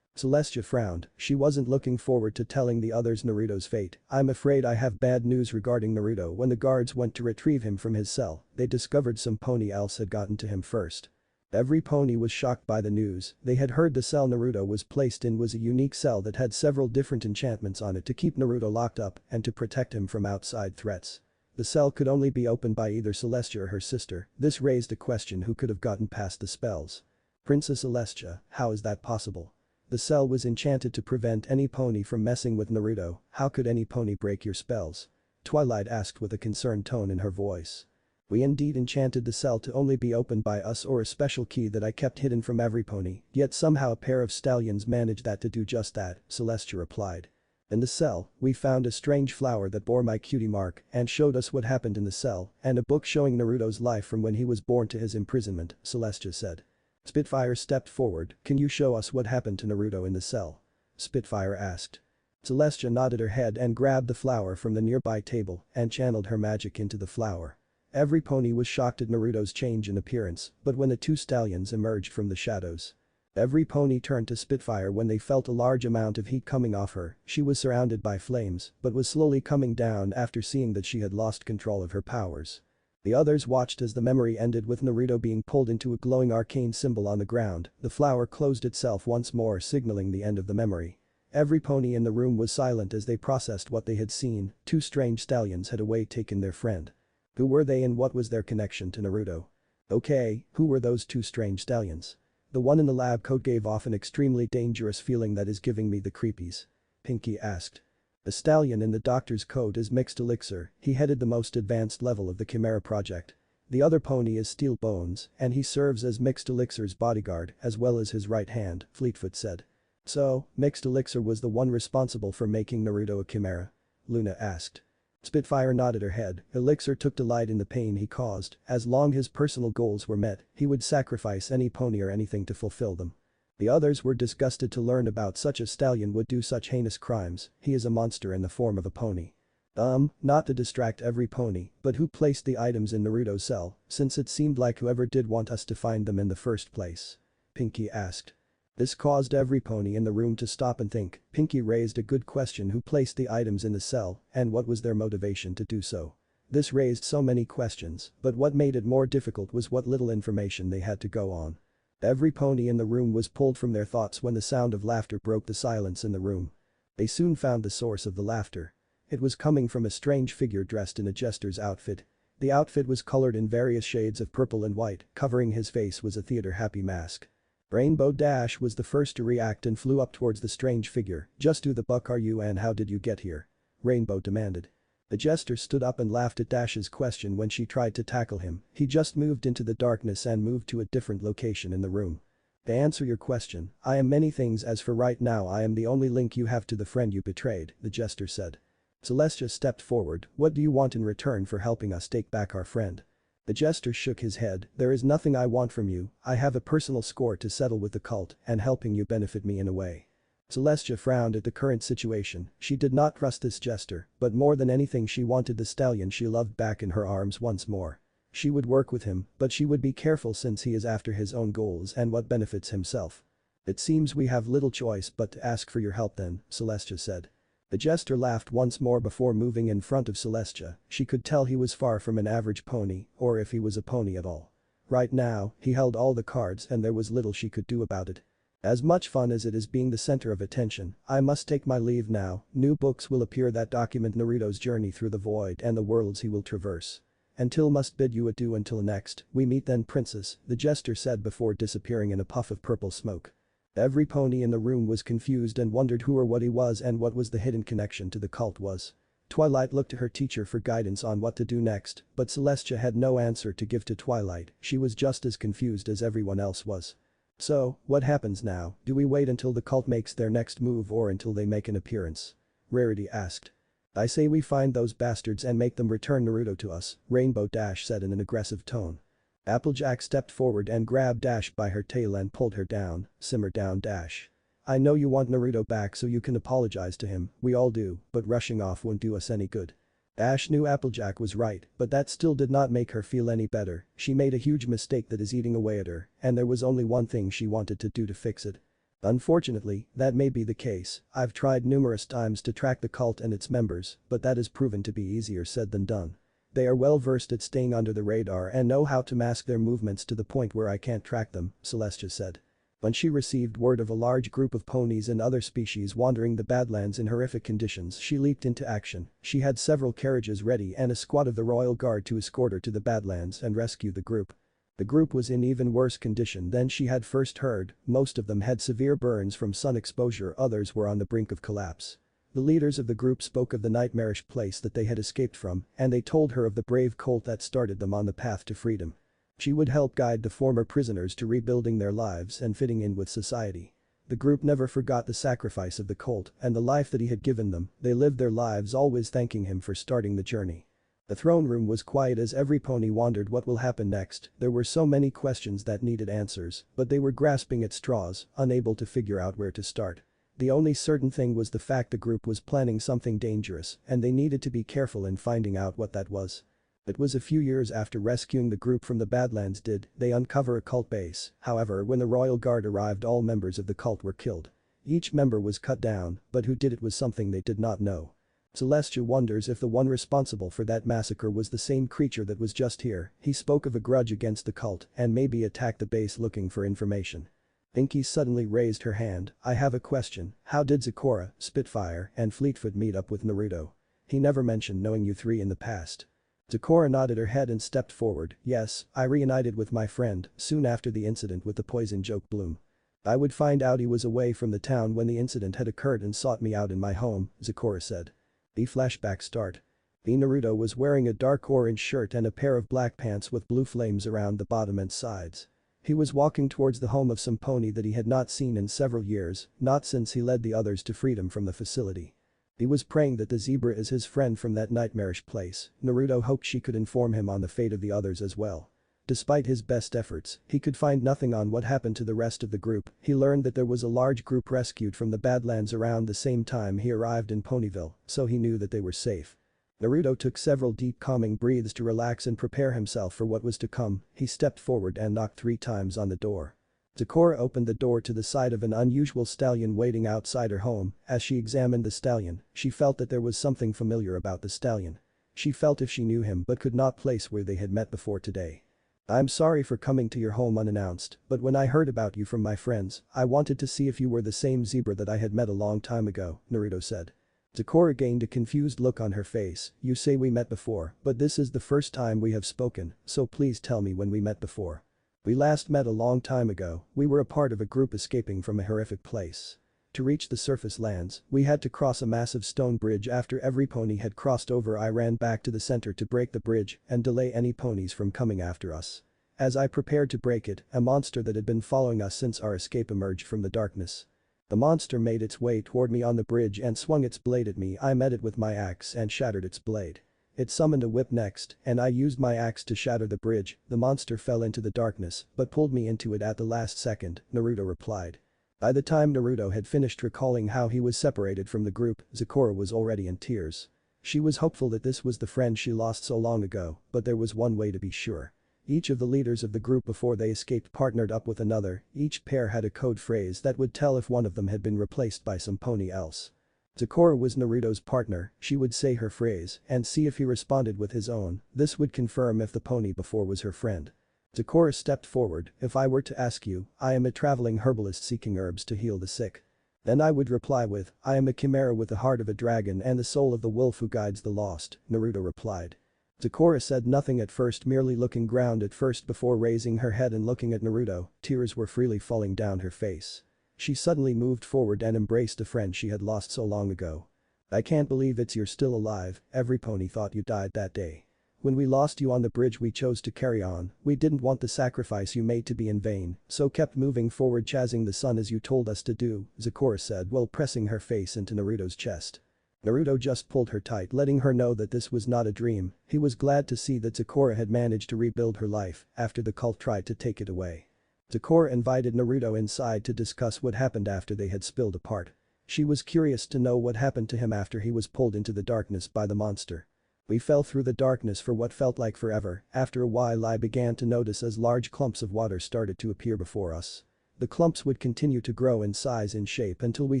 Celestia frowned, she wasn't looking forward to telling the others Naruto's fate. I'm afraid I have bad news regarding Naruto. When the guards went to retrieve him from his cell, they discovered some pony else had gotten to him first. Every pony was shocked by the news. They had heard the cell Naruto was placed in was a unique cell that had several different enchantments on it to keep Naruto locked up and to protect him from outside threats. The cell could only be opened by either Celestia or her sister. This raised a question: who could have gotten past the spells? Princess Celestia, how is that possible? The cell was enchanted to prevent any pony from messing with Naruto. How could any pony break your spells? Twilight asked with a concerned tone in her voice. We indeed enchanted the cell to only be opened by us or a special key that I kept hidden from every pony, yet somehow a pair of stallions managed to do just that, Celestia replied. In the cell, we found a strange flower that bore my cutie mark and showed us what happened in the cell, and a book showing Naruto's life from when he was born to his imprisonment, Celestia said. Spitfire stepped forward. Can you show us what happened to Naruto in the cell? Spitfire asked. Celestia nodded her head and grabbed the flower from the nearby table and channeled her magic into the flower. Every pony was shocked at Naruto's change in appearance, but when the two stallions emerged from the shadows, every pony turned to Spitfire when they felt a large amount of heat coming off her. She was surrounded by flames, but was slowly coming down after seeing that she had lost control of her powers. The others watched as the memory ended with Naruto being pulled into a glowing arcane symbol on the ground. The flower closed itself once more, signaling the end of the memory. Every pony in the room was silent as they processed what they had seen. Two strange stallions had away taken their friend. Who were they and what was their connection to Naruto? Okay, who were those two strange stallions? The one in the lab coat gave off an extremely dangerous feeling that is giving me the creepies. Pinky asked. The stallion in the doctor's coat is Mixed Elixir. He headed the most advanced level of the Chimera project. The other pony is Steel Bones, and he serves as Mixed Elixir's bodyguard as well as his right hand, Fleetfoot said. So, Mixed Elixir was the one responsible for making Naruto a chimera? Luna asked. Spitfire nodded her head. Elixir took delight in the pain he caused. As long as his personal goals were met, he would sacrifice any pony or anything to fulfill them. The others were disgusted to learn about such a stallion would do such heinous crimes. He is a monster in the form of a pony. Not to distract every pony, but who placed the items in Naruto's cell, since it seemed like whoever did want us to find them in the first place? Pinky asked. This caused every pony in the room to stop and think. Pinky raised a good question: who placed the items in the cell, and what was their motivation to do so? This raised so many questions, but what made it more difficult was what little information they had to go on. Every pony in the room was pulled from their thoughts when the sound of laughter broke the silence in the room. They soon found the source of the laughter. It was coming from a strange figure dressed in a jester's outfit. The outfit was colored in various shades of purple and white. Covering his face was a theater happy mask. Rainbow Dash was the first to react and flew up towards the strange figure. Just who the buck are you and how did you get here? Rainbow demanded. The jester stood up and laughed at Dash's question when she tried to tackle him. He just moved into the darkness and moved to a different location in the room. To answer your question, I am many things. As for right now, I am the only link you have to the friend you betrayed, the jester said. Celestia stepped forward. What do you want in return for helping us take back our friend? The jester shook his head. There is nothing I want from you. I have a personal score to settle with the cult, and helping you benefit me in a way. Celestia frowned at the current situation. She did not trust this jester, but more than anything she wanted the stallion she loved back in her arms once more. She would work with him, but she would be careful since he is after his own goals and what benefits himself. It seems we have little choice but to ask for your help then, Celestia said. The jester laughed once more before moving in front of Celestia. She could tell he was far from an average pony, or if he was a pony at all. Right now, he held all the cards and there was little she could do about it. As much fun as it is being the center of attention, I must take my leave now. New books will appear that document Naruto's journey through the void and the worlds he will traverse. Until must bid you adieu until next we meet then, princess, the jester said before disappearing in a puff of purple smoke. Every pony in the room was confused and wondered who or what he was and what was the hidden connection to the cult was. Twilight looked to her teacher for guidance on what to do next, but Celestia had no answer to give to Twilight. She was just as confused as everyone else was. So, what happens now? Do we wait until the cult makes their next move or until they make an appearance? Rarity asked. I say we find those bastards and make them return Naruto to us, Rainbow Dash said in an aggressive tone. Applejack stepped forward and grabbed Dash by her tail and pulled her down. Simmer down, Dash. I know you want Naruto back so you can apologize to him, we all do, but rushing off won't do us any good. Dash knew Applejack was right, but that still did not make her feel any better. She made a huge mistake that is eating away at her, and there was only one thing she wanted to do to fix it. Unfortunately, that may be the case. I've tried numerous times to track the cult and its members, but that has proven to be easier said than done. They are well versed at staying under the radar and know how to mask their movements to the point where I can't track them, Celestia said. When she received word of a large group of ponies and other species wandering the Badlands in horrific conditions, she leaped into action. She had several carriages ready and a squad of the Royal Guard to escort her to the Badlands and rescue the group. The group was in even worse condition than she had first heard, most of them had severe burns from sun exposure, others were on the brink of collapse. The leaders of the group spoke of the nightmarish place that they had escaped from, and they told her of the brave cult that started them on the path to freedom. She would help guide the former prisoners to rebuilding their lives and fitting in with society. The group never forgot the sacrifice of the cult and the life that he had given them, they lived their lives always thanking him for starting the journey. The throne room was quiet as every pony wondered what will happen next. There were so many questions that needed answers, but they were grasping at straws, unable to figure out where to start. The only certain thing was the fact the group was planning something dangerous, and they needed to be careful in finding out what that was. It was a few years after rescuing the group from the Badlands did they uncover a cult base, however when the Royal Guard arrived all members of the cult were killed. Each member was cut down, but who did it was something they did not know. Celestia wonders if the one responsible for that massacre was the same creature that was just here. He spoke of a grudge against the cult and maybe attacked the base looking for information. Pinky suddenly raised her hand. I have a question. How did Zecora, Spitfire, and Fleetfoot meet up with Naruto? He never mentioned knowing you three in the past. Zecora nodded her head and stepped forward. Yes, I reunited with my friend soon after the incident with the poison joke bloom. I would find out he was away from the town when the incident had occurred and sought me out in my home, Zecora said. The flashback start. Naruto was wearing a dark orange shirt and a pair of black pants with blue flames around the bottom and sides. He was walking towards the home of some pony that he had not seen in several years, not since he led the others to freedom from the facility. He was praying that the zebra is his friend from that nightmarish place. Naruto hoped she could inform him on the fate of the others as well. Despite his best efforts, he could find nothing on what happened to the rest of the group. He learned that there was a large group rescued from the Badlands around the same time he arrived in Ponyville, so he knew that they were safe. Naruto took several deep calming breaths to relax and prepare himself for what was to come. He stepped forward and knocked 3 times on the door. Zecora opened the door to the sight of an unusual stallion waiting outside her home. As she examined the stallion, she felt that there was something familiar about the stallion. She felt if she knew him but could not place where they had met before today. I'm sorry for coming to your home unannounced, but when I heard about you from my friends, I wanted to see if you were the same zebra that I had met a long time ago, Naruto said. Zecora gained a confused look on her face. You say we met before, but this is the first time we have spoken, so please tell me when we met before. We last met a long time ago. We were a part of a group escaping from a horrific place. To reach the surface lands, we had to cross a massive stone bridge. After every pony had crossed over, I ran back to the center to break the bridge and delay any ponies from coming after us. As I prepared to break it, a monster that had been following us since our escape emerged from the darkness. The monster made its way toward me on the bridge and swung its blade at me. I met it with my axe and shattered its blade. It summoned a whip next, and I used my axe to shatter the bridge. The monster fell into the darkness but pulled me into it at the last second, Naruto replied. By the time Naruto had finished recalling how he was separated from the group, Zecora was already in tears. She was hopeful that this was the friend she lost so long ago, but there was one way to be sure. Each of the leaders of the group before they escaped partnered up with another. Each pair had a code phrase that would tell if one of them had been replaced by some pony else. Zecora was Naruto's partner. She would say her phrase and see if he responded with his own. This would confirm if the pony before was her friend. Zecora stepped forward. If I were to ask you, I am a traveling herbalist seeking herbs to heal the sick. Then I would reply with, I am a chimera with the heart of a dragon and the soul of the wolf who guides the lost, Naruto replied. Zecora said nothing at first, merely looking ground at first before raising her head and looking at Naruto. Tears were freely falling down her face. She suddenly moved forward and embraced a friend she had lost so long ago. I can't believe you're still alive. Every pony thought you died that day. When we lost you on the bridge we chose to carry on. We didn't want the sacrifice you made to be in vain, so kept moving forward chasing the sun as you told us to do, Zecora said while pressing her face into Naruto's chest. Naruto just pulled her tight, letting her know that this was not a dream. He was glad to see that Zecora had managed to rebuild her life after the cult tried to take it away. Zecora invited Naruto inside to discuss what happened after they had spilled apart. She was curious to know what happened to him after he was pulled into the darkness by the monster. We fell through the darkness for what felt like forever. After a while I began to notice as large clumps of water started to appear before us. The clumps would continue to grow in size and shape until we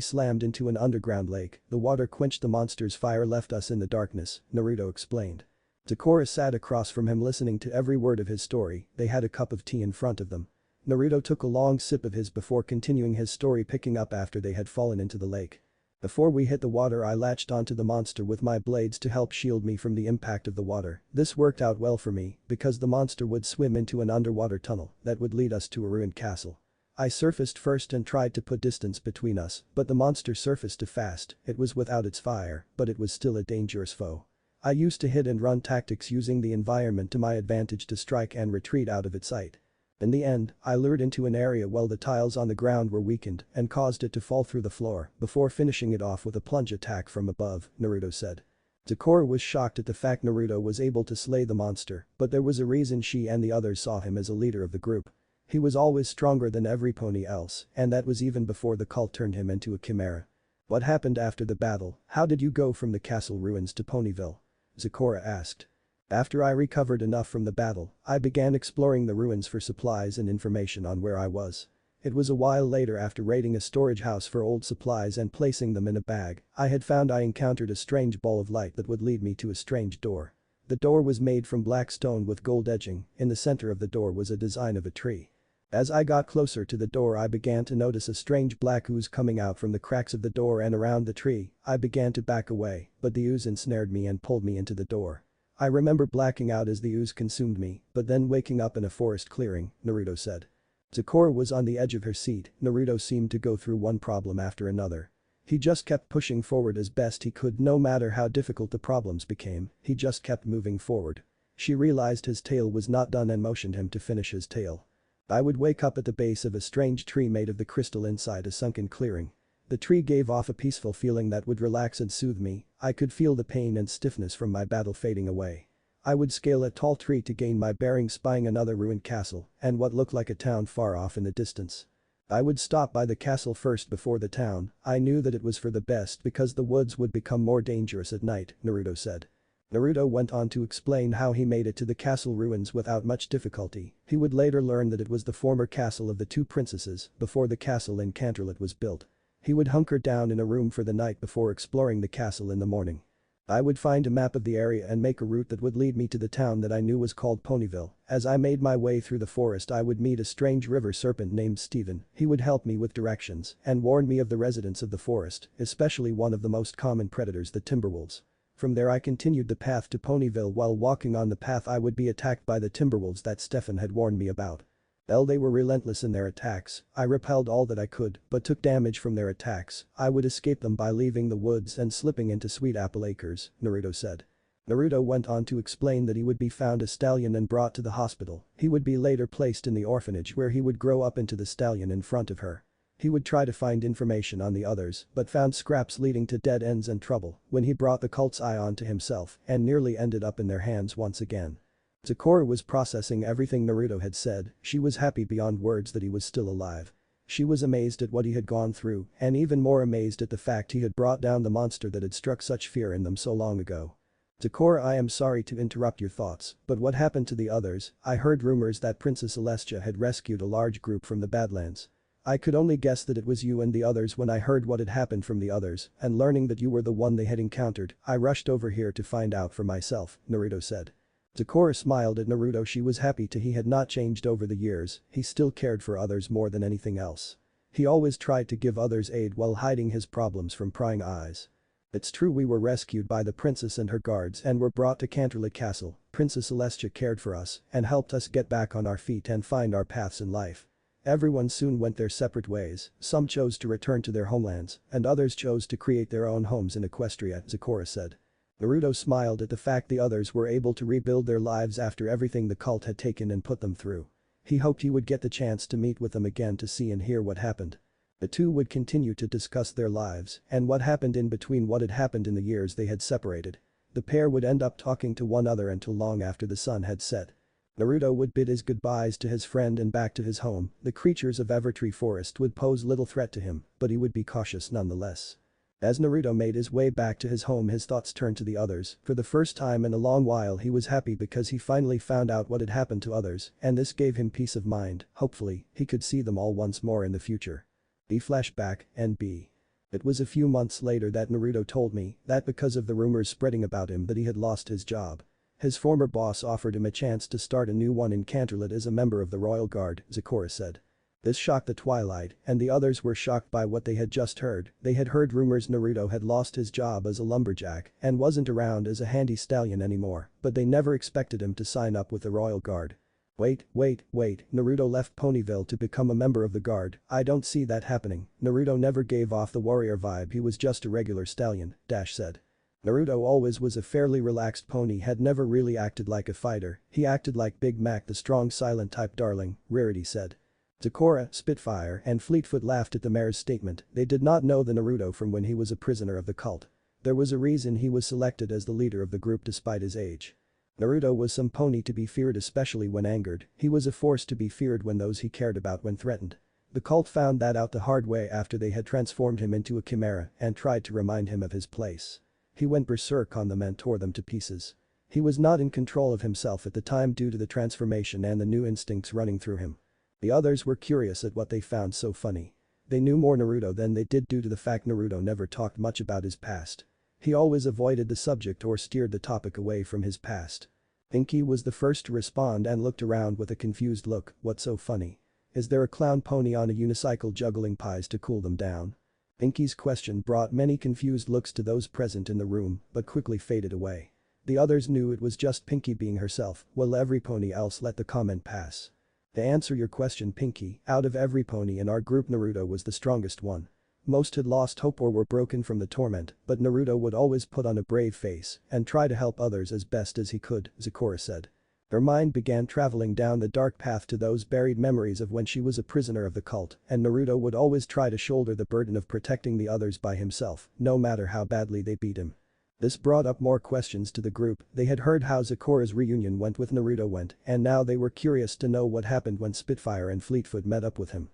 slammed into an underground lake. The water quenched the monster's fire, left us in the darkness, Naruto explained. Sakura sat across from him listening to every word of his story. They had a cup of tea in front of them. Naruto took a long sip of his before continuing his story, picking up after they had fallen into the lake. Before we hit the water, I latched onto the monster with my blades to help shield me from the impact of the water. This worked out well for me because the monster would swim into an underwater tunnel that would lead us to a ruined castle. I surfaced first and tried to put distance between us, but the monster surfaced too fast. It was without its fire, but it was still a dangerous foe. I used to hit and run tactics, using the environment to my advantage to strike and retreat out of its sight. In the end, I lured into an area while the tiles on the ground were weakened and caused it to fall through the floor before finishing it off with a plunge attack from above, Naruto said. Sakura was shocked at the fact Naruto was able to slay the monster, but there was a reason. She and the others saw him as a leader of the group. He was always stronger than every pony else, and that was even before the cult turned him into a chimera. What happened after the battle? How did you go from the castle ruins to Ponyville? Sakura asked. After I recovered enough from the battle, I began exploring the ruins for supplies and information on where I was. It was a while later, after raiding a storage house for old supplies and placing them in a bag, I encountered a strange ball of light that would lead me to a strange door. The door was made from black stone with gold edging. In the center of the door was a design of a tree. As I got closer to the door, I began to notice a strange black ooze coming out from the cracks of the door and around the tree. I began to back away, but the ooze ensnared me and pulled me into the door. I remember blacking out as the ooze consumed me, but then waking up in a forest clearing, Naruto said. Sakura was on the edge of her seat. Naruto seemed to go through one problem after another. He just kept pushing forward as best he could. No matter how difficult the problems became, he just kept moving forward. She realized his tale was not done and motioned him to finish his tale. I would wake up at the base of a strange tree made of the crystal inside a sunken clearing. The tree gave off a peaceful feeling that would relax and soothe me. I could feel the pain and stiffness from my battle fading away. I would scale a tall tree to gain my bearings, spying another ruined castle and what looked like a town far off in the distance. I would stop by the castle first before the town. I knew that it was for the best because the woods would become more dangerous at night, Naruto said. Naruto went on to explain how he made it to the castle ruins without much difficulty. He would later learn that it was the former castle of the two princesses before the castle in Canterlot was built. He would hunker down in a room for the night before exploring the castle in the morning. I would find a map of the area and make a route that would lead me to the town that I knew was called Ponyville. As I made my way through the forest, I would meet a strange river serpent named Steven. He would help me with directions and warn me of the residents of the forest, especially one of the most common predators, the timberwolves. From there I continued the path to Ponyville. While walking on the path, I would be attacked by the timberwolves that Stefan had warned me about. They were relentless in their attacks. I repelled all that I could, but took damage from their attacks. I would escape them by leaving the woods and slipping into Sweet Apple Acres, Naruto said. Naruto went on to explain that he would be found a stallion and brought to the hospital. He would be later placed in the orphanage where he would grow up into the stallion in front of her. He would try to find information on the others, but found scraps leading to dead ends and trouble when he brought the cult's eye onto himself and nearly ended up in their hands once again. Sakura was processing everything Naruto had said. She was happy beyond words that he was still alive. She was amazed at what he had gone through and even more amazed at the fact he had brought down the monster that had struck such fear in them so long ago. Sakura, I am sorry to interrupt your thoughts, but what happened to the others? I heard rumors that Princess Celestia had rescued a large group from the Badlands. I could only guess that it was you and the others. When I heard what had happened from the others and learning that you were the one they had encountered, I rushed over here to find out for myself, Naruto said. Sakura smiled at Naruto. She was happy he had not changed over the years. He still cared for others more than anything else. He always tried to give others aid while hiding his problems from prying eyes. It's true, we were rescued by the princess and her guards and were brought to Canterlot Castle. Princess Celestia cared for us and helped us get back on our feet and find our paths in life. Everyone soon went their separate ways. Some chose to return to their homelands and others chose to create their own homes in Equestria, Sakura said. Naruto smiled at the fact the others were able to rebuild their lives after everything the cult had taken and put them through. He hoped he would get the chance to meet with them again to see and hear what happened. The two would continue to discuss their lives and what happened in between, what had happened in the years they had separated. The pair would end up talking to one another until long after the sun had set. Naruto would bid his goodbyes to his friend and back to his home. The creatures of Evertree Forest would pose little threat to him, but he would be cautious nonetheless. As Naruto made his way back to his home, his thoughts turned to the others. For the first time in a long while, he was happy because he finally found out what had happened to others, and this gave him peace of mind. Hopefully, he could see them all once more in the future. B flashback, NB. It was a few months later that Naruto told me that because of the rumors spreading about him that he had lost his job. His former boss offered him a chance to start a new one in Canterlot as a member of the Royal Guard, Sakura said. This shocked the Twilight, and the others were shocked by what they had just heard. They had heard rumors Naruto had lost his job as a lumberjack and wasn't around as a handy stallion anymore, but they never expected him to sign up with the Royal Guard. Wait, Naruto left Ponyville to become a member of the Guard. I don't see that happening. Naruto never gave off the warrior vibe, he was just a regular stallion, Dash said. Naruto always was a fairly relaxed pony, had never really acted like a fighter, he acted like Big Mac, the strong silent type darling, Rarity said. Sakura, Spitfire, and Fleetfoot laughed at the mayor's statement. They did not know the Naruto from when he was a prisoner of the cult. There was a reason he was selected as the leader of the group despite his age. Naruto was some pony to be feared, especially when angered. He was a force to be feared when those he cared about when threatened. The cult found that out the hard way after they had transformed him into a chimera and tried to remind him of his place. He went berserk on them and tore them to pieces. He was not in control of himself at the time due to the transformation and the new instincts running through him. The others were curious at what they found so funny. They knew more Naruto than they did due to the fact Naruto never talked much about his past. He always avoided the subject or steered the topic away from his past. Pinky was the first to respond and looked around with a confused look. What's so funny? Is there a clown pony on a unicycle juggling pies to cool them down? Pinky's question brought many confused looks to those present in the room but quickly faded away. The others knew it was just Pinky being herself, while every pony else let the comment pass. To answer your question, Pinky, out of every pony in our group Naruto was the strongest one. Most had lost hope or were broken from the torment, but Naruto would always put on a brave face and try to help others as best as he could, Sakura said. Her mind began traveling down the dark path to those buried memories of when she was a prisoner of the cult, and Naruto would always try to shoulder the burden of protecting the others by himself, no matter how badly they beat him. This brought up more questions to the group. They had heard how Sakura's reunion went with Naruto and now they were curious to know what happened when Spitfire and Fleetfoot met up with him.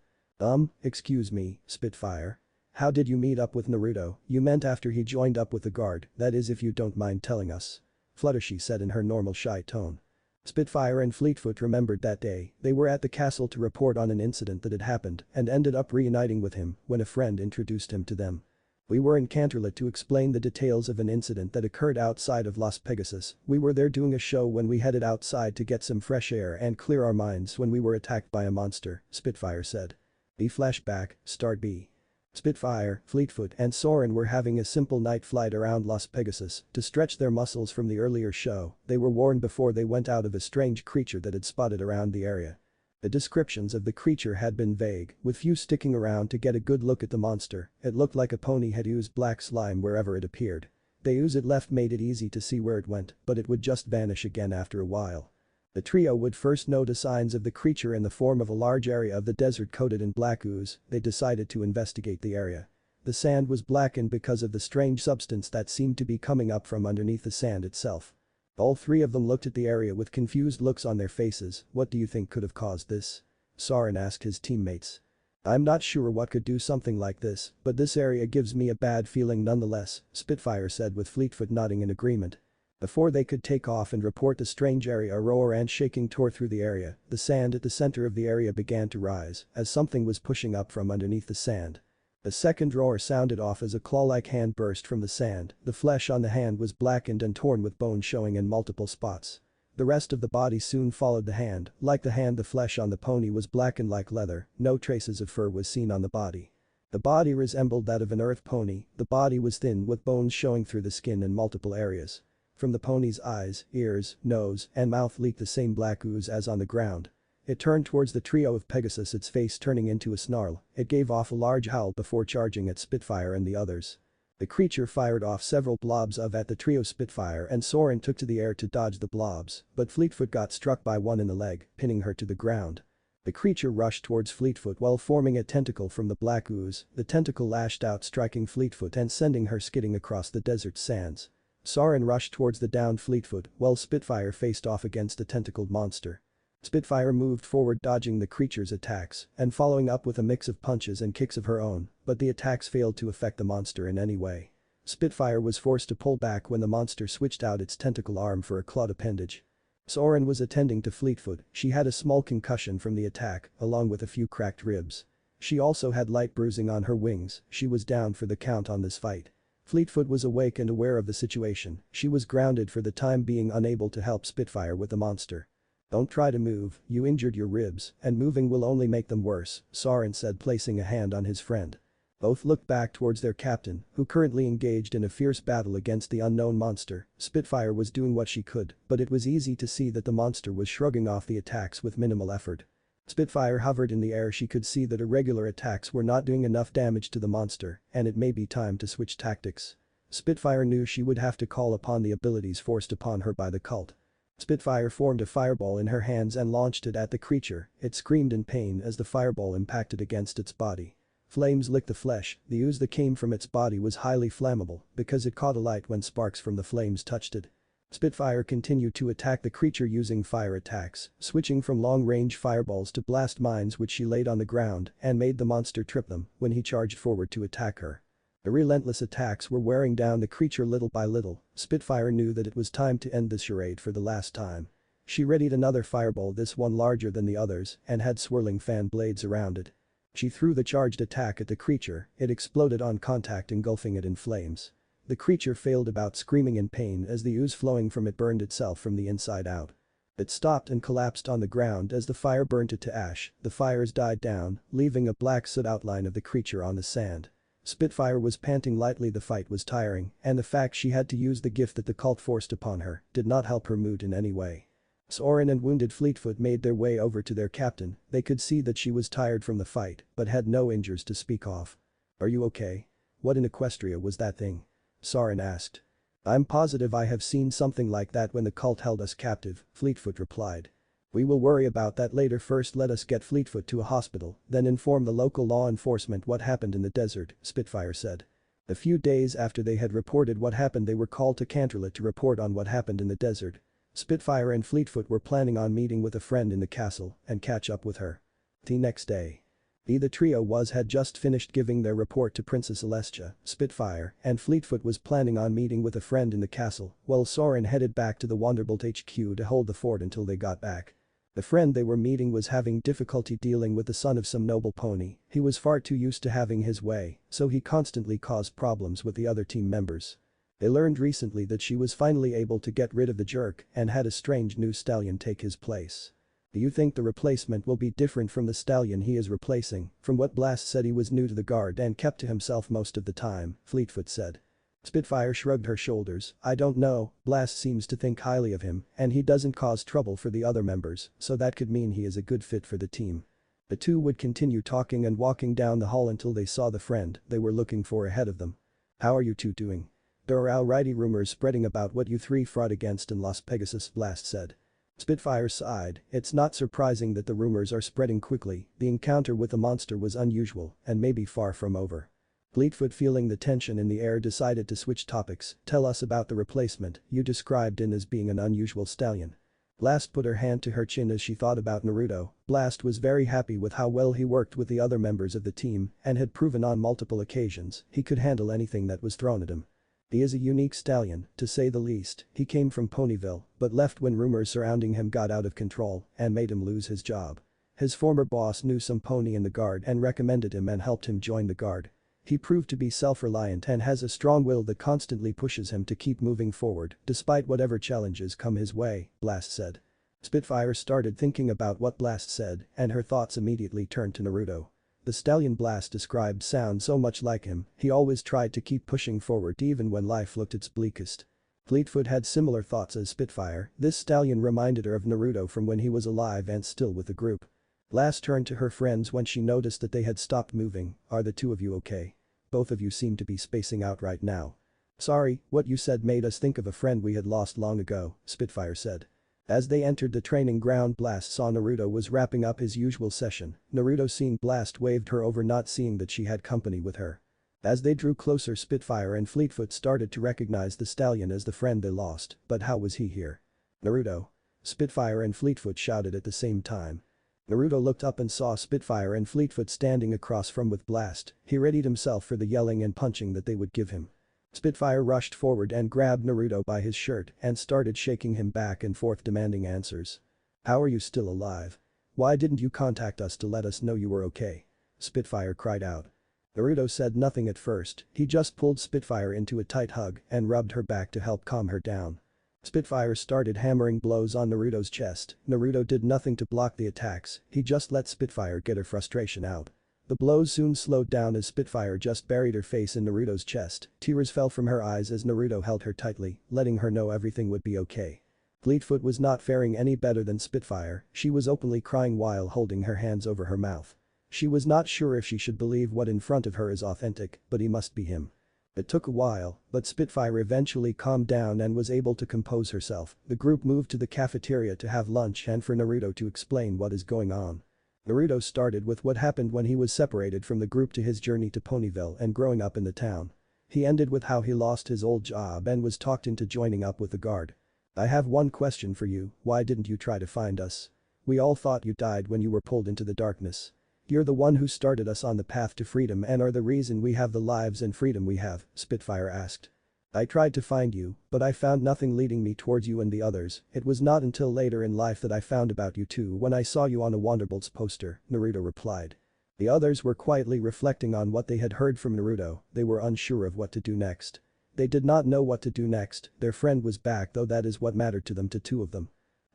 Excuse me, Spitfire. How did you meet up with Naruto? You meant after he joined up with the guard, that is if you don't mind telling us. Fluttershy said in her normal shy tone. Spitfire and Fleetfoot remembered that day. They were at the castle to report on an incident that had happened and ended up reuniting with him when a friend introduced him to them. We were in Canterlot to explain the details of an incident that occurred outside of Las Pegasus. We were there doing a show when we headed outside to get some fresh air and clear our minds when we were attacked by a monster, Spitfire said. B flashback, start B. Spitfire, Fleetfoot and Soren were having a simple night flight around Las Pegasus to stretch their muscles from the earlier show. They were warned before they went out of a strange creature that had spotted around the area. The descriptions of the creature had been vague, with few sticking around to get a good look at the monster. It looked like a pony had oozed black slime wherever it appeared. The ooze it left made it easy to see where it went, but it would just vanish again after a while. The trio would first notice signs of the creature in the form of a large area of the desert coated in black ooze. They decided to investigate the area. The sand was blackened because of the strange substance that seemed to be coming up from underneath the sand itself. All three of them looked at the area with confused looks on their faces. What do you think could have caused this? Soren asked his teammates. I'm not sure what could do something like this, but this area gives me a bad feeling nonetheless, Spitfire said with Fleetfoot nodding in agreement. Before they could take off and report the strange area, a roar and shaking tore through the area. The sand at the center of the area began to rise as something was pushing up from underneath the sand. A second roar sounded off as a claw-like hand burst from the sand. The flesh on the hand was blackened and torn with bones showing in multiple spots. The rest of the body soon followed the hand. Like the hand, the flesh on the pony was blackened like leather. No traces of fur was seen on the body. The body resembled that of an earth pony. The body was thin with bones showing through the skin in multiple areas. From the pony's eyes, ears, nose, and mouth leaked the same black ooze as on the ground. It turned towards the trio of Pegasus, its face turning into a snarl. It gave off a large howl before charging at Spitfire and the others. The creature fired off several blobs at the trio. Spitfire and Soren took to the air to dodge the blobs, but Fleetfoot got struck by one in the leg, pinning her to the ground. The creature rushed towards Fleetfoot while forming a tentacle from the black ooze. The tentacle lashed out, striking Fleetfoot and sending her skidding across the desert sands. Soren rushed towards the downed Fleetfoot while Spitfire faced off against the tentacled monster. Spitfire moved forward dodging the creature's attacks and following up with a mix of punches and kicks of her own, but the attacks failed to affect the monster in any way. Spitfire was forced to pull back when the monster switched out its tentacle arm for a clawed appendage. Soren was attending to Fleetfoot. She had a small concussion from the attack, along with a few cracked ribs. She also had light bruising on her wings. She was down for the count on this fight. Fleetfoot was awake and aware of the situation. She was grounded for the time being, unable to help Spitfire with the monster. "Don't try to move, you injured your ribs, and moving will only make them worse," Soren said, placing a hand on his friend. Both looked back towards their captain, who currently engaged in a fierce battle against the unknown monster. Spitfire was doing what she could, but it was easy to see that the monster was shrugging off the attacks with minimal effort. Spitfire hovered in the air. She could see that irregular attacks were not doing enough damage to the monster, and it may be time to switch tactics. Spitfire knew she would have to call upon the abilities forced upon her by the cult. Spitfire formed a fireball in her hands and launched it at the creature. It screamed in pain as the fireball impacted against its body. Flames licked the flesh. The ooze that came from its body was highly flammable because it caught alight when sparks from the flames touched it. Spitfire continued to attack the creature using fire attacks, switching from long-range fireballs to blast mines which she laid on the ground and made the monster trip them when he charged forward to attack her. The relentless attacks were wearing down the creature little by little. Spitfire knew that it was time to end this charade for the last time. She readied another fireball, this one larger than the others, and had swirling fan blades around it. She threw the charged attack at the creature. It exploded on contact, engulfing it in flames. The creature failed about, screaming in pain as the ooze flowing from it burned itself from the inside out. It stopped and collapsed on the ground as the fire burnt it to ash. The fires died down, leaving a black soot outline of the creature on the sand. Spitfire was panting lightly. The fight was tiring, and the fact she had to use the gift that the cult forced upon her did not help her mood in any way. Soren and wounded Fleetfoot made their way over to their captain. They could see that she was tired from the fight, but had no injuries to speak of. "Are you okay? What in Equestria was that thing?" Soren asked. "I'm positive I have seen something like that when the cult held us captive," Fleetfoot replied. "We will worry about that later. First let us get Fleetfoot to a hospital, then inform the local law enforcement what happened in the desert," Spitfire said. A few days after they had reported what happened, they were called to Canterlot to report on what happened in the desert. Spitfire and Fleetfoot were planning on meeting with a friend in the castle and catch up with her. The next day. The trio had just finished giving their report to Princess Celestia. Spitfire and Fleetfoot was planning on meeting with a friend in the castle, while Soren headed back to the Wonderbolt HQ to hold the fort until they got back. The friend they were meeting was having difficulty dealing with the son of some noble pony. He was far too used to having his way, so he constantly caused problems with the other team members. They learned recently that she was finally able to get rid of the jerk and had a strange new stallion take his place. "Do you think the replacement will be different from the stallion he is replacing?" From what Blast said, he was new to the guard and kept to himself most of the time, Fleetfoot said. Spitfire shrugged her shoulders. "I don't know, Blast seems to think highly of him and he doesn't cause trouble for the other members, so that could mean he is a good fit for the team." The two would continue talking and walking down the hall until they saw the friend they were looking for ahead of them. "How are you two doing? There are already rumors spreading about what you three fought against in Las Pegasus," Blast said. Spitfire sighed. "It's not surprising that the rumors are spreading quickly. The encounter with the monster was unusual and maybe far from over." Fleetfoot, feeling the tension in the air, decided to switch topics. "Tell us about the replacement you described in as being an unusual stallion." Blast put her hand to her chin as she thought about Naruto. Blast was very happy with how well he worked with the other members of the team and had proven on multiple occasions he could handle anything that was thrown at him. He is a unique stallion, to say the least. He came from Ponyville, but left when rumors surrounding him got out of control and made him lose his job. His former boss knew some pony in the guard and recommended him and helped him join the guard. He proved to be self-reliant and has a strong will that constantly pushes him to keep moving forward despite whatever challenges come his way, Blast said. Spitfire started thinking about what Blast said and her thoughts immediately turned to Naruto. The stallion Blast described sounds so much like him. He always tried to keep pushing forward even when life looked its bleakest. Fleetfoot had similar thoughts as Spitfire. This stallion reminded her of Naruto from when he was alive and still with the group. Blast turned to her friends when she noticed that they had stopped moving. "Are the two of you okay? Both of you seem to be spacing out right now." "Sorry, what you said made us think of a friend we had lost long ago," Spitfire said. As they entered the training ground, Blast saw Naruto was wrapping up his usual session. Naruto, seeing Blast, waved her over, not seeing that she had company with her. As they drew closer, Spitfire and Fleetfoot started to recognize the stallion as the friend they lost, but how was he here? "Naruto." Spitfire and Fleetfoot shouted at the same time. Naruto looked up and saw Spitfire and Fleetfoot standing across from with Blast. He readied himself for the yelling and punching that they would give him. Spitfire rushed forward and grabbed Naruto by his shirt and started shaking him back and forth demanding answers. "How are you still alive? Why didn't you contact us to let us know you were okay?" Spitfire cried out. Naruto said nothing at first, he just pulled Spitfire into a tight hug and rubbed her back to help calm her down. Spitfire started hammering blows on Naruto's chest. Naruto did nothing to block the attacks, he just let Spitfire get her frustration out. The blows soon slowed down as Spitfire just buried her face in Naruto's chest. Tears fell from her eyes as Naruto held her tightly, letting her know everything would be okay. Fleetfoot was not faring any better than Spitfire, she was openly crying while holding her hands over her mouth. She was not sure if she should believe what in front of her is authentic, but he must be him. It took a while, but Spitfire eventually calmed down and was able to compose herself. The group moved to the cafeteria to have lunch and for Naruto to explain what is going on. Naruto started with what happened when he was separated from the group to his journey to Ponyville and growing up in the town. He ended with how he lost his old job and was talked into joining up with the guard. "I have one question for you, why didn't you try to find us? We all thought you died when you were pulled into the darkness. You're the one who started us on the path to freedom and are the reason we have the lives and freedom we have," Spitfire asked. "I tried to find you, but I found nothing leading me towards you and the others. It was not until later in life that I found about you too when I saw you on a Wanderbolt's poster," Naruto replied. The others were quietly reflecting on what they had heard from Naruto, they were unsure of what to do next. They did not know what to do next, their friend was back though that is what mattered to them, to two of them.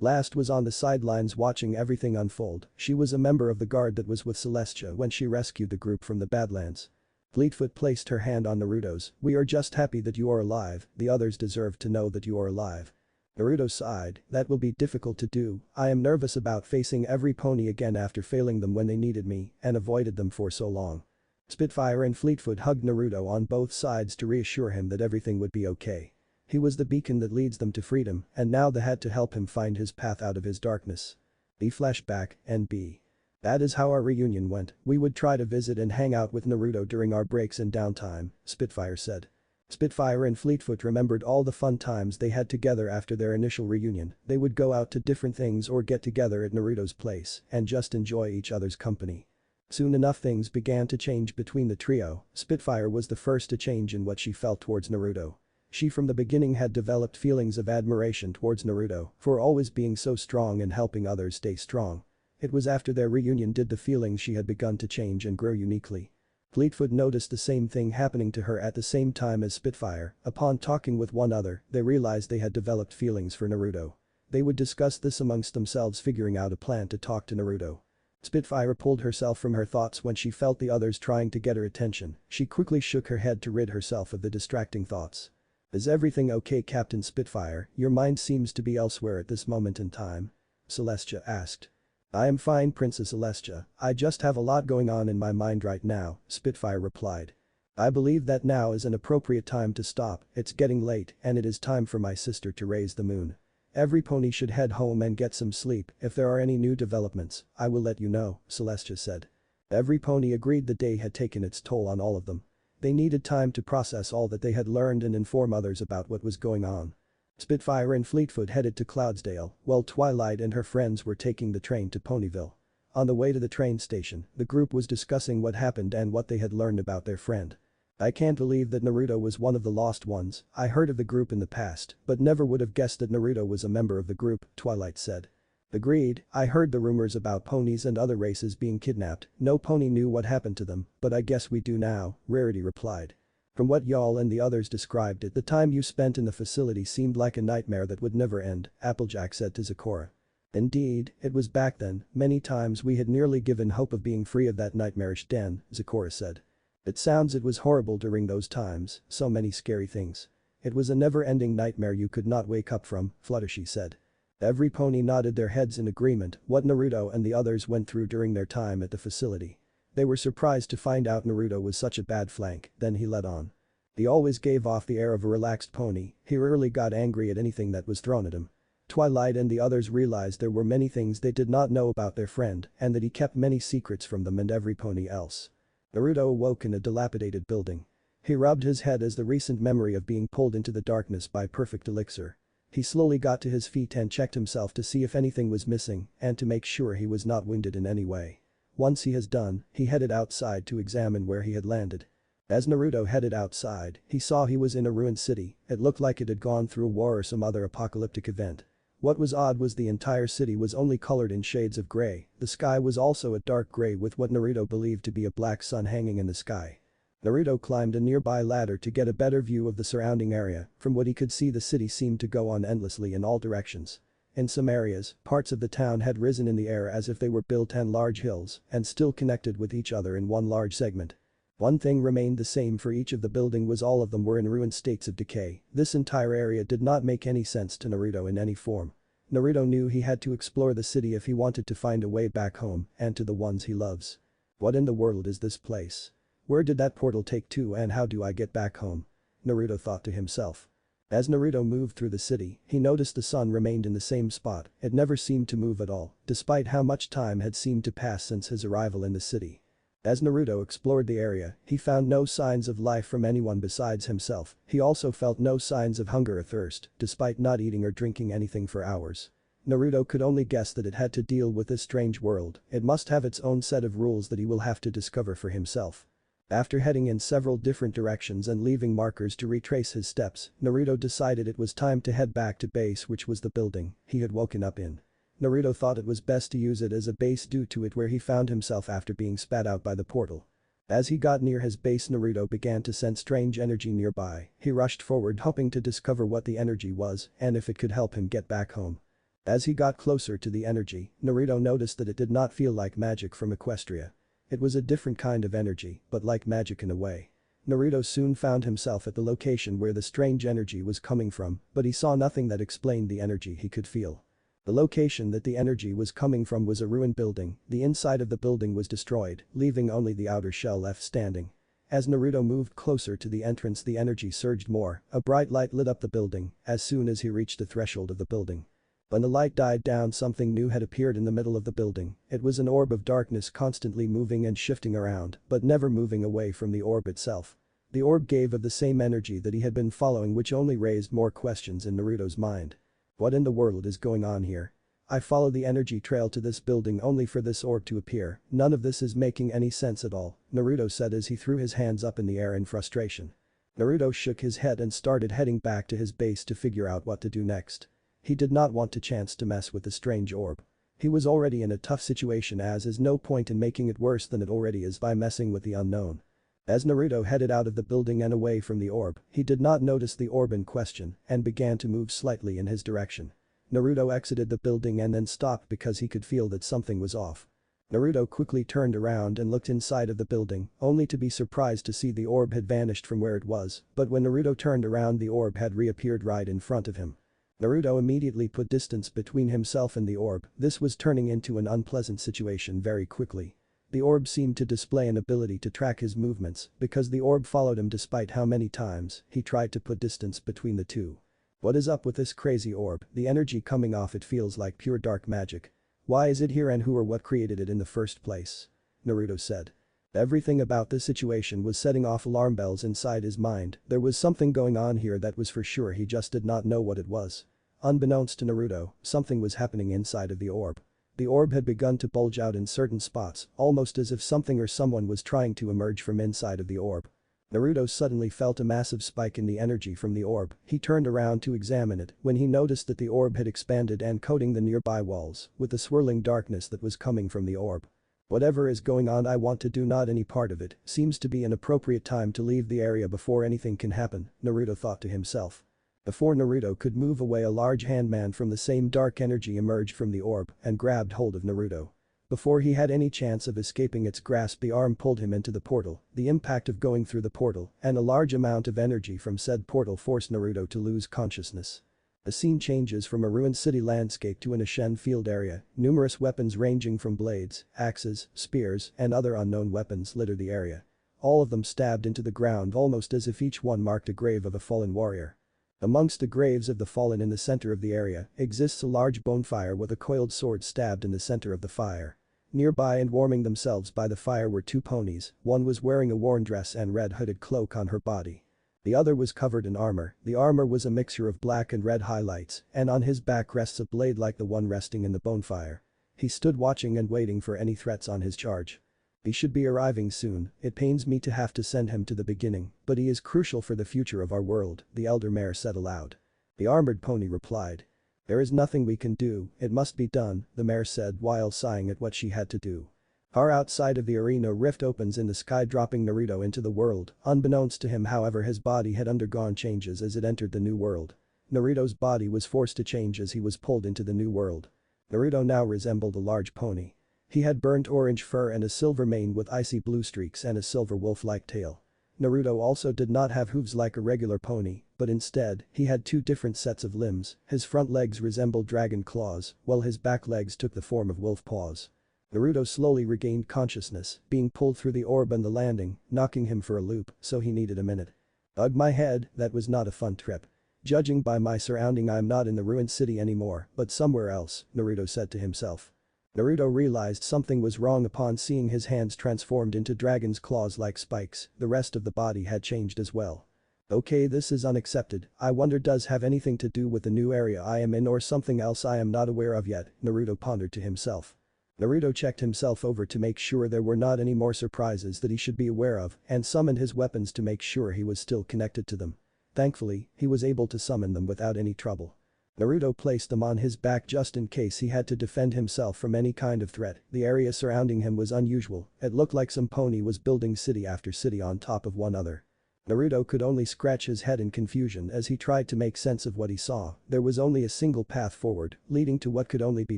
Last was on the sidelines watching everything unfold, she was a member of the guard that was with Celestia when she rescued the group from the Badlands. Fleetfoot placed her hand on Naruto's, "We are just happy that you are alive, the others deserve to know that you are alive." Naruto sighed, "That will be difficult to do, I am nervous about facing every pony again after failing them when they needed me and avoided them for so long." Spitfire and Fleetfoot hugged Naruto on both sides to reassure him that everything would be okay. He was the beacon that leads them to freedom and now they had to help him find his path out of his darkness. The flashback, NB. "That is how our reunion went, we would try to visit and hang out with Naruto during our breaks and downtime," Spitfire said. Spitfire and Fleetfoot remembered all the fun times they had together after their initial reunion, they would go out to different things or get together at Naruto's place and just enjoy each other's company. Soon enough things began to change between the trio, Spitfire was the first to change in what she felt towards Naruto. She from the beginning had developed feelings of admiration towards Naruto for always being so strong and helping others stay strong. It was after their reunion did the feelings she had begun to change and grow uniquely. Fleetfoot noticed the same thing happening to her at the same time as Spitfire, upon talking with one another, they realized they had developed feelings for Naruto. They would discuss this amongst themselves figuring out a plan to talk to Naruto. Spitfire pulled herself from her thoughts when she felt the others trying to get her attention, she quickly shook her head to rid herself of the distracting thoughts. "Is everything okay, Captain Spitfire, your mind seems to be elsewhere at this moment in time?" Celestia asked. "I am fine, Princess Celestia, I just have a lot going on in my mind right now," Spitfire replied. "I believe that now is an appropriate time to stop, it's getting late and it is time for my sister to raise the moon. Every pony should head home and get some sleep, if there are any new developments, I will let you know," Celestia said. Every pony agreed the day had taken its toll on all of them. They needed time to process all that they had learned and inform others about what was going on. Spitfire and Fleetfoot headed to Cloudsdale, while Twilight and her friends were taking the train to Ponyville. On the way to the train station, the group was discussing what happened and what they had learned about their friend. "I can't believe that Naruto was one of the lost ones, I heard of the group in the past, but never would have guessed that Naruto was a member of the group," Twilight said. "Agreed, I heard the rumors about ponies and other races being kidnapped, no pony knew what happened to them, but I guess we do now," Rarity replied. "From what y'all and the others described it, the time you spent in the facility seemed like a nightmare that would never end," Applejack said to Zecora. "Indeed, it was back then, many times we had nearly given hope of being free of that nightmarish den," Zecora said. "It sounds it was horrible during those times, so many scary things. It was a never-ending nightmare you could not wake up from," Fluttershy said. Every pony nodded their heads in agreement what Naruto and the others went through during their time at the facility. They were surprised to find out Naruto was such a bad flank, then he led on. He always gave off the air of a relaxed pony, he rarely got angry at anything that was thrown at him. Twilight and the others realized there were many things they did not know about their friend and that he kept many secrets from them and every pony else. Naruto awoke in a dilapidated building. He rubbed his head as the recent memory of being pulled into the darkness by perfect elixir. He slowly got to his feet and checked himself to see if anything was missing and to make sure he was not wounded in any way. Once he has done, he headed outside to examine where he had landed. As Naruto headed outside, he saw he was in a ruined city. It looked like it had gone through a war or some other apocalyptic event. What was odd was the entire city was only colored in shades of gray. The sky was also a dark gray with what Naruto believed to be a black sun hanging in the sky. Naruto climbed a nearby ladder to get a better view of the surrounding area. From what he could see, the city seemed to go on endlessly in all directions. In some areas, parts of the town had risen in the air as if they were built on large hills and still connected with each other in one large segment. One thing remained the same for each of the building was all of them were in ruined states of decay. This entire area did not make any sense to Naruto in any form. Naruto knew he had to explore the city if he wanted to find a way back home and to the ones he loves. What in the world is this place? Where did that portal take to and how do I get back home? Naruto thought to himself. As Naruto moved through the city, he noticed the sun remained in the same spot. It never seemed to move at all, despite how much time had seemed to pass since his arrival in the city. As Naruto explored the area, he found no signs of life from anyone besides himself. He also felt no signs of hunger or thirst, despite not eating or drinking anything for hours. Naruto could only guess that it had to deal with this strange world. It must have its own set of rules that he will have to discover for himself. After heading in several different directions and leaving markers to retrace his steps, Naruto decided it was time to head back to base, which was the building he had woken up in. Naruto thought it was best to use it as a base due to it where he found himself after being spat out by the portal. As he got near his base, Naruto began to sense strange energy nearby. He rushed forward hoping to discover what the energy was and if it could help him get back home. As he got closer to the energy, Naruto noticed that it did not feel like magic from Equestria. It was a different kind of energy, but like magic in a way. Naruto soon found himself at the location where the strange energy was coming from, but he saw nothing that explained the energy he could feel. The location that the energy was coming from was a ruined building. The inside of the building was destroyed, leaving only the outer shell left standing. As Naruto moved closer to the entrance, the energy surged more. A bright light lit up the building as soon as he reached the threshold of the building. When the light died down, something new had appeared in the middle of the building. It was an orb of darkness constantly moving and shifting around, but never moving away from the orb itself. The orb gave of the same energy that he had been following, which only raised more questions in Naruto's mind. What in the world is going on here? I followed the energy trail to this building only for this orb to appear. None of this is making any sense at all, Naruto said as he threw his hands up in the air in frustration. Naruto shook his head and started heading back to his base to figure out what to do next. He did not want a chance to mess with the strange orb. He was already in a tough situation, as is no point in making it worse than it already is by messing with the unknown. As Naruto headed out of the building and away from the orb, he did not notice the orb in question and began to move slightly in his direction. Naruto exited the building and then stopped because he could feel that something was off. Naruto quickly turned around and looked inside of the building, only to be surprised to see the orb had vanished from where it was, but when Naruto turned around, the orb had reappeared right in front of him. Naruto immediately put distance between himself and the orb. This was turning into an unpleasant situation very quickly. The orb seemed to display an ability to track his movements because the orb followed him despite how many times he tried to put distance between the two. What is up with this crazy orb? The energy coming off it feels like pure dark magic. Why is it here and who or what created it in the first place? Naruto said. Everything about this situation was setting off alarm bells inside his mind. There was something going on here that was for sure, he just did not know what it was. Unbeknownst to Naruto, something was happening inside of the orb. The orb had begun to bulge out in certain spots, almost as if something or someone was trying to emerge from inside of the orb. Naruto suddenly felt a massive spike in the energy from the orb. He turned around to examine it when he noticed that the orb had expanded and coating the nearby walls with the swirling darkness that was coming from the orb. Whatever is going on, I want to do not any part of it. Seems to be an appropriate time to leave the area before anything can happen, Naruto thought to himself. Before Naruto could move away, a large handman from the same dark energy emerged from the orb and grabbed hold of Naruto. Before he had any chance of escaping its grasp, the arm pulled him into the portal. The impact of going through the portal and a large amount of energy from said portal forced Naruto to lose consciousness. The scene changes from a ruined city landscape to an Ashen field area. Numerous weapons ranging from blades, axes, spears, and other unknown weapons litter the area. All of them stabbed into the ground almost as if each one marked a grave of a fallen warrior. Amongst the graves of the fallen in the center of the area exists a large bonfire with a coiled sword stabbed in the center of the fire. Nearby and warming themselves by the fire were two ponies. One was wearing a worn dress and red hooded cloak on her body. The other was covered in armor. The armor was a mixture of black and red highlights, and on his back rests a blade like the one resting in the bonfire. He stood watching and waiting for any threats on his charge. He should be arriving soon. It pains me to have to send him to the beginning, but he is crucial for the future of our world, the elder mare said aloud. The armored pony replied. There is nothing we can do, it must be done, the mare said while sighing at what she had to do. Far outside of the arena, a rift opens in the sky, dropping Naruto into the world. Unbeknownst to him, however, his body had undergone changes as it entered the new world. Naruto's body was forced to change as he was pulled into the new world. Naruto now resembled a large pony. He had burnt orange fur and a silver mane with icy blue streaks and a silver wolf-like tail. Naruto also did not have hooves like a regular pony, but instead, he had two different sets of limbs. His front legs resembled dragon claws, while his back legs took the form of wolf paws. Naruto slowly regained consciousness, being pulled through the orb on the landing, knocking him for a loop, so he needed a minute. Ugh, my head, that was not a fun trip. Judging by my surrounding, I'm not in the ruined city anymore, but somewhere else, Naruto said to himself. Naruto realized something was wrong upon seeing his hands transformed into dragon's claws like spikes. The rest of the body had changed as well. Okay, this is unaccepted. I wonder does have anything to do with the new area I am in or something else I am not aware of yet, Naruto pondered to himself. Naruto checked himself over to make sure there were not any more surprises that he should be aware of and summoned his weapons to make sure he was still connected to them. Thankfully, he was able to summon them without any trouble. Naruto placed them on his back just in case he had to defend himself from any kind of threat. The area surrounding him was unusual. It looked like some pony was building city after city on top of one another. Naruto could only scratch his head in confusion as he tried to make sense of what he saw. There was only a single path forward, leading to what could only be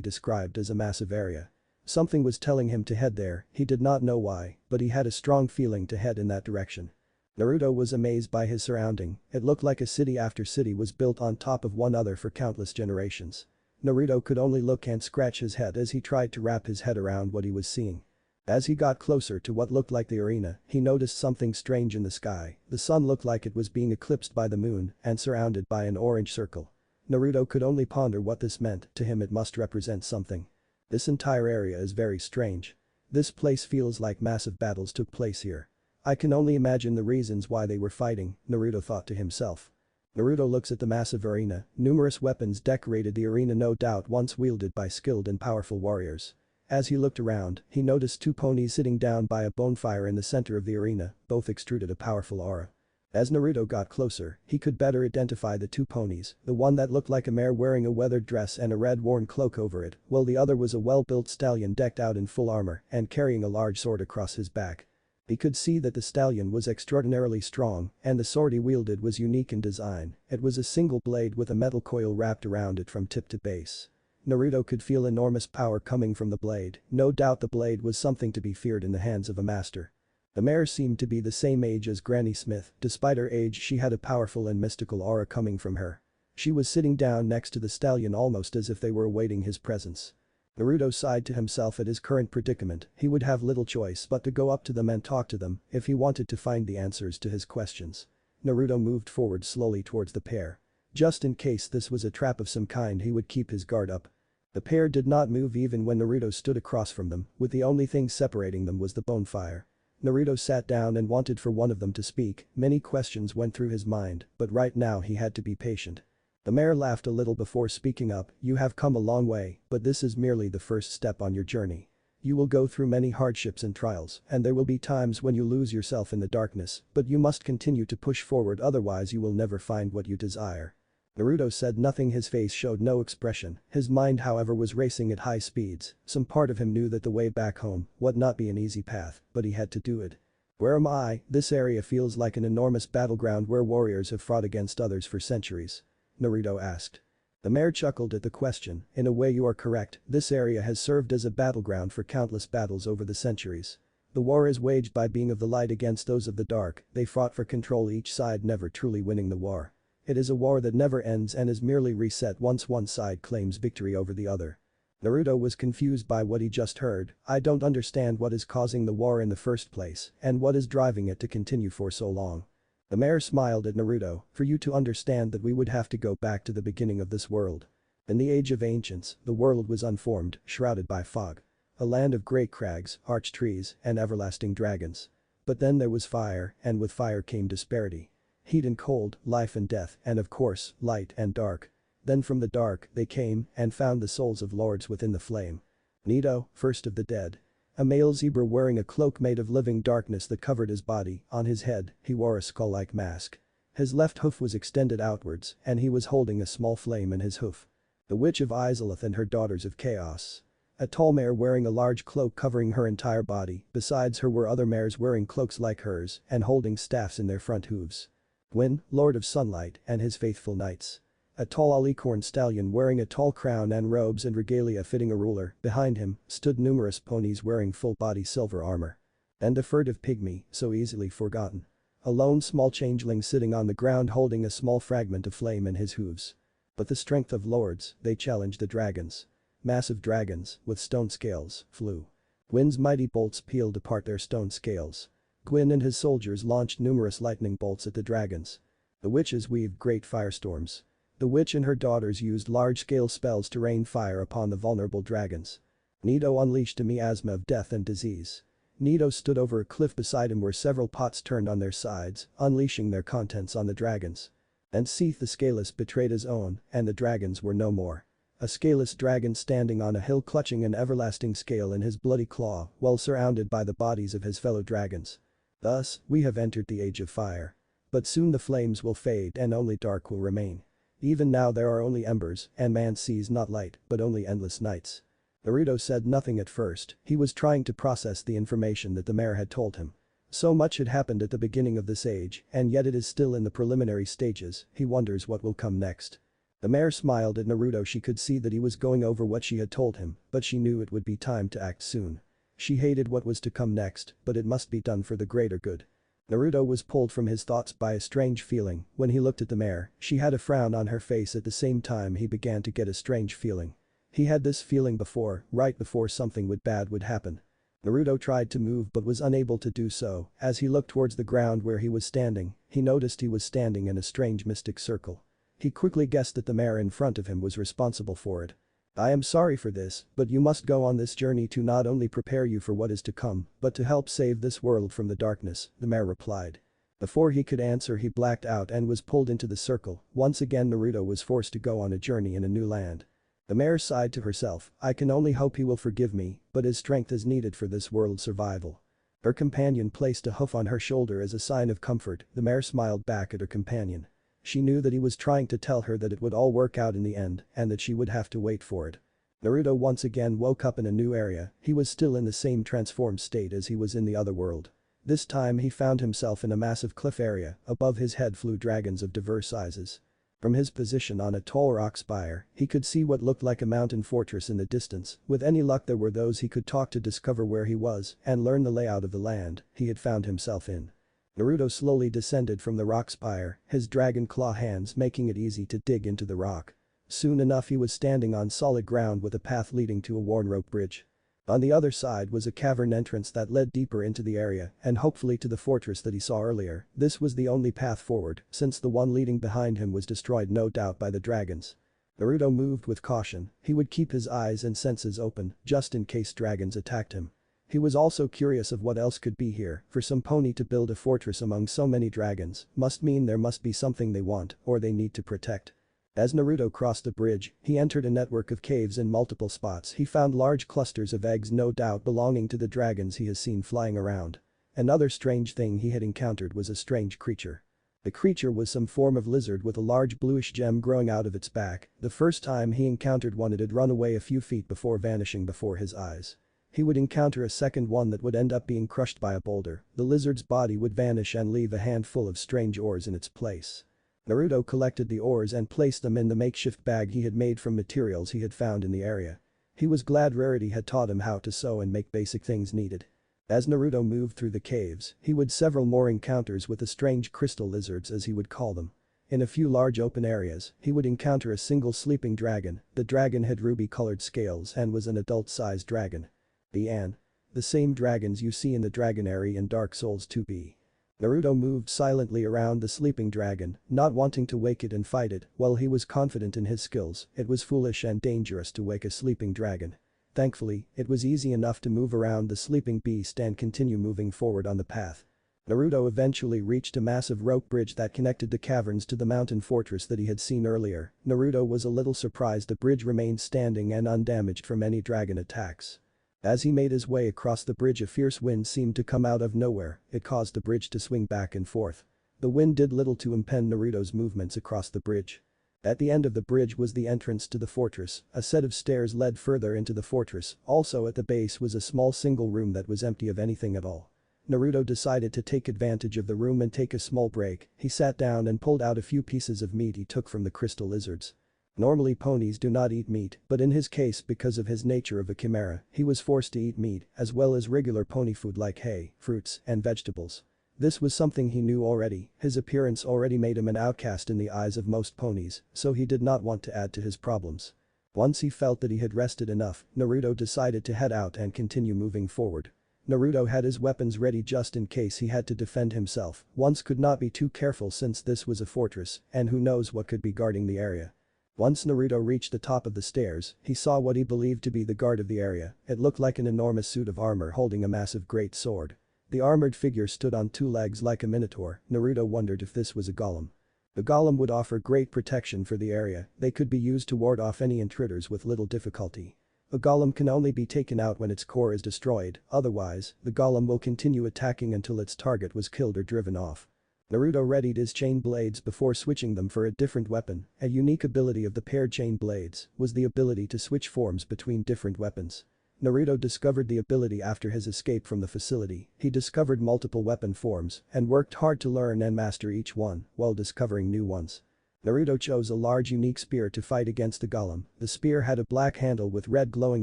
described as a massive area. Something was telling him to head there, he did not know why, but he had a strong feeling to head in that direction. Naruto was amazed by his surrounding. It looked like a city after city was built on top of one another for countless generations. Naruto could only look and scratch his head as he tried to wrap his head around what he was seeing. As he got closer to what looked like the arena, he noticed something strange in the sky. The sun looked like it was being eclipsed by the moon and surrounded by an orange circle. Naruto could only ponder what this meant. To him it must represent something. This entire area is very strange. This place feels like massive battles took place here. I can only imagine the reasons why they were fighting, Naruto thought to himself. Naruto looks at the massive arena. Numerous weapons decorated the arena, no doubt once wielded by skilled and powerful warriors. As he looked around, he noticed two ponies sitting down by a bonfire in the center of the arena, both extruded a powerful aura. As Naruto got closer, he could better identify the two ponies, the one that looked like a mare wearing a weathered dress and a red worn cloak over it, while the other was a well-built stallion decked out in full armor and carrying a large sword across his back. He could see that the stallion was extraordinarily strong, and the sword he wielded was unique in design. It was a single blade with a metal coil wrapped around it from tip to base. Naruto could feel enormous power coming from the blade. No doubt the blade was something to be feared in the hands of a master. The mare seemed to be the same age as Granny Smith. Despite her age, she had a powerful and mystical aura coming from her. She was sitting down next to the stallion almost as if they were awaiting his presence. Naruto sighed to himself at his current predicament. He would have little choice but to go up to them and talk to them if he wanted to find the answers to his questions. Naruto moved forward slowly towards the pair. Just in case this was a trap of some kind, he would keep his guard up. The pair did not move even when Naruto stood across from them, with the only thing separating them was the bonfire. Naruto sat down and wanted for one of them to speak. Many questions went through his mind, but right now he had to be patient. The mare laughed a little before speaking up. You have come a long way, but this is merely the first step on your journey. You will go through many hardships and trials, and there will be times when you lose yourself in the darkness, but you must continue to push forward, otherwise you will never find what you desire. Naruto said nothing, his face showed no expression. His mind, however, was racing at high speeds. Some part of him knew that the way back home would not be an easy path, but he had to do it. Where am I? This area feels like an enormous battleground where warriors have fought against others for centuries. Naruto asked. The mare chuckled at the question. In a way you are correct, this area has served as a battleground for countless battles over the centuries. The war is waged by being of the light against those of the dark. They fought for control, each side never truly winning the war. It is a war that never ends and is merely reset once one side claims victory over the other. Naruto was confused by what he just heard. I don't understand what is causing the war in the first place and what is driving it to continue for so long. The mare smiled at Naruto. For you to understand that, we would have to go back to the beginning of this world. In the age of ancients, the world was unformed, shrouded by fog. A land of great crags, arched trees, and everlasting dragons. But then there was fire, and with fire came disparity. Heat and cold, life and death, and of course, light and dark. Then from the dark, they came and found the souls of lords within the flame. Nito, first of the dead. A male zebra wearing a cloak made of living darkness that covered his body, on his head, he wore a skull-like mask. His left hoof was extended outwards, and he was holding a small flame in his hoof. The Witch of Izalith and her Daughters of Chaos. A tall mare wearing a large cloak covering her entire body, besides her were other mares wearing cloaks like hers and holding staffs in their front hooves. Gwyn, Lord of Sunlight, and his faithful knights. A tall alicorn stallion wearing a tall crown and robes and regalia fitting a ruler, behind him, stood numerous ponies wearing full-body silver armor. And a furtive pygmy, so easily forgotten. A lone small changeling sitting on the ground holding a small fragment of flame in his hooves. But the strength of lords, they challenged the dragons. Massive dragons, with stone scales, flew. Gwyn's mighty bolts peeled apart their stone scales. Gwyn and his soldiers launched numerous lightning bolts at the dragons. The witches weaved great firestorms. The witch and her daughters used large-scale spells to rain fire upon the vulnerable dragons. Nito unleashed a miasma of death and disease. Nito stood over a cliff beside him where several pots turned on their sides, unleashing their contents on the dragons. And Seath the Scaleless betrayed his own, and the dragons were no more. A scaleless dragon standing on a hill clutching an everlasting scale in his bloody claw while surrounded by the bodies of his fellow dragons. Thus, we have entered the Age of Fire. But soon the flames will fade and only dark will remain. Even now there are only embers, and man sees not light, but only endless nights. Naruto said nothing at first, he was trying to process the information that the mare had told him. So much had happened at the beginning of this age, and yet it is still in the preliminary stages, he wonders what will come next. The mare smiled at Naruto. She could see that he was going over what she had told him, but she knew it would be time to act soon. She hated what was to come next, but it must be done for the greater good. Naruto was pulled from his thoughts by a strange feeling. When he looked at the mare, she had a frown on her face. At the same time he began to get a strange feeling. He had this feeling before, right before something bad would happen. Naruto tried to move but was unable to do so. As he looked towards the ground where he was standing, he noticed he was standing in a strange mystic circle. He quickly guessed that the mare in front of him was responsible for it. I am sorry for this, but you must go on this journey to not only prepare you for what is to come, but to help save this world from the darkness, the mare replied. Before he could answer he blacked out and was pulled into the circle. Once again Naruto was forced to go on a journey in a new land. The mare sighed to herself, I can only hope he will forgive me, but his strength is needed for this world's survival. Her companion placed a hoof on her shoulder as a sign of comfort. The mare smiled back at her companion. She knew that he was trying to tell her that it would all work out in the end and that she would have to wait for it. Naruto once again woke up in a new area. He was still in the same transformed state as he was in the other world. This time he found himself in a massive cliff area. Above his head flew dragons of diverse sizes. From his position on a tall rock spire, he could see what looked like a mountain fortress in the distance. With any luck there were those he could talk to discover where he was and learn the layout of the land he had found himself in. Naruto slowly descended from the rock spire, his dragon claw hands making it easy to dig into the rock. Soon enough he was standing on solid ground with a path leading to a worn rope bridge. On the other side was a cavern entrance that led deeper into the area and hopefully to the fortress that he saw earlier. This was the only path forward, since the one leading behind him was destroyed no doubt by the dragons. Naruto moved with caution. He would keep his eyes and senses open, just in case dragons attacked him. He was also curious of what else could be here. For some pony to build a fortress among so many dragons must mean there must be something they want or they need to protect. As Naruto crossed the bridge, he entered a network of caves in multiple spots. He found large clusters of eggs, no doubt belonging to the dragons he has seen flying around. Another strange thing he had encountered was a strange creature. The creature was some form of lizard with a large bluish gem growing out of its back. The first time he encountered one it had run away a few feet before vanishing before his eyes. He would encounter a second one that would end up being crushed by a boulder. The lizard's body would vanish and leave a handful of strange ores in its place. Naruto collected the ores and placed them in the makeshift bag he had made from materials he had found in the area. He was glad Rarity had taught him how to sew and make basic things needed. As Naruto moved through the caves, he would several more encounters with the strange crystal lizards as he would call them. In a few large open areas, he would encounter a single sleeping dragon. The dragon had ruby-colored scales and was an adult-sized dragon. The same dragons you see in the Dragonary in Dark Souls 2b. Naruto moved silently around the sleeping dragon, not wanting to wake it and fight it. While he was confident in his skills, it was foolish and dangerous to wake a sleeping dragon. Thankfully, it was easy enough to move around the sleeping beast and continue moving forward on the path. Naruto eventually reached a massive rope bridge that connected the caverns to the mountain fortress that he had seen earlier. Naruto was a little surprised the bridge remained standing and undamaged from any dragon attacks. As he made his way across the bridge, a fierce wind seemed to come out of nowhere. It caused the bridge to swing back and forth. The wind did little to impede Naruto's movements across the bridge. At the end of the bridge was the entrance to the fortress. A set of stairs led further into the fortress. Also at the base was a small single room that was empty of anything at all. Naruto decided to take advantage of the room and take a small break. He sat down and pulled out a few pieces of meat he took from the crystal lizards. Normally ponies do not eat meat, but in his case, because of his nature of a chimera, he was forced to eat meat as well as regular pony food like hay, fruits, and vegetables. This was something he knew already. His appearance already made him an outcast in the eyes of most ponies, so he did not want to add to his problems. Once he felt that he had rested enough, Naruto decided to head out and continue moving forward. Naruto had his weapons ready just in case he had to defend himself. One could not be too careful since this was a fortress, and who knows what could be guarding the area. Once Naruto reached the top of the stairs, he saw what he believed to be the guard of the area. It looked like an enormous suit of armor holding a massive great sword. The armored figure stood on two legs like a minotaur. Naruto wondered if this was a golem. The golem would offer great protection for the area. They could be used to ward off any intruders with little difficulty. A golem can only be taken out when its core is destroyed, otherwise, the golem will continue attacking until its target was killed or driven off. Naruto readied his chain blades before switching them for a different weapon. A unique ability of the paired chain blades was the ability to switch forms between different weapons. Naruto discovered the ability after his escape from the facility. He discovered multiple weapon forms and worked hard to learn and master each one while discovering new ones. Naruto chose a large unique spear to fight against the golem. The spear had a black handle with red glowing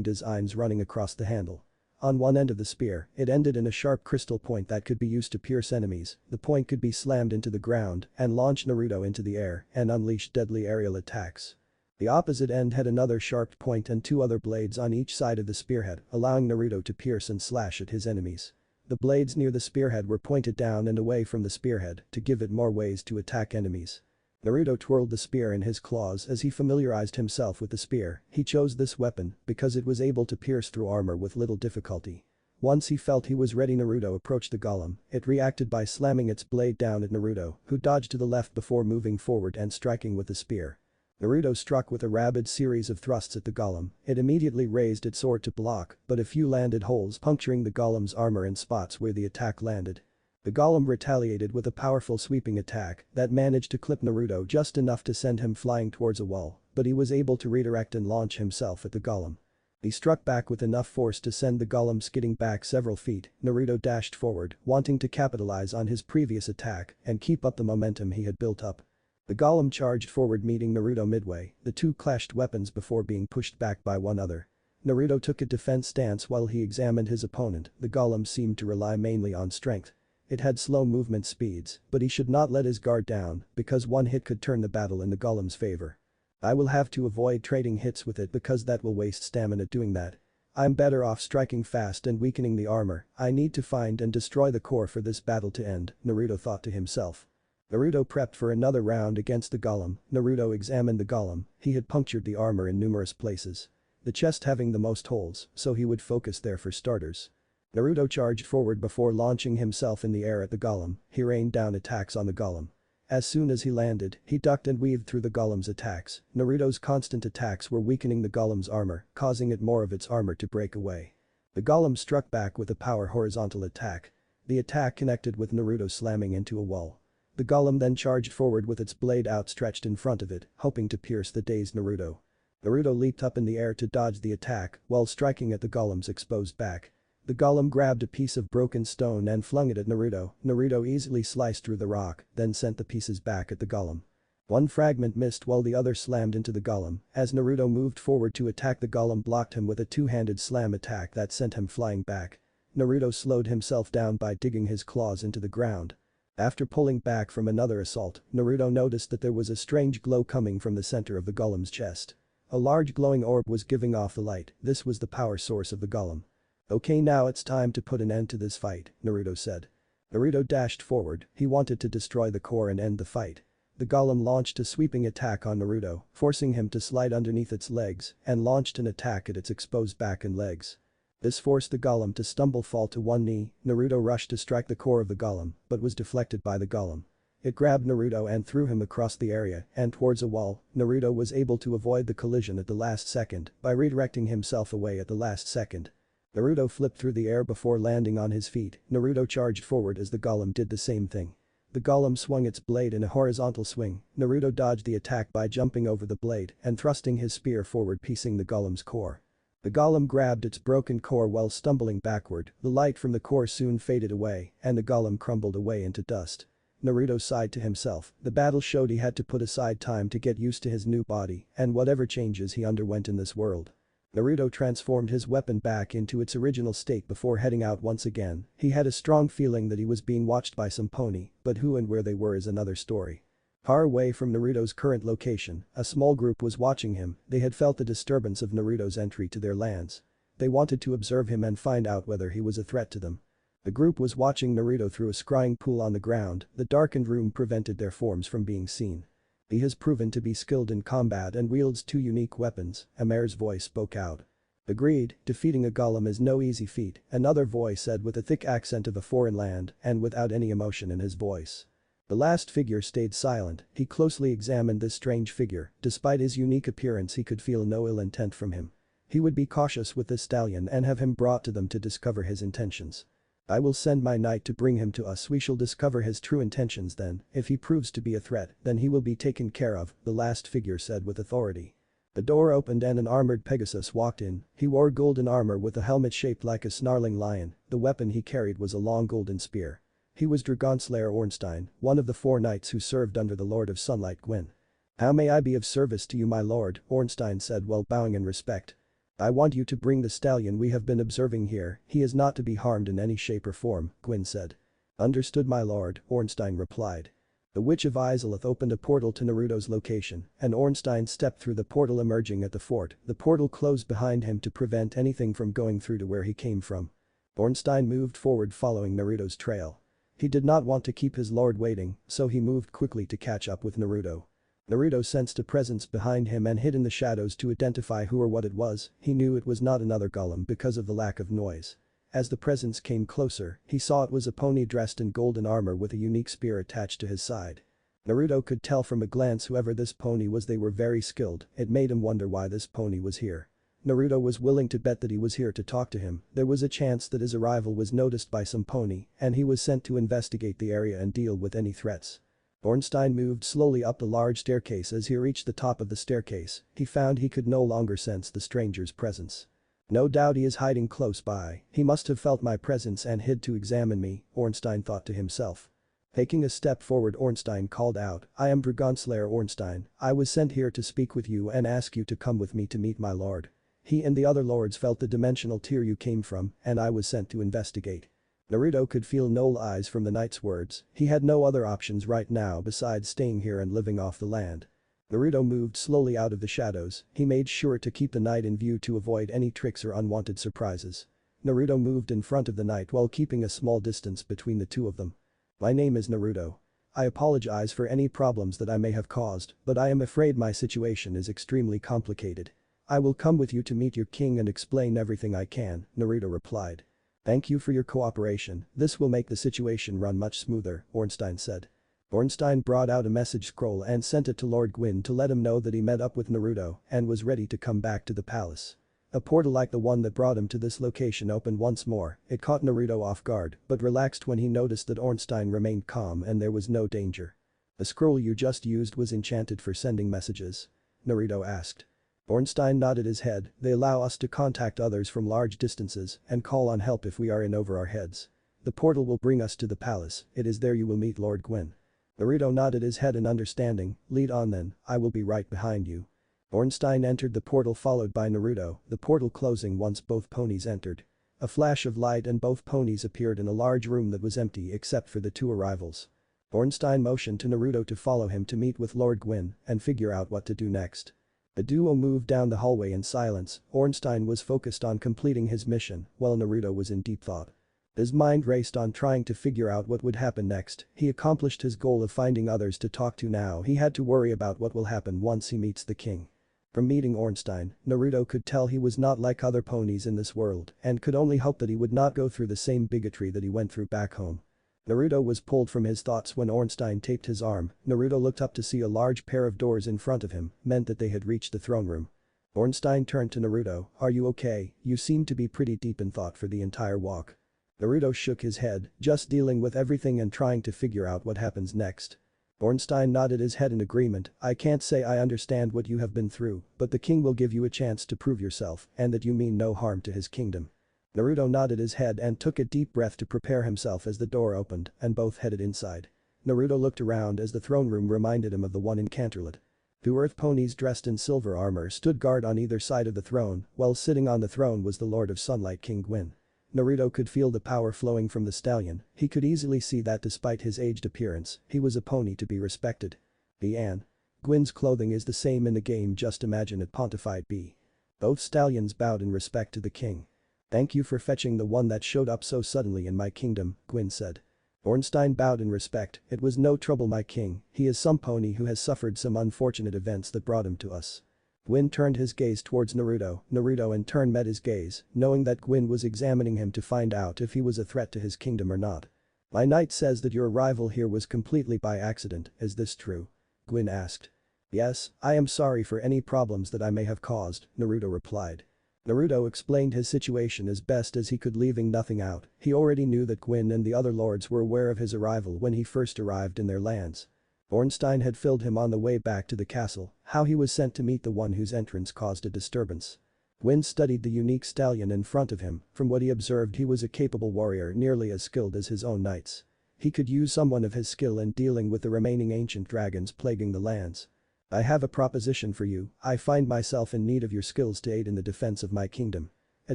designs running across the handle. On one end of the spear, it ended in a sharp crystal point that could be used to pierce enemies. The point could be slammed into the ground and launch Naruto into the air and unleash deadly aerial attacks. The opposite end had another sharp point and two other blades on each side of the spearhead, allowing Naruto to pierce and slash at his enemies. The blades near the spearhead were pointed down and away from the spearhead to give it more ways to attack enemies. Naruto twirled the spear in his claws as he familiarized himself with the spear. He chose this weapon because it was able to pierce through armor with little difficulty. Once he felt he was ready, Naruto approached the golem. It reacted by slamming its blade down at Naruto, who dodged to the left before moving forward and striking with the spear. Naruto struck with a rapid series of thrusts at the golem. It immediately raised its sword to block, but a few landed holes puncturing the golem's armor in spots where the attack landed. The golem retaliated with a powerful sweeping attack that managed to clip Naruto just enough to send him flying towards a wall, but he was able to redirect and launch himself at the golem. He struck back with enough force to send the golem skidding back several feet. Naruto dashed forward, wanting to capitalize on his previous attack and keep up the momentum he had built up. The golem charged forward, meeting Naruto midway. The two clashed weapons before being pushed back by one another. Naruto took a defense stance while he examined his opponent. The golem seemed to rely mainly on strength. It had slow movement speeds, but he should not let his guard down because one hit could turn the battle in the golem's favor. I will have to avoid trading hits with it because that will waste stamina doing that. I'm better off striking fast and weakening the armor. I need to find and destroy the core for this battle to end, Naruto thought to himself. Naruto prepped for another round against the golem. Naruto examined the golem. He had punctured the armor in numerous places. The chest having the most holes, so he would focus there for starters. Naruto charged forward before launching himself in the air at the golem. He rained down attacks on the golem. As soon as he landed, he ducked and weaved through the golem's attacks. Naruto's constant attacks were weakening the golem's armor, causing it more of its armor to break away. The golem struck back with a power horizontal attack. The attack connected with Naruto slamming into a wall. The golem then charged forward with its blade outstretched in front of it, hoping to pierce the dazed Naruto. Naruto leaped up in the air to dodge the attack while striking at the golem's exposed back. The golem grabbed a piece of broken stone and flung it at Naruto. Naruto easily sliced through the rock, then sent the pieces back at the golem. One fragment missed while the other slammed into the golem. As Naruto moved forward to attack, the golem blocked him with a two-handed slam attack that sent him flying back. Naruto slowed himself down by digging his claws into the ground. After pulling back from another assault, Naruto noticed that there was a strange glow coming from the center of the golem's chest. A large glowing orb was giving off the light. This was the power source of the golem. Okay, now it's time to put an end to this fight, Naruto said. Naruto dashed forward. He wanted to destroy the core and end the fight. The golem launched a sweeping attack on Naruto, forcing him to slide underneath its legs, and launched an attack at its exposed back and legs. This forced the golem to fall to one knee. Naruto rushed to strike the core of the golem, but was deflected by the golem. It grabbed Naruto and threw him across the area and towards a wall. Naruto was able to avoid the collision at the last second by redirecting himself away at the last second. Naruto flipped through the air before landing on his feet. Naruto charged forward as the golem did the same thing. The golem swung its blade in a horizontal swing. Naruto dodged the attack by jumping over the blade and thrusting his spear forward, piecing the golem's core. The golem grabbed its broken core while stumbling backward. The light from the core soon faded away and the golem crumbled away into dust. Naruto sighed to himself. The battle showed he had to put aside time to get used to his new body and whatever changes he underwent in this world. Naruto transformed his weapon back into its original state before heading out once again. He had a strong feeling that he was being watched by some pony, but who and where they were is another story. Far away from Naruto's current location, a small group was watching him. They had felt the disturbance of Naruto's entry to their lands. They wanted to observe him and find out whether he was a threat to them. The group was watching Naruto through a scrying pool on the ground. The darkened room prevented their forms from being seen. He has proven to be skilled in combat and wields two unique weapons, a mare's voice spoke out. Agreed, defeating a golem is no easy feat, another voice said with a thick accent of a foreign land and without any emotion in his voice. The last figure stayed silent. He closely examined this strange figure. Despite his unique appearance, he could feel no ill intent from him. He would be cautious with this stallion and have him brought to them to discover his intentions. I will send my knight to bring him to us. We shall discover his true intentions then. If he proves to be a threat, then he will be taken care of, the last figure said with authority. The door opened and an armored Pegasus walked in. He wore golden armor with a helmet shaped like a snarling lion. The weapon he carried was a long golden spear. He was Dragonslayer Ornstein, one of the 4 knights who served under the Lord of Sunlight Gwyn. How may I be of service to you, my lord? Ornstein said while bowing in respect. I want you to bring the stallion we have been observing here. He is not to be harmed in any shape or form, Gwyn said. Understood, my lord, Ornstein replied. The Witch of Izalith opened a portal to Naruto's location, and Ornstein stepped through the portal, emerging at the fort. The portal closed behind him to prevent anything from going through to where he came from. Ornstein moved forward following Naruto's trail. He did not want to keep his lord waiting, so he moved quickly to catch up with Naruto. Naruto sensed a presence behind him and hid in the shadows to identify who or what it was. He knew it was not another golem because of the lack of noise. As the presence came closer, he saw it was a pony dressed in golden armor with a unique spear attached to his side. Naruto could tell from a glance whoever this pony was, they were very skilled. It made him wonder why this pony was here. Naruto was willing to bet that he was here to talk to him. There was a chance that his arrival was noticed by some pony, and he was sent to investigate the area and deal with any threats. Ornstein moved slowly up the large staircase. As he reached the top of the staircase, he found he could no longer sense the stranger's presence. No doubt he is hiding close by. He must have felt my presence and hid to examine me, Ornstein thought to himself. Taking a step forward, Ornstein called out, I am Dragonslayer Ornstein. I was sent here to speak with you and ask you to come with me to meet my lord. He and the other lords felt the dimensional tier you came from, and I was sent to investigate. Naruto could feel no lies from the knight's words. He had no other options right now besides staying here and living off the land. Naruto moved slowly out of the shadows. He made sure to keep the knight in view to avoid any tricks or unwanted surprises. Naruto moved in front of the knight while keeping a small distance between the two of them. My name is Naruto. I apologize for any problems that I may have caused, but I am afraid my situation is extremely complicated. I will come with you to meet your king and explain everything I can, Naruto replied. Thank you for your cooperation. This will make the situation run much smoother, Ornstein said. Ornstein brought out a message scroll and sent it to Lord Gwyn to let him know that he met up with Naruto and was ready to come back to the palace. A portal like the one that brought him to this location opened once more. It caught Naruto off guard, but relaxed when he noticed that Ornstein remained calm and there was no danger. The scroll you just used was enchanted for sending messages? Naruto asked. Ornstein nodded his head. They allow us to contact others from large distances and call on help if we are in over our heads. The portal will bring us to the palace. It is there you will meet Lord Gwyn. Naruto nodded his head in understanding. Lead on then, I will be right behind you. Ornstein entered the portal followed by Naruto, the portal closing once both ponies entered. A flash of light and both ponies appeared in a large room that was empty except for the two arrivals. Ornstein motioned to Naruto to follow him to meet with Lord Gwyn and figure out what to do next. The duo moved down the hallway in silence. Ornstein was focused on completing his mission while Naruto was in deep thought. His mind raced on trying to figure out what would happen next. He accomplished his goal of finding others to talk to. Now he had to worry about what will happen once he meets the king. From meeting Ornstein, Naruto could tell he was not like other ponies in this world and could only hope that he would not go through the same bigotry that he went through back home. Naruto was pulled from his thoughts when Ornstein taped his arm. Naruto looked up to see a large pair of doors in front of him, meant that they had reached the throne room. Ornstein turned to Naruto, "Are you okay? You seem to be pretty deep in thought for the entire walk." Naruto shook his head, just dealing with everything and trying to figure out what happens next. Ornstein nodded his head in agreement. "I can't say I understand what you have been through, but the king will give you a chance to prove yourself and that you mean no harm to his kingdom." Naruto nodded his head and took a deep breath to prepare himself as the door opened and both headed inside. Naruto looked around as the throne room reminded him of the one in Canterlot. Two earth ponies dressed in silver armor stood guard on either side of the throne, while sitting on the throne was the Lord of Sunlight King Gwyn. Naruto could feel the power flowing from the stallion. He could easily see that despite his aged appearance, he was a pony to be respected. Bian. Gwyn's clothing is the same in the game, just imagine it pontified B. Both stallions bowed in respect to the king. "Thank you for fetching the one that showed up so suddenly in my kingdom," Gwyn said. Ornstein bowed in respect. "It was no trouble, my king, he is some pony who has suffered some unfortunate events that brought him to us." Gwyn turned his gaze towards Naruto. Naruto in turn met his gaze, knowing that Gwyn was examining him to find out if he was a threat to his kingdom or not. "My knight says that your arrival here was completely by accident, is this true?" Gwyn asked. "Yes, I am sorry for any problems that I may have caused," Naruto replied. Naruto explained his situation as best as he could, leaving nothing out. He already knew that Gwyn and the other lords were aware of his arrival when he first arrived in their lands. Ornstein had filled him on the way back to the castle, how he was sent to meet the one whose entrance caused a disturbance. Gwyn studied the unique stallion in front of him. From what he observed, he was a capable warrior nearly as skilled as his own knights. He could use someone of his skill in dealing with the remaining ancient dragons plaguing the lands. "I have a proposition for you. I find myself in need of your skills to aid in the defense of my kingdom. A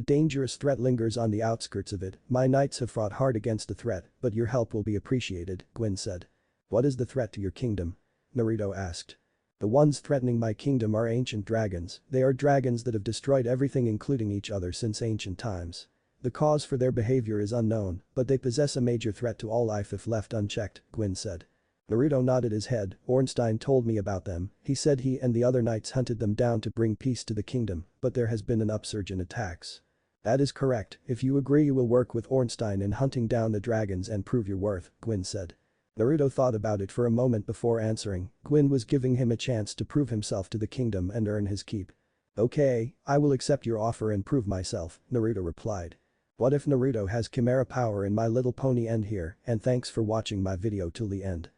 dangerous threat lingers on the outskirts of it. My knights have fought hard against the threat, but your help will be appreciated," Gwyn said. "What is the threat to your kingdom?" Naruto asked. "The ones threatening my kingdom are ancient dragons. They are dragons that have destroyed everything including each other since ancient times. The cause for their behavior is unknown, but they possess a major threat to all life if left unchecked," Gwyn said. Naruto nodded his head. "Ornstein told me about them. He said he and the other knights hunted them down to bring peace to the kingdom, but there has been an upsurge in attacks." "That is correct. If you agree, you will work with Ornstein in hunting down the dragons and prove your worth," Gwyn said. Naruto thought about it for a moment before answering. Gwyn was giving him a chance to prove himself to the kingdom and earn his keep. "Okay, I will accept your offer and prove myself," Naruto replied. What if Naruto has chimera power? In My Little Pony end here, and thanks for watching my video till the end.